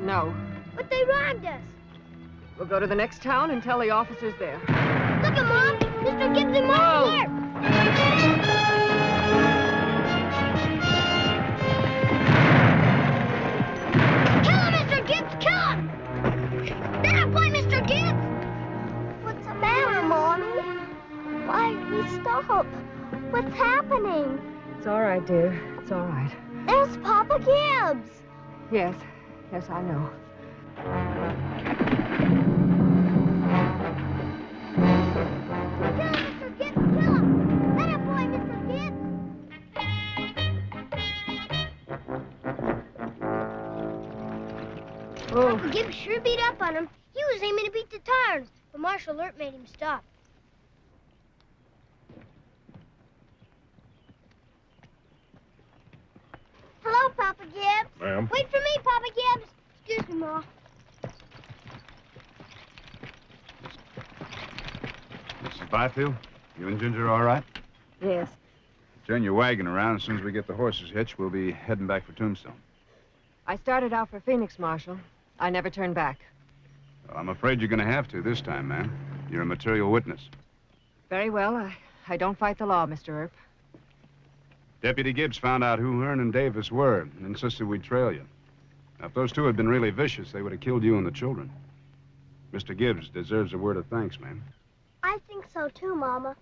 No. But they robbed us. We'll go to the next town and tell the officers there. Look at Mom. Mr. Gibbs and Mom here. Kill him, Mr. Gibbs. Kill him. That boy, Mr. Gibbs. What's the matter, Mommy? Why did we stop? What's happening? It's all right, dear. It's all right. There's Papa Gibbs. Yes. Yes, I know. Mr. Gibbs, kill him! That boy, Mr. Gibbs! Oh. Papa Gibbs sure beat up on him. He was aiming to beat the tires, but Marshal Earp made him stop. Hello, Papa Gibbs. Ma'am? Wait for me, Papa Gibbs. Excuse me, Ma. Mrs. Byfield, you and Ginger all right? Yes. Turn your wagon around. As soon as we get the horses hitched, we'll be heading back for Tombstone. I started out for Phoenix, Marshal. I never turned back. Well, I'm afraid you're going to have to this time, ma'am. You're a material witness. Very well. I don't fight the law, Mr. Earp. Deputy Gibbs found out who Hearn and Davis were and insisted we trail you. Now, if those two had been really vicious, they would have killed you and the children. Mr. Gibbs deserves a word of thanks, ma'am. I think so, too, Mama.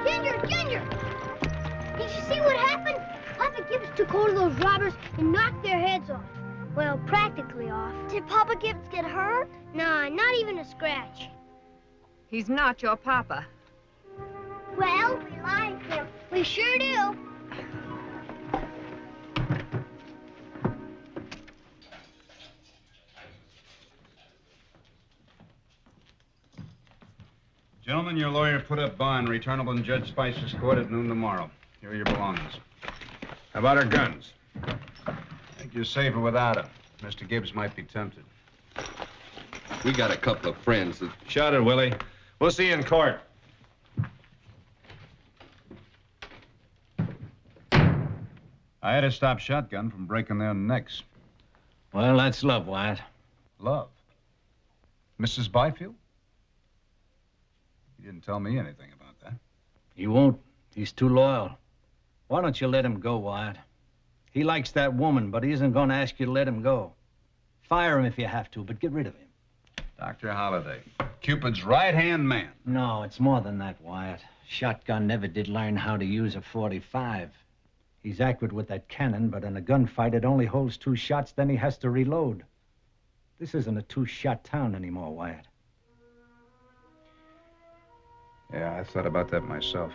Ginger! Ginger! Did you see what happened? Papa Gibbs took hold of those robbers and knocked their heads off. Well, practically off. Did Papa Gibbs get hurt? Nah, not even a scratch. He's not your papa. Well, we like him. We sure do. Gentlemen, your lawyer put up bond returnable in Judge Spicer's court at noon tomorrow. Here are your belongings. How about our guns? I think you're safer without them. Mr. Gibbs might be tempted. We got a couple of friends that... Shut it, Willie. We'll see you in court. I had to stop Shotgun from breaking their necks. Well, that's love, Wyatt. Love? Mrs. Byfield? You didn't tell me anything about that. He won't. He's too loyal. Why don't you let him go, Wyatt? He likes that woman, but he isn't going to ask you to let him go. Fire him if you have to, but get rid of him. Dr. Holliday, Cupid's right-hand man. No, it's more than that, Wyatt. Shotgun never did learn how to use a .45. He's accurate with that cannon, but in a gunfight, it only holds 2 shots, then he has to reload. This isn't a 2-shot town anymore, Wyatt. Yeah, I thought about that myself.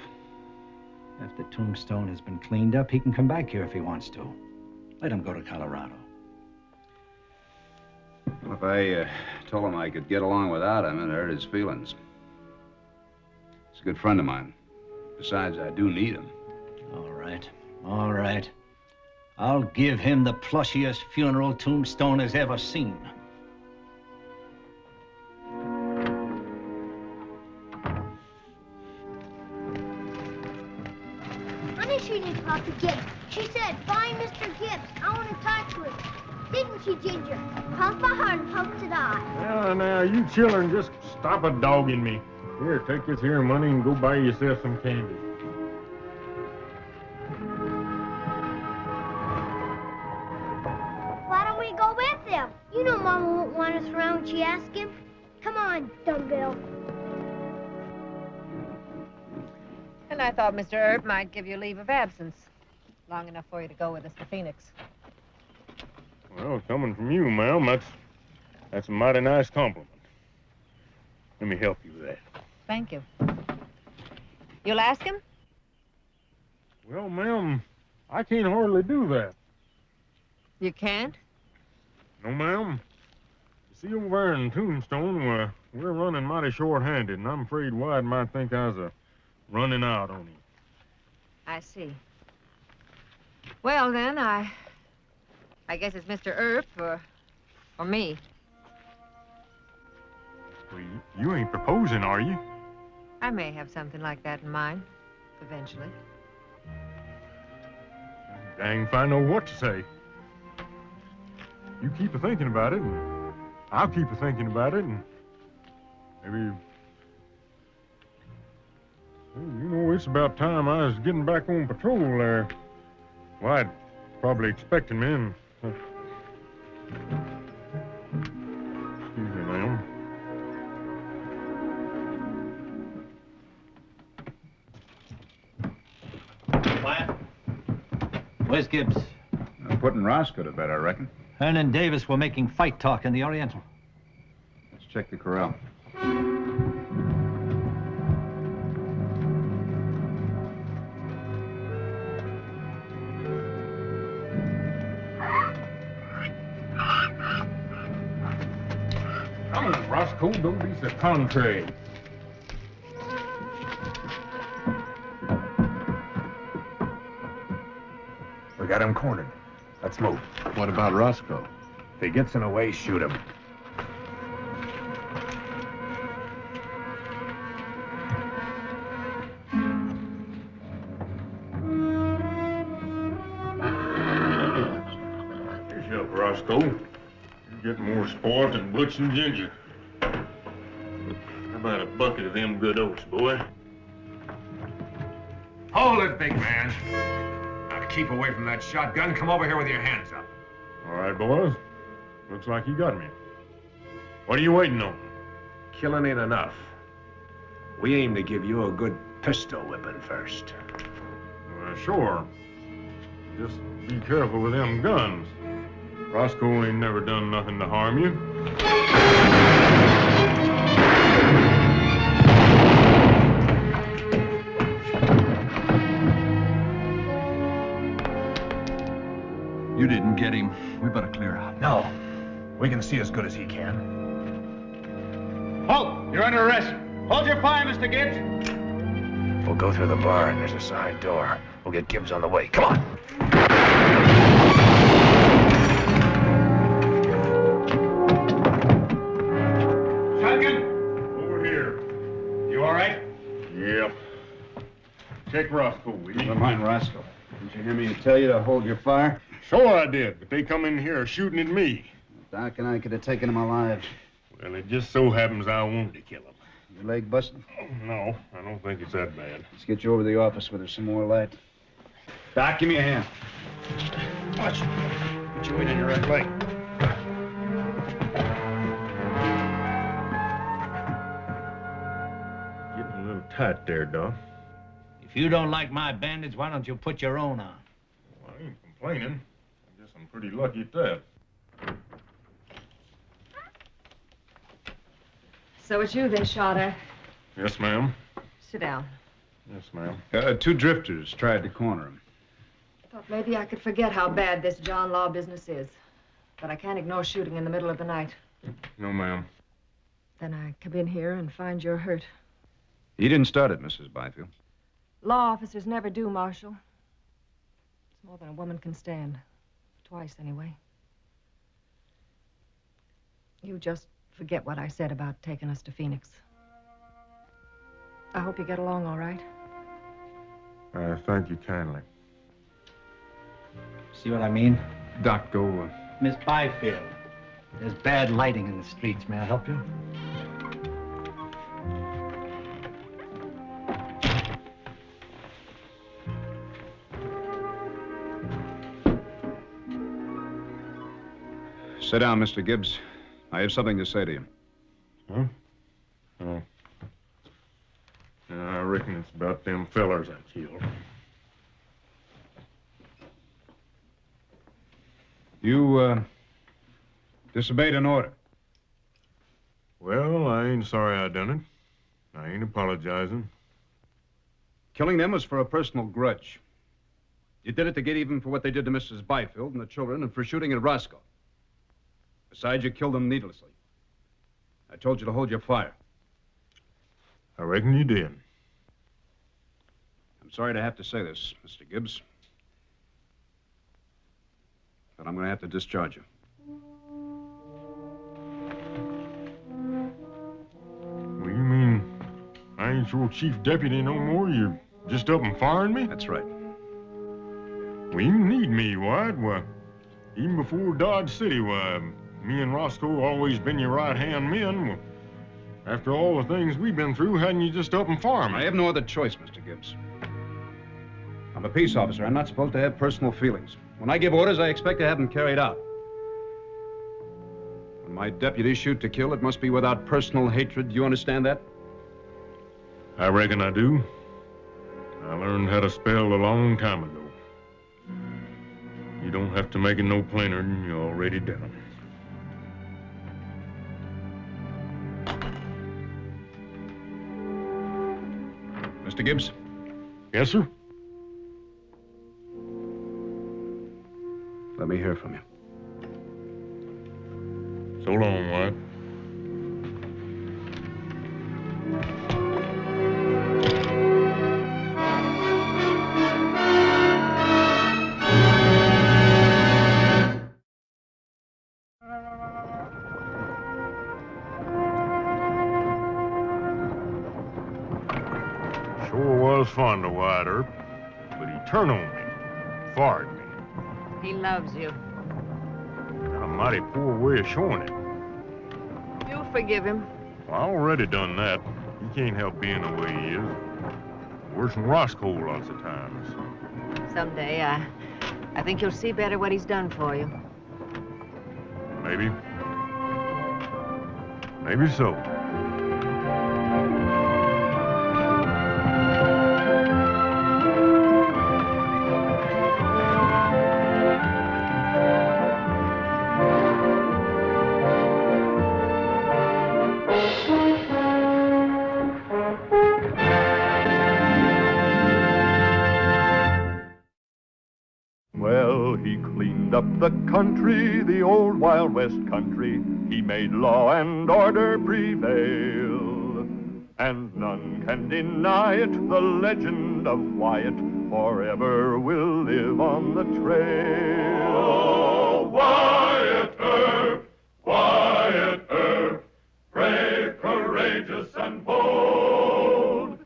After Tombstone has been cleaned up, he can come back here if he wants to. Let him go to Colorado. Well, if I told him I could get along without him, it hurt his feelings. He's a good friend of mine. Besides, I do need him. All right. All right. I'll give him the plushiest funeral tombstone has ever seen. Honey, she did Papa Gibbs. She said, find Mr. Gibbs. I want to talk to him. Didn't she, Ginger? Puff a heart, puff to die. Now, you children just stop a dogging me. Here, take this here money and go buy yourself some candy. Why don't we go with them? You know Mama won't want us around when she asks him. Come on, Dumbbell. And I thought Mr. Earp might give you leave of absence. Long enough for you to go with us to Phoenix. Well, coming from you, ma'am, that's a mighty nice compliment. Let me help you with that. Thank you. You'll ask him? Well, ma'am, I can't hardly do that. You can't? No, ma'am. You see, over there in Tombstone, we're running mighty short-handed, and I'm afraid Wyatt might think I was running out on him. I see. Well, then, I guess it's Mr. Earp or me. Well, you ain't proposing, are you? I may have something like that in mind, eventually. Dang if I know what to say. You keep a-thinking about it, and I'll keep a-thinking about it, and maybe... Well, you know, it's about time I was getting back on patrol there. Wyatt probably expecting me, and... Excuse me, ma'am. Wyatt? Where's Gibbs? Putting Roscoe to bed, I reckon. Hearn and Davis were making fight talk in the Oriental. Let's check the corral. Come on, Roscoe, don't be so contrary. We got him cornered. Let's move. What about Roscoe? If he gets in the way, shoot him. Here's your help, Roscoe. You're getting more spoiled than Butch and Ginger. How about a bucket of them good oats, boy? Hold it, big man. Now, to keep away from that shotgun, come over here with your hands up. All right, boys. Looks like you got me. What are you waiting on? Killing ain't enough. We aim to give you a good pistol whipping first. Well, sure. Just be careful with them guns. Roscoe ain't never done nothing to harm you. You didn't get him. We better clear out. No. We can see as good as he can. Halt! You're under arrest. Hold your fire, Mr. Gibbs. We'll go through the barn. There's a side door. We'll get Gibbs on the way. Come on. Shotgun? Over here. You all right? Yep. Check Roscoe, will you? Never mind Roscoe. Didn't you hear me tell you to hold your fire? Sure I did, but they come in here shooting at me. Doc and I could have taken him alive. Well, it just so happens I wanted to kill him. Your leg busted? No, I don't think it's that bad. Let's get you over to the office where there's some more light. Doc, give me a hand. Watch. Get your weight on your right leg. Getting a little tight there, Doc. If you don't like my bandage, why don't you put your own on? Well, I ain't complaining. I guess I'm pretty lucky at that. So it's you they shot at. Yes, ma'am. Sit down. Yes, ma'am. Two drifters tried to corner him. Thought maybe I could forget how bad this John Law business is. But I can't ignore shooting in the middle of the night. No, ma'am. Then I come in here and find you're hurt. You didn't start it, Mrs. Byfield. Law officers never do, Marshal. It's more than a woman can stand. Twice, anyway. You just forget what I said about taking us to Phoenix. I hope you get along all right. Thank you kindly. See what I mean? Doc, go. Miss Byfield, there's bad lighting in the streets. May I help you? Sit down, Mr. Gibbs. I have something to say to you. Huh? Oh. I reckon it's about them fellers I killed. You, disobeyed an order. Well, I ain't sorry I done it. I ain't apologizing. Killing them was for a personal grudge. You did it to get even for what they did to Mrs. Byfield and the children and for shooting at Roscoe. Besides, you killed them needlessly. I told you to hold your fire. I reckon you did. I'm sorry to have to say this, Mr. Gibbs, but I'm going to have to discharge you. Well, you mean I ain't your chief deputy no more? You're just up and firing me? That's right. Well, you need me, White. Why, even before Dodge City, why, me and Roscoe always been your right-hand men. Well, after all the things we've been through, hadn't you just up and fire me? I have no other choice, Mr. Gibbs. I'm a peace officer. I'm not supposed to have personal feelings. When I give orders, I expect to have them carried out. When my deputies shoot to kill, it must be without personal hatred. Do you understand that? I reckon I do. I learned how to spell a long time ago. You don't have to make it no plainer than you already done. Mr. Gibbs? Yes, sir? Let me hear from you. So long, White. Sure was fond of White Earp, but he turned on me, fired me. He loves you. Got a mighty poor way of showing it. You'll forgive him. Well, I already done that. He can't help being the way he is. Worse than Roscoe lots of times. Someday, I think you'll see better what he's done for you. Maybe. Maybe so. Well, he cleaned up the country, the old Wild West country. He made law and order prevail. And none can deny it, the legend of Wyatt forever will live on the trail. Oh, Wyatt Earp, brave, courageous, and bold.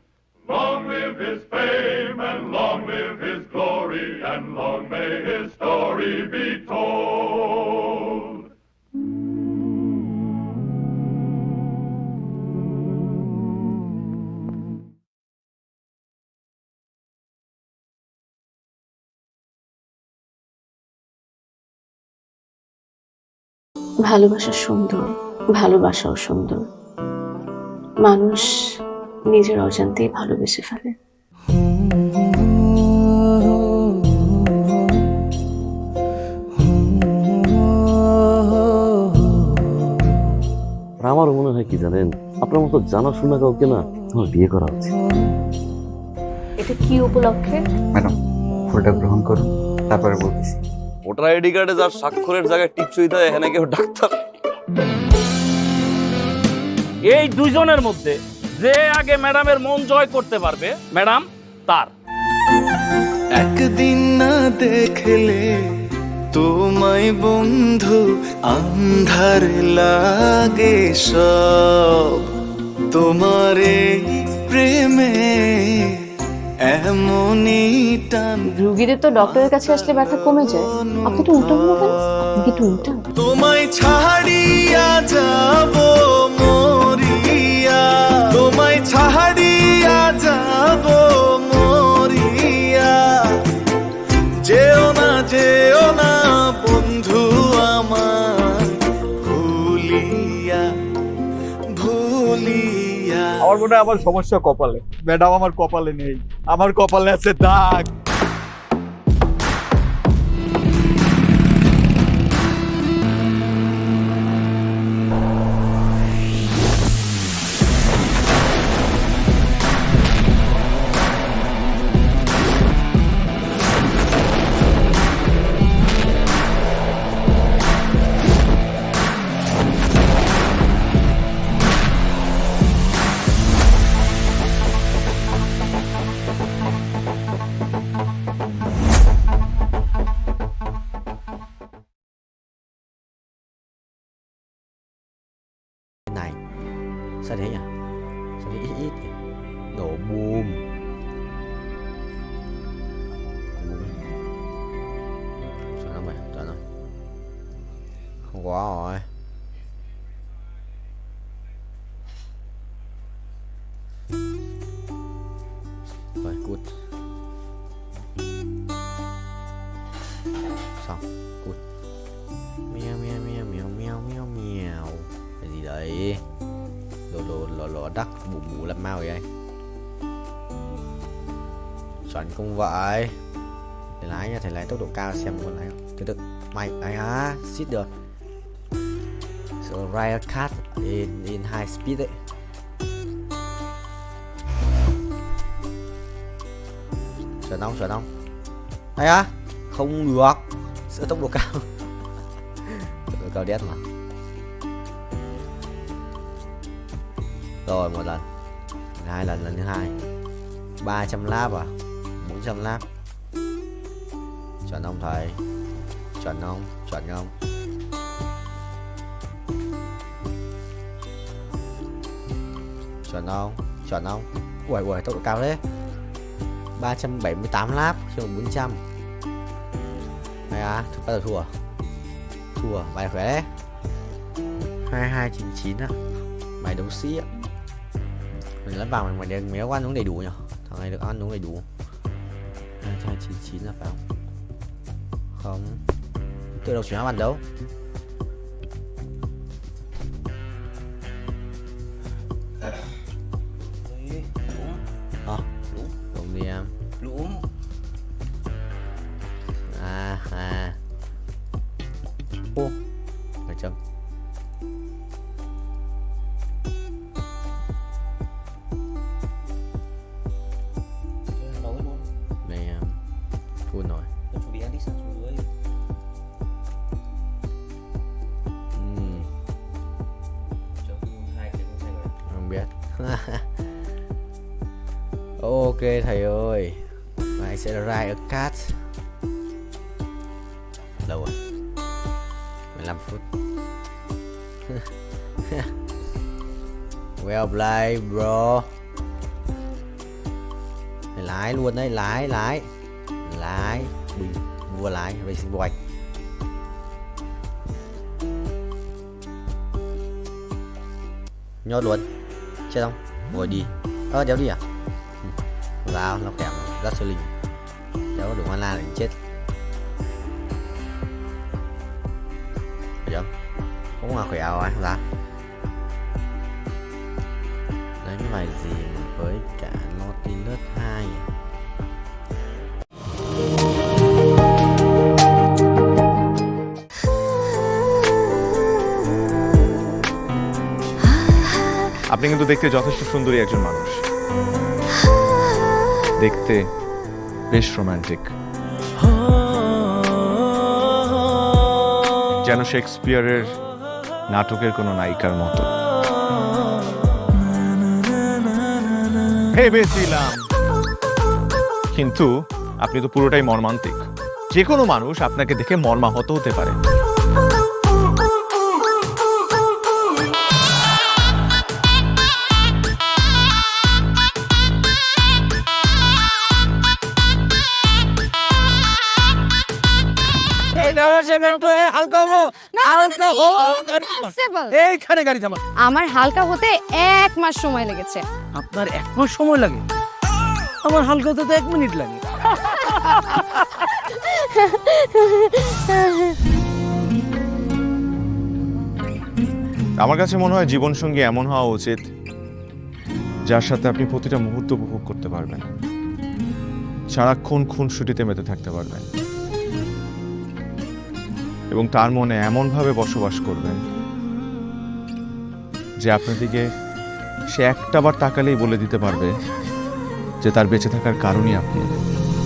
Long live his fame, and long live his glory, and long may his story be told. ভালোবাসা সুন্দর, ভালোবাসাও সুন্দর। মানুষ নিজের অজান্তেই ভালোবেসে ফেলে। আমারও মনে হয় কি জানেন, আপনার মতো জানাশোনা কাউকে না আমার বিয়ে করা উচিত। এটা কি উপলক্ষে? ম্যাডাম, ফুলটা গ্রহণ করুন, তারপরে বলতেছি। ভোটার আইডি কার্ডে যার স্বাক্ষরের জায়গায় টিপসই দেয়, এখানে কেউ ডাক্তার। এই দুইজনের মধ্যে যে আগে ম্যাডামের মন জয় করতে পারবে, ম্যাডাম তার। একদিন না দেখলে তোমায় বন্ধু আন্ধার লাগে সব তোমার এই প্রেমে এমনই টান। রুগীদের তো ডক্টরের কাছে আসলে ব্যথা কমে যায়, আপনি তো উল্টো হলো কেন? আপনি কি একটু উল্টা? তোমায় ছাড়িয়া যাব মরিয়া, তোমায় ছাড়িয়া যাব মরিয়া, যেও না বন্ধু আমার ভুলিয়া ভুলিয়া। আমার মনে হয় আমার সমস্যা কপালে, ম্যাডাম আমার কপালে নেই, আমার কপালে আছে দাগ। Này, sao thế nhỉ? Sao thế ít ít nhỉ? Nổ bùm. Sao mày? Trời ơi. Không quá rồi. Rồi, cút. Xong, cút. Meo meo meo meo meo meo meo. Cái gì đấy? Lò đắc bù bù làm mau vậy anh? Chuẩn không vậy. Thầy lái nha, thầy lái tốc độ cao xem con lái không? Từ từ, mày ấy á, xít được. So ride a cat in high speed đấy. Chuẩn không? Đây á, không được. Sợ tốc độ cao. Tốc độ cao đét mà. Rồi một lần, hai lần thứ hai, 300 lap à, 400 lap. Chuẩn không thầy? Chuẩn không? Chuẩn không? Chuẩn không? Chuẩn không? Ui tốc độ cao đấy. 378 lap chứ 400. Mày à, bắt đầu thua. Thua, bài khỏe đấy. 2299 á. Mày đấu sĩ á. Mình lẫn vào mày có ăn uống đầy đủ nhỉ? Thằng này được ăn uống đầy đủ. 2299 là phải không? Không. Tự đầu chuyển hóa bàn đấu. Đúng đi em. Lũng. Ô, phải châm. Full rồi. Không biết. Ok thầy ơi, mày sẽ ride a cat. Lâu rồi, 15 phút. Well played bro. Mày lái luôn đấy, lái bình vua lái racing boy. Nhốt luôn, chết không? Ngồi đi. Đéo đi à? Vào nó kèm rất sư linh. Đéo có đủ mana là chết. Được không? Cũng là khỏe rồi ra. Đánh bài gì với cả Nautilus 2 à? আপনি কিন্তু দেখতে যথেষ্ট সুন্দরী একজন মানুষ, দেখতে বেশ romantic, যেন শেক্সপিয়ারের নাটকের কোনো নায়িকার মতো। ভেবেছিলাম, কিন্তু আপনি তো পুরোটাই মর্মান্তিক। যে কোনো মানুষ আপনাকে দেখে মর্মাহত হতে পারে। আমার হালকা হতে 1 মাস সময় লেগেছে। আপনার 1 মাস সময় লাগে? আমার হালকা হতে তো 1 মিনিট লাগে। আমার কাছে মনে হয় জীবনসঙ্গী এমন হওয়া উচিত যার সাথে আপনি প্রতিটা মুহূর্ত উপভোগ করতে পারবেন, সারাক্ষণ খুনসুটিতে মেতে থাকতে পারবেন এবং তার মনে এমনভাবে বসবাস করবেন যে আপনার দিকে সে একটাবার তাকালেই বলে দিতে পারবে যে তার বেঁচে থাকার কারণই আপনি।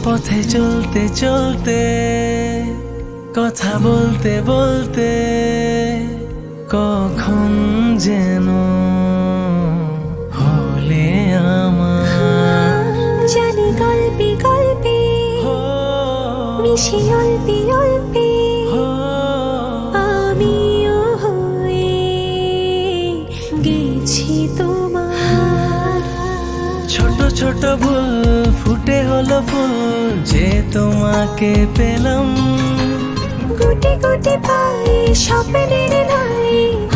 পথে চলতে চলতে কথা বলতে বলতে কখন যেন হলে আমার জানি গল্পে গল্পে মিশে অল্পে অল্পে আমিও হয়ে গেছি তোমার। ছোট ছোট ভুল ফুটে হলো ফুল যে তোমাকে পেলাম, গুটি গুটি পায়ে স্বপ্নের নাই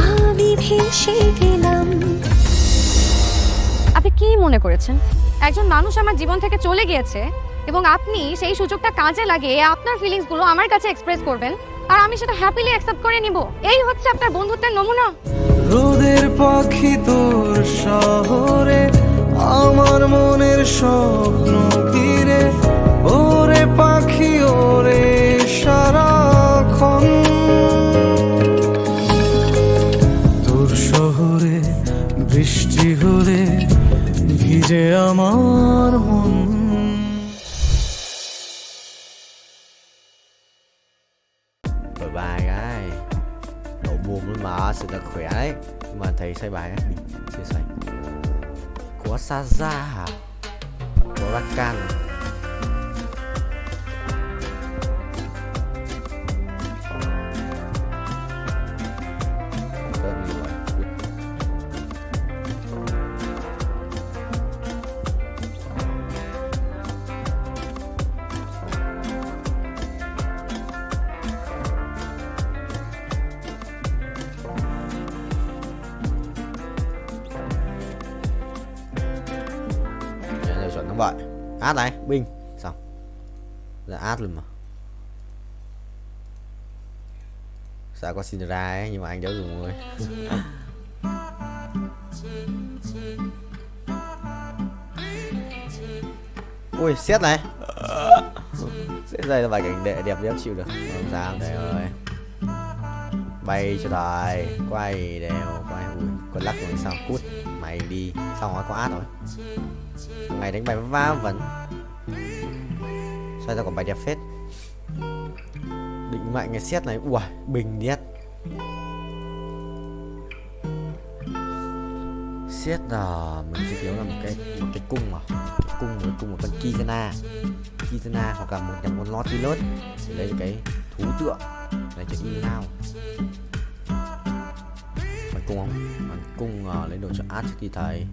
আমি ভেসে গেলাম। আপনি কি মনে করেছেন একজন মানুষ আমার জীবন থেকে চলে গিয়েছে এবং আপনি সেই সুযোগটা কাজে লাগিয়ে আপনার ফিলিংস গুলো আমার কাছে এক্সপ্রেস করবেন আর আমি সেটা হ্যাপিলি অ্যাকসেপ্ট করে নিব? এই হচ্ছে আপনার বন্ধুত্বের নমুনা? রোদের পাখি তোর শহরে আমার মনের স্বপ্ন ঘিরে, ওরে পাখি ওরে সারাক্ষণ তোর শহরে বৃষ্টি হলে ভিজে আমার মন। Bài cái độ buồn lên mà sự thật khỏe đấy, nhưng mà thầy xây bài ấy, chia sẻ có Saza hả, có Rakan chọn thắng bại. Át này, binh xong là át luôn mà. Sao có xin ra ấy, nhưng mà anh đéo dùng rồi. Ui, xét này. Xét đây là bài cảnh đẹp đéo chịu được. Không sao, đây ơi. Bay cho đời, quay đều, quay. Ui, con lắc rồi sao, cút. Mày đi, xong rồi có át rồi. Ngày đánh bài va vẫn. Sao ra còn bài đẹp phết. Định mạnh cái xét này, ui, bình điết. Xét là mình sẽ thiếu là một cái cung mà. Cung với cung một con Kitana hoặc là một nhằm con Nautilus để lấy cái thú tượng để cho in nào. Bắn cung không? Bắn cung lấy đồ cho át trước khi thầy.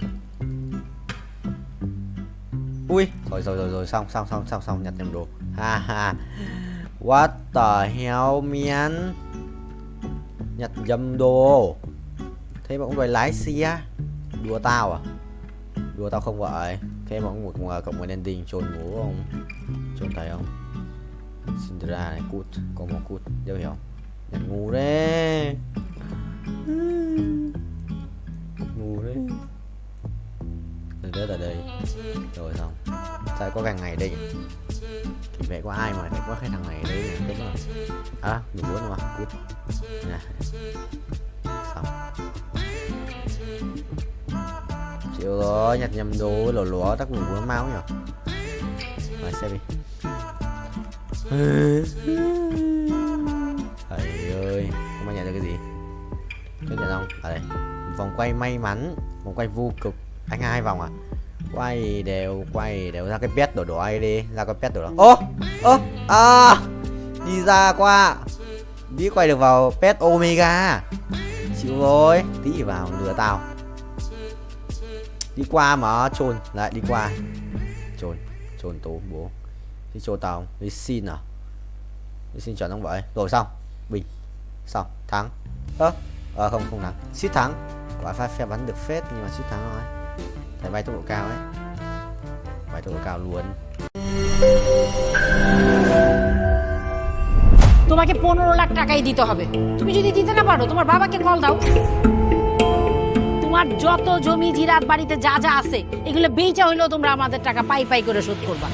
Ui, rồi xong nhặt nhầm đồ. Ha ha. What the hell man. Nhặt nhầm đồ. Thế mà cũng đòi lái xe. Đùa tao à? Đùa tao không vậy. Thế mà cũng một cộng một ending trốn ngủ không? Trốn thầy không? Cinderella này cút, có một cút, đeo hiểu. Nhặt ngu đấy. Ngu đấy. Tới đây. Rồi xong. Sao có thằng này đây? Thì mẹ có ai mà phải có cái thằng này đây nhỉ? Đúng rồi. À, mình muốn mà, cút. Nè. Xong. Chịu rồi, nhặt nhầm đồ lúa tắc ngủ nó máu nhỉ. Rồi xem đi. Thầy ơi, không ai nhận được cái gì. Tôi nhận không? Ở đây. Vòng quay may mắn, vòng quay vô cực. Anh 2 vòng à? Quay đều ra cái pet đỏ đỏ ấy đi, ra cái pet đỏ đỏ. Ô, à, Đi ra qua. Biết quay được vào pet Omega. Chịu rồi. Tí vào lừa tao. Đi qua mà trồn. Lại đi qua. Trồn tố bố. Đi trồn tao. Đi xin à. Đi xin chuẩn không vậy. Rồi xong. Bình. Xong. Thắng. Không thắng. Suýt thắng. Quả phe bắn được phết nhưng mà suýt thắng thôi. Phải bay tốc độ cao ấy. Bay tốc độ cao luôn. তোমাকে 15 লাখ টাকাই দিতে হবে। তুমি যদি দিতে না পারো তোমার বাবাকে কল দাও। তোমার যত জমি জিরাত বাড়িতে যা যা আছে এগুলো বেচা হইলেও তোমরা আমাদের টাকা পাই পাই করে শোধ করবা।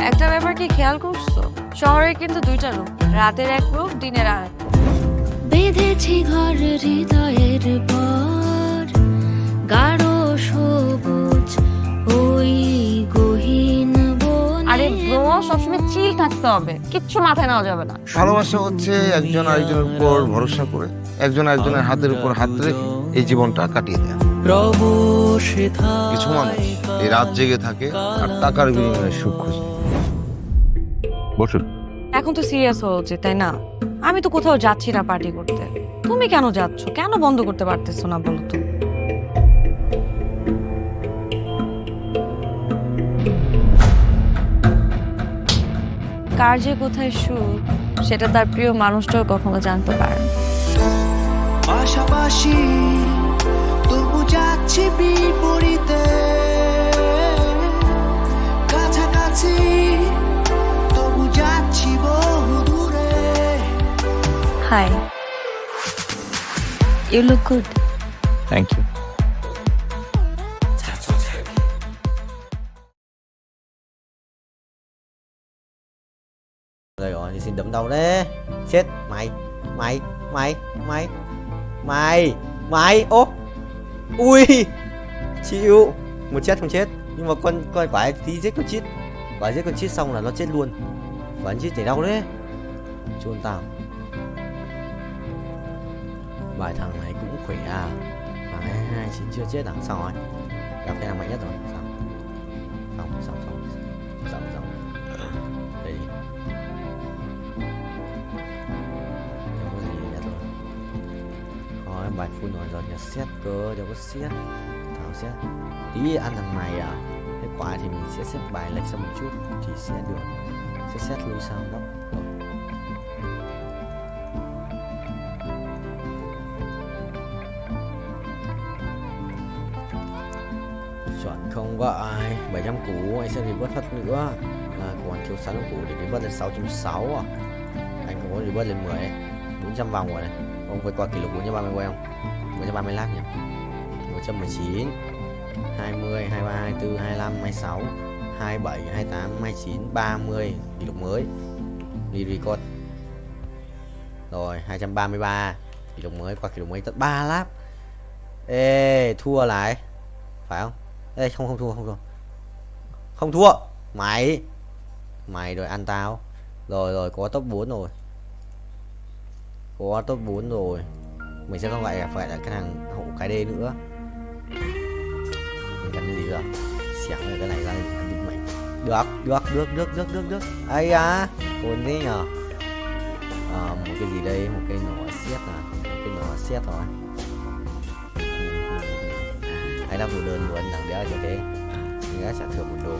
একটা ব্যাপার কি খেয়াল করছো? শহরে কিন্তু দুইটা রূপ, রাতের এক রূপ, দিনের আর এক। বেঁধেছি ঘর হৃদয়ের পর গাঢ় সবুজ ওই গহীন বনে। আরে ব্রো, সবসময় চিল থাকতে হবে, কিচ্ছু মাথায় নেওয়া যাবে না। ভালোবাসা হচ্ছে একজন আরেকজনের উপর ভরসা করে, একজন আরেকজনের হাতের উপর হাত রেখে এই জীবনটা কাটিয়ে দেয়। কিছু মানুষ এই রাত জেগে থাকে আর টাকার বিনিময়ে সুখ খোঁজে। বসুন। এখন তো সিরিয়াস হওয়া উচিত, তাই না? আমি তো কোথাও যাচ্ছি না পার্টি করতে। তুমি কেন যাচ্ছ? কেন বন্ধ করতে পারতেছো না বলো তো? কার যে কোথায় সুখ সেটা তার প্রিয় মানুষটাও কখনো জানতে পারে। পাশাপাশি তবু যাচ্ছি বিপরীতে, কাছাকাছি তবু যাচ্ছি বহু দূরে। Hi, you look good. Thank you. Rồi thì xin đấm đầu đấy. Chết mày. Ô. Ui. Chịu. Một chết không chết. Nhưng mà con quả tí giết con chít. Quả giết con chít xong là nó chết luôn. Quả chít chảy đau đấy. Chôn tao. Bài thằng này cũng khỏe à. Thằng 29 chưa chết à? Xong rồi. Gặp cái nào mạnh nhất rồi. Xong. Đây đi. Đâu có gì nhất rồi. Thôi bài full rồi nhà xét cơ, đâu có xét. Thảo xét. Tí ăn thằng này à. Thế quả thì mình sẽ xếp bài lệch sang một chút thì sẽ được. Sẽ xét lui sang đó. Rồi. Chuẩn không vậy. 700 củ anh sẽ revert phát nữa là còn thiếu 600 củ để revert lên 660 à. Anh có revert lên 10 ấy. 400 vòng rồi này. Ông vượt qua kỷ lục 430 quay không? 435 nhỉ. 119 20 23 24 25 26 27 28 29 30 kỷ lục mới. Đi record. Rồi 233 kỷ lục mới, qua kỷ lục mới tận 3 lap. Ê, thua lại. Phải không? Ê, không thua. Mày rồi ăn tao. Rồi có top 4 rồi. Có top 4 rồi. Mình sẽ không phải là cái thằng hậu cái D nữa. Mình cần cái gì rồi? Xẻng rồi cái này ra định mệnh. Được. Ây à, hồn thế nhờ. Một cái gì đây? Một cái nỏ xét à? Một cái nỏ xét rồi. Ai đáp đồ đơn luôn, thằng đéo như thế. Mình đã trả thưởng 1 đô.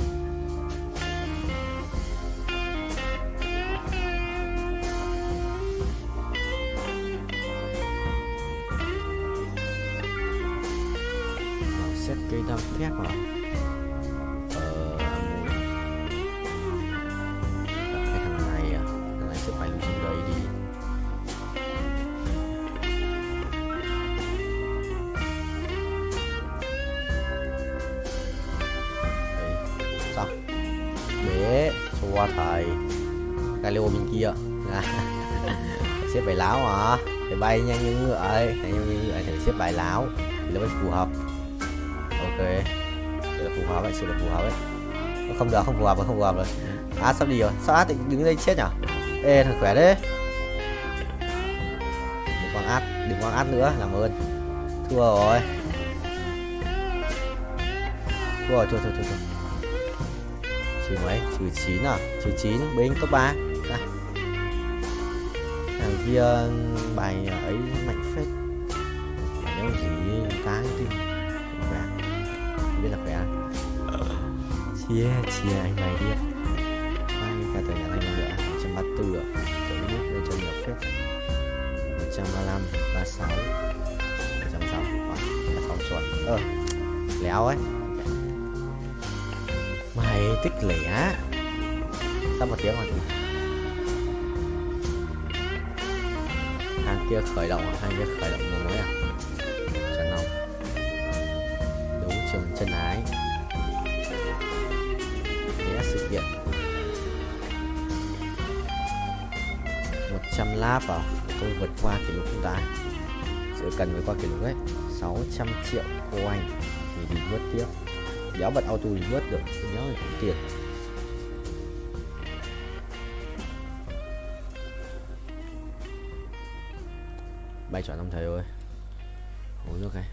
Xét cây đam phép à? Cái thằng này à? Thằng này xếp bài lưu xuống đây đi. Xong. Để xua thầy Galileo bên kia. Xếp bài láo hả? Để bay nhanh như ngựa ấy. Thì xếp bài láo thì nó mới phù hợp. Ok, sự là phù hợp ấy. Không được, không phù hợp rồi. À, sắp đi rồi. Sao át đứng đây chết nhở? Ê, thằng khỏe đấy. Đừng quăng át nữa, làm ơn. Thua rồi. Rồi, thôi. Chữ mấy? Chữ 9 à? Chữ 9, bên top 3. Đây. Thằng kia bài ấy mạnh phết. Bài đéo gì cái tim. Khỏe. Không biết là khỏe. Chia anh mày đi. Ai cả thời nhà anh nữa. 134 ạ. Cái nút lên cho nhiều phết. 135, 36, 160, 36 chuẩn. Léo ấy. Mày tích lẻ. Tắt một tiếng rồi. Hàng kia khởi động à? Hàng kia khởi động một mới à? Chân không? Đúng trường chân ái. Nghĩa sự kiện 100 lap à? Tôi vượt qua kỷ lục chúng ta. Sự cần vượt qua kỷ lục ấy 600 triệu coin thì đi vớt tiếp. Đéo bật auto thì vớt được. Đéo thì cũng tiền. Bay chọn ông thầy ơi. Uống nước này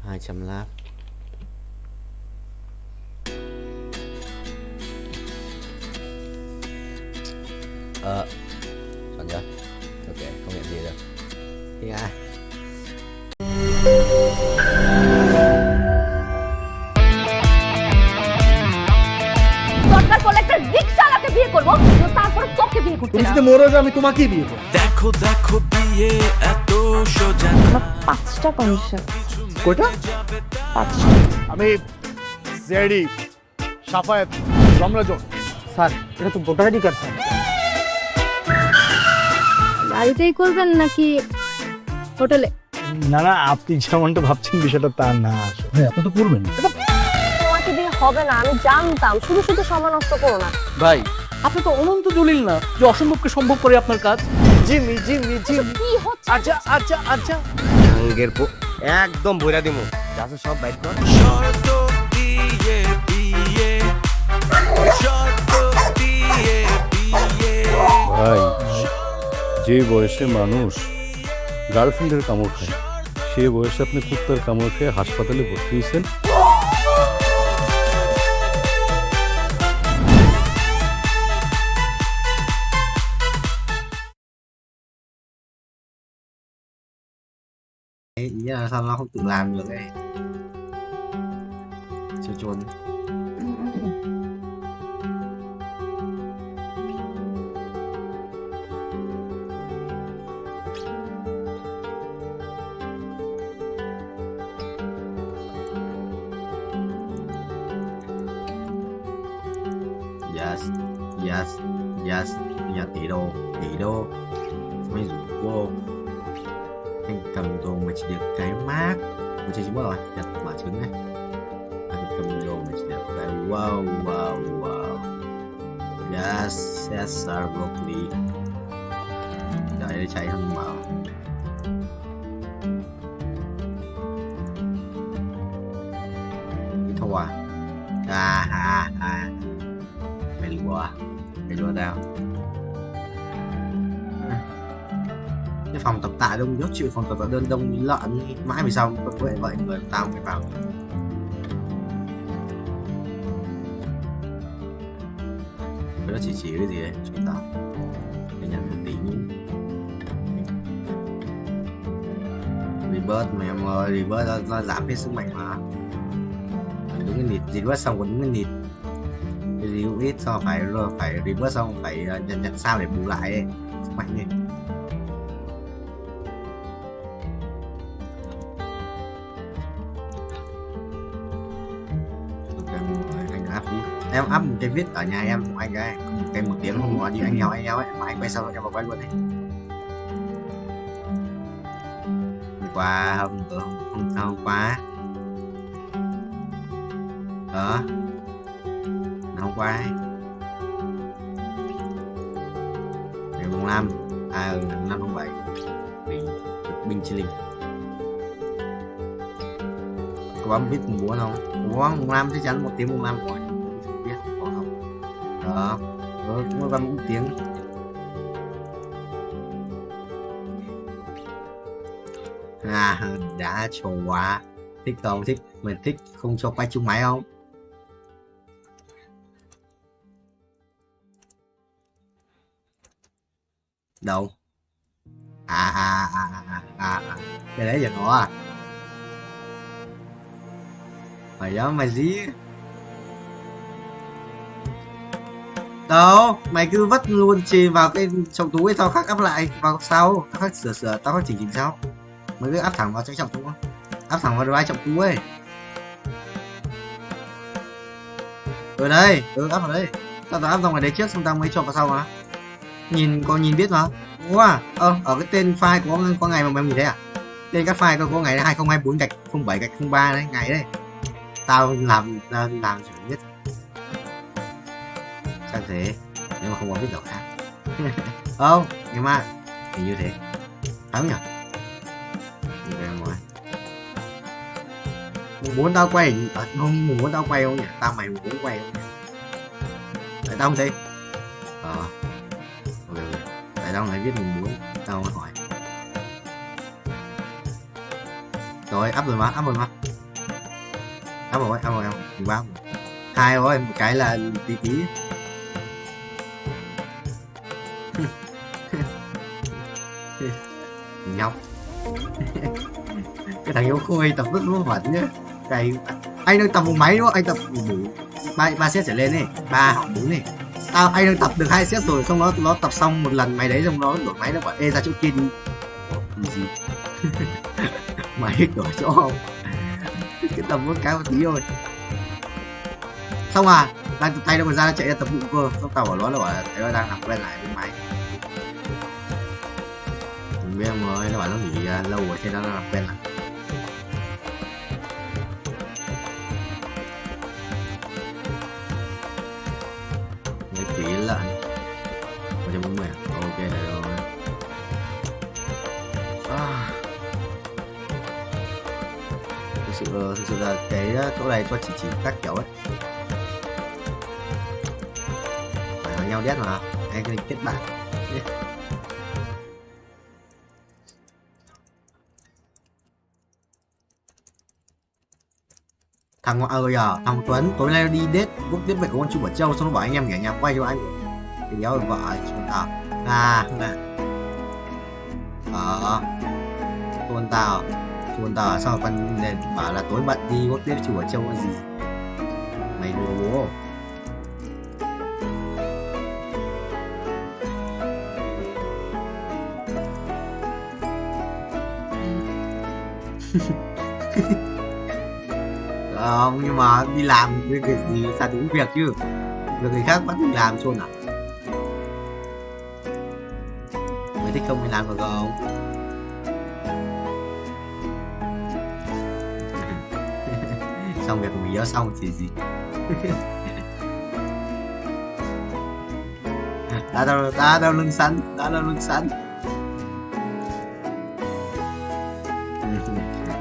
200 lap. Chọn chưa? Ok, không nhận gì được. Thì ai? দরকার পড়লে একটা রিকশাওয়ালাকে বিয়ে করবো, তারপরে তোকে বিয়ে করতে তুমি যদি মরে যাও আমি তোমাকেই বিয়ে করবো। দেখো বিয়ে এত সোজা। 5টা কন্ডিশন। কয়টা? 5টা। আমি জেডি সাফায়েত রমরাজন। স্যার এটা তো ভোটার আইডি কার্ড স্যার। বাড়িতেই করবেন নাকি হোটেলে? না আপনি যেমনটা ভাবছেন বিষয়টা তা না। ভাই আপনি তো করবেন। তোমাকে দিয়ে হবে না, আমি জানতাম। শুধু সময় নষ্ট করো না। ভাই আপনি তো অনন্ত দলিল না যে অসম্ভবকে সম্ভব করে আপনার কাজ। জিমি কি হচ্ছে? আচ্ছা আঙ্গের একদম বইরা দিমু। যাচ্ছে সব বাইট কর। শর্ত দিয়ে বিয়ে। ভাই যে বয়সে মানুষ গার্লফ্রেন্ডের কামড় খায়, সে বয়সে আপনি কুত্তার কামড় খেয়ে হাসপাতালে ভর্তি হয়েছেন। Ý là sao nó không tự làm được ấy. Trốn. Yes. Nhà tỷ đô. Mày rủ cô. Anh cầm đồ mà chỉ được cái mát. Mà chơi chính rồi, nhặt quả trứng này. Anh cầm đồ mà chỉ được cái wow. Yes, sir, broccoli. Đợi để cháy không mở. Cái thua à. Mày đi qua. Mày đùa tao. Cái phòng tập tạ đông dốt chịu, phòng tập tạ đơn đông như lợn mãi vì sao vậy người tao mới vào. Nó chỉ cái gì đấy chúng ta để nhận một tí reverse mà em ơi, reverse nó giảm hết sức mạnh mà. Đúng cái nịt reverse xong còn đúng cái nịt reverse ít sao phải reverse xong phải nhận sao để bù lại ấy. Sức mạnh này. Em up một cái viết ở nhà em của anh ấy, cái một tiếng không gọi như anh nhau ấy, mà anh quay sau em vào quay luôn đấy. Hôm qua đó hôm qua ngày mùng 5 năm 07 binh chi linh có bấm viết mùng 4 không? Mùng 5 chắc chắn một tiếng mùng 5 rồi. Biết có không? Đó nó gần một tiếng. Đã trầu quá. Thích không? Thích mình thích không cho quay chung máy không? Đâu? Cái đấy giờ nó à? Mày đó mày dí. Đâu? Mày cứ vất luôn chì vào cái trong túi tao khắc áp lại vào sau, tao khắc sửa, tao khắc chỉnh sau. Mày cứ áp thẳng vào trong túi, áp thẳng vào vai trọng túi ấy. Ở đây, áp vào đây. Tao áp vào đấy trước xong tao mới cho vào sau mà. Nhìn biết mà. Wow, ở cái tên file có ngày mà mày nhìn thấy à? Tên các file có ngày 2024-07-03 đấy, ngày đấy. Tao làm chuẩn nhất. Chắc thế, nếu mà không có biết đâu khác. Không, nhưng mà hình như thế. Thắng nhỉ? Muốn tao quay không? Muốn tao quay không nhỉ? Tao mày muốn quay không nhỉ? Tại tao không thấy. Tại tao lại biết mình muốn, tao mới hỏi. Rồi áp rồi mà. Áp rồi không? Mình báo. 2 rồi, một cái là tí. Nhóc. Cái thằng yêu khôi tập rất vớ vẩn nhá. Cái anh đang tập một máy đúng không? Anh tập đủ 3 set trở lên này, 3 hoặc 4 này. Anh đang tập được 2 set rồi, xong nó tập xong một lần máy đấy, xong nó đổi máy, nó bảo ê ra chỗ kia đi. Gì? Mày đổi chỗ không? Cái tập một cái một tí thôi. Xong à, đang tập tay đâu mà ra chạy ra tập vụ cơ, xong tao bảo nó là bảo là nó đang học quen lại với máy. Mình biết không ơi, nó bảo nó nghỉ lâu rồi thế nó làm quen lại. Cái quỷ lợn 140 à? Ok được rồi. Thực sự là cái chỗ này cho chỉ các kiểu ấy. Phải vào nhau đét mà, anh cái kết bạn. Thằng thằng Tuấn tối nay đi date quốc tiếp về con chú Bảo Châu, xong nó bảo anh em nghỉ nhà quay cho anh thì nhớ vợ chúng tao chuồn tao sao con bảo là tối bận đi quốc tiếp chú Bảo Châu cái gì mày đùa. Không, nhưng mà đi làm cái gì sao đúng việc chứ, việc người khác bắt mình làm luôn à? Mày thích không mình làm được không? Xong việc mình nhớ xong thì gì? đã đâu lưng sắn.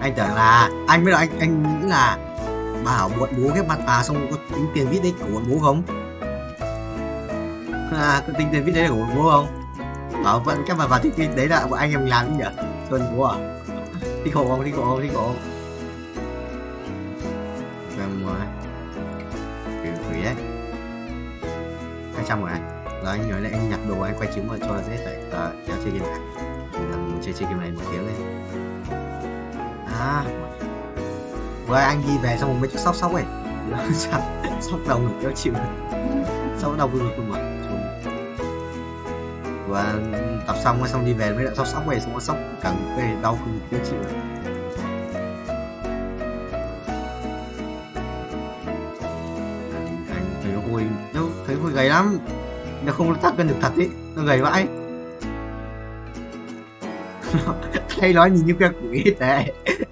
Anh tưởng là anh biết là anh nghĩ là bảo bọn bố ghép mặt vào xong có tính tiền vít đấy của bọn bố không? Có tính tiền vít đấy là của bọn bố không? Bảo vẫn các mặt vào tính tiền đấy là bọn anh em làm nhỉ? Xuân bố à? Thích hộ không? Em quỷ đấy. 200 rồi này. Rồi anh nhớ lại anh nhặt đồ anh quay trứng mà cho là dễ phải kéo chơi game này. Làm chơi game này một tiếng lên. Với anh đi về xong rồi mấy chút sóc ấy. Sóc đồng được kéo chịu. Sóc đồng được mà. Và tập xong đi về mới lại sóc về, xong nó sóc cần cái đau không kéo chịu. Anh thấy nó hôi gầy lắm. Nó không thắt cân được thật ý, nó gầy vãi. Thấy nói nhìn như cái quỷ tệ.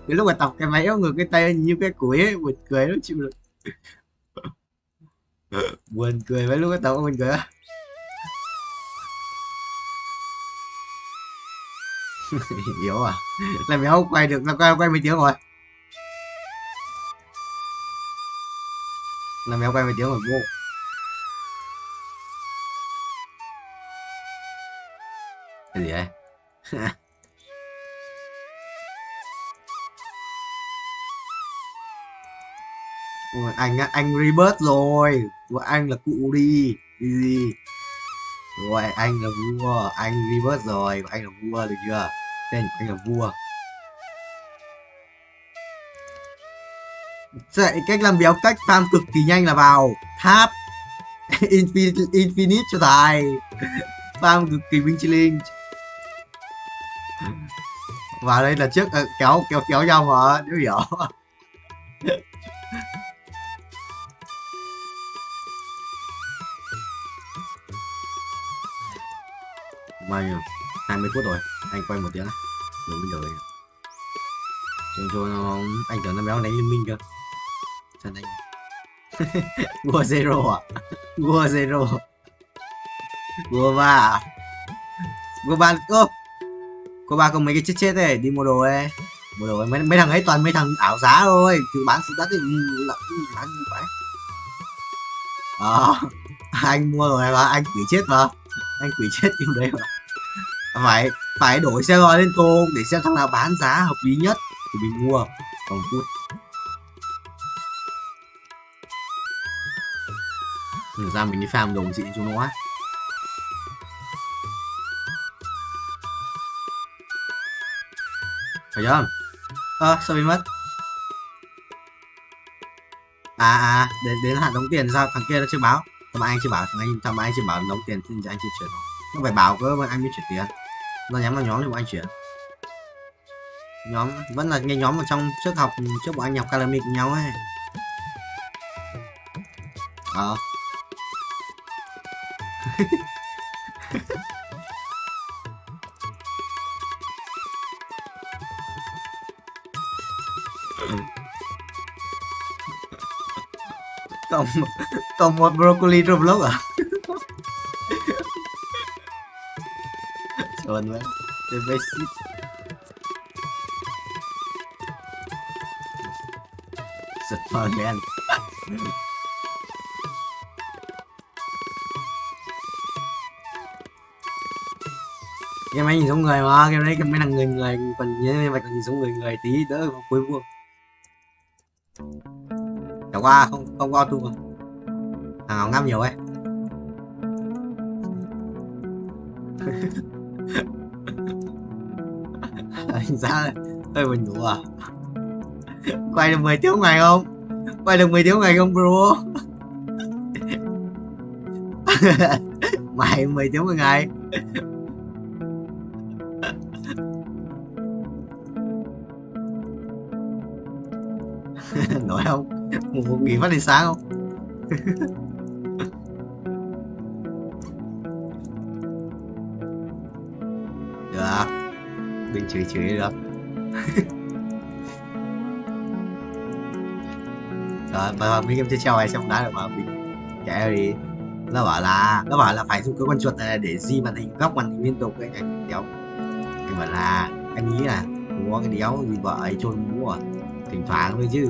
Cái lúc mà tập cái máy ngược cái tay nhìn như cái quỷ ấy, buồn cười nó chịu được. Buồn cười mấy lúc cái tập buồn cười á. Hiểu à? Là mày không quay được, là quay mấy tiếng rồi. Là mày quay mấy tiếng rồi vô. Cái gì vậy? Ôi, anh rebirth rồi, của anh là cụ đi gì. Rồi anh là vua, anh reverse rồi, anh là vua được chưa? Tên của anh là vua. Cách làm béo cách farm cực kỳ nhanh là vào tháp infinite cho tài. Farm cực kỳ binh chi linh. Vào đây là trước kéo nhau mà, nếu hiểu. Bao nhiêu? 20 phút rồi, anh quay 1 tiếng á. Rồi bây giờ cho nó anh tưởng nó béo đánh liên minh cơ. Sao đánh? Vua zero à? Vua zero. Vua ba. Vua ba cô ba có mấy cái chết này đi mua đồ ấy. Mua đồ ấy. Mấy thằng ấy toàn mấy thằng ảo giá thôi, cứ bán sự đắt thì bán như vậy. Anh mua rồi mà anh quỷ chết mà. Anh quỷ chết trong đấy mà. Phải đổi xe gói lên tô để xem thằng nào bán giá hợp lý nhất thì mình mua. Còn phút. Thử ra mình đi farm đồ chị cho nó á. Phải không? Sao bị mất? Đến hạn đóng tiền sao? Thằng kia nó chưa báo. Thằng anh chưa bảo, thằng anh chưa bảo đóng tiền thì anh chưa chuyển nó phải bảo cơ mà anh mới chuyển tiền. Nó nhắm vào nhóm thì bọn anh chuyển. Nhóm vẫn là cái nhóm ở trong trước bọn anh học academic cùng nhau ấy. Còn một broccoli Roblox à? Xuân quá. The basic. Giật phờ đen. Game này nhìn giống người mà, game đấy mấy thằng người còn nhớ mày còn nhìn giống người tí đỡ cuối vuông. Chả qua không có auto mà. Thằng nào ngắm nhiều ấy. Anh giá hơi buồn ngủ à. Quay được 10 tiếng ngày không? Quay được 10 tiếng ngày không bro? Mày 10 tiếng một ngày. Nổi không? Một nghỉ phát đi sáng không? Được. Đừng chửi được. Rồi, mà mình game chơi treo này xong đá được mà mình chạy đi. Nó bảo là phải dùng cái con chuột này để di màn hình, góc màn hình liên tục ấy anh đéo. Anh bảo là anh nghĩ là có cái đéo gì vợ ấy trôn mũ à, thỉnh thoảng thôi chứ.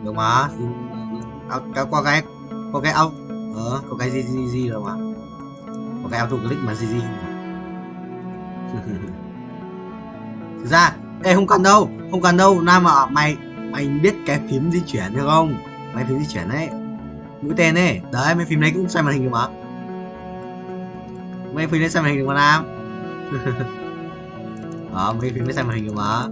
Được mà. Có cái gì rồi mà. Có cái auto click mà gì. Thực ra, không cần đâu, Nam mà mày biết cái phím di chuyển được không? Mấy phím di chuyển đấy. Mũi tên ấy, đấy mấy phím đấy cũng xoay màn hình được mà. Mấy phím đấy xoay màn hình được mà Nam. Mấy phím đấy xoay màn hình được mà.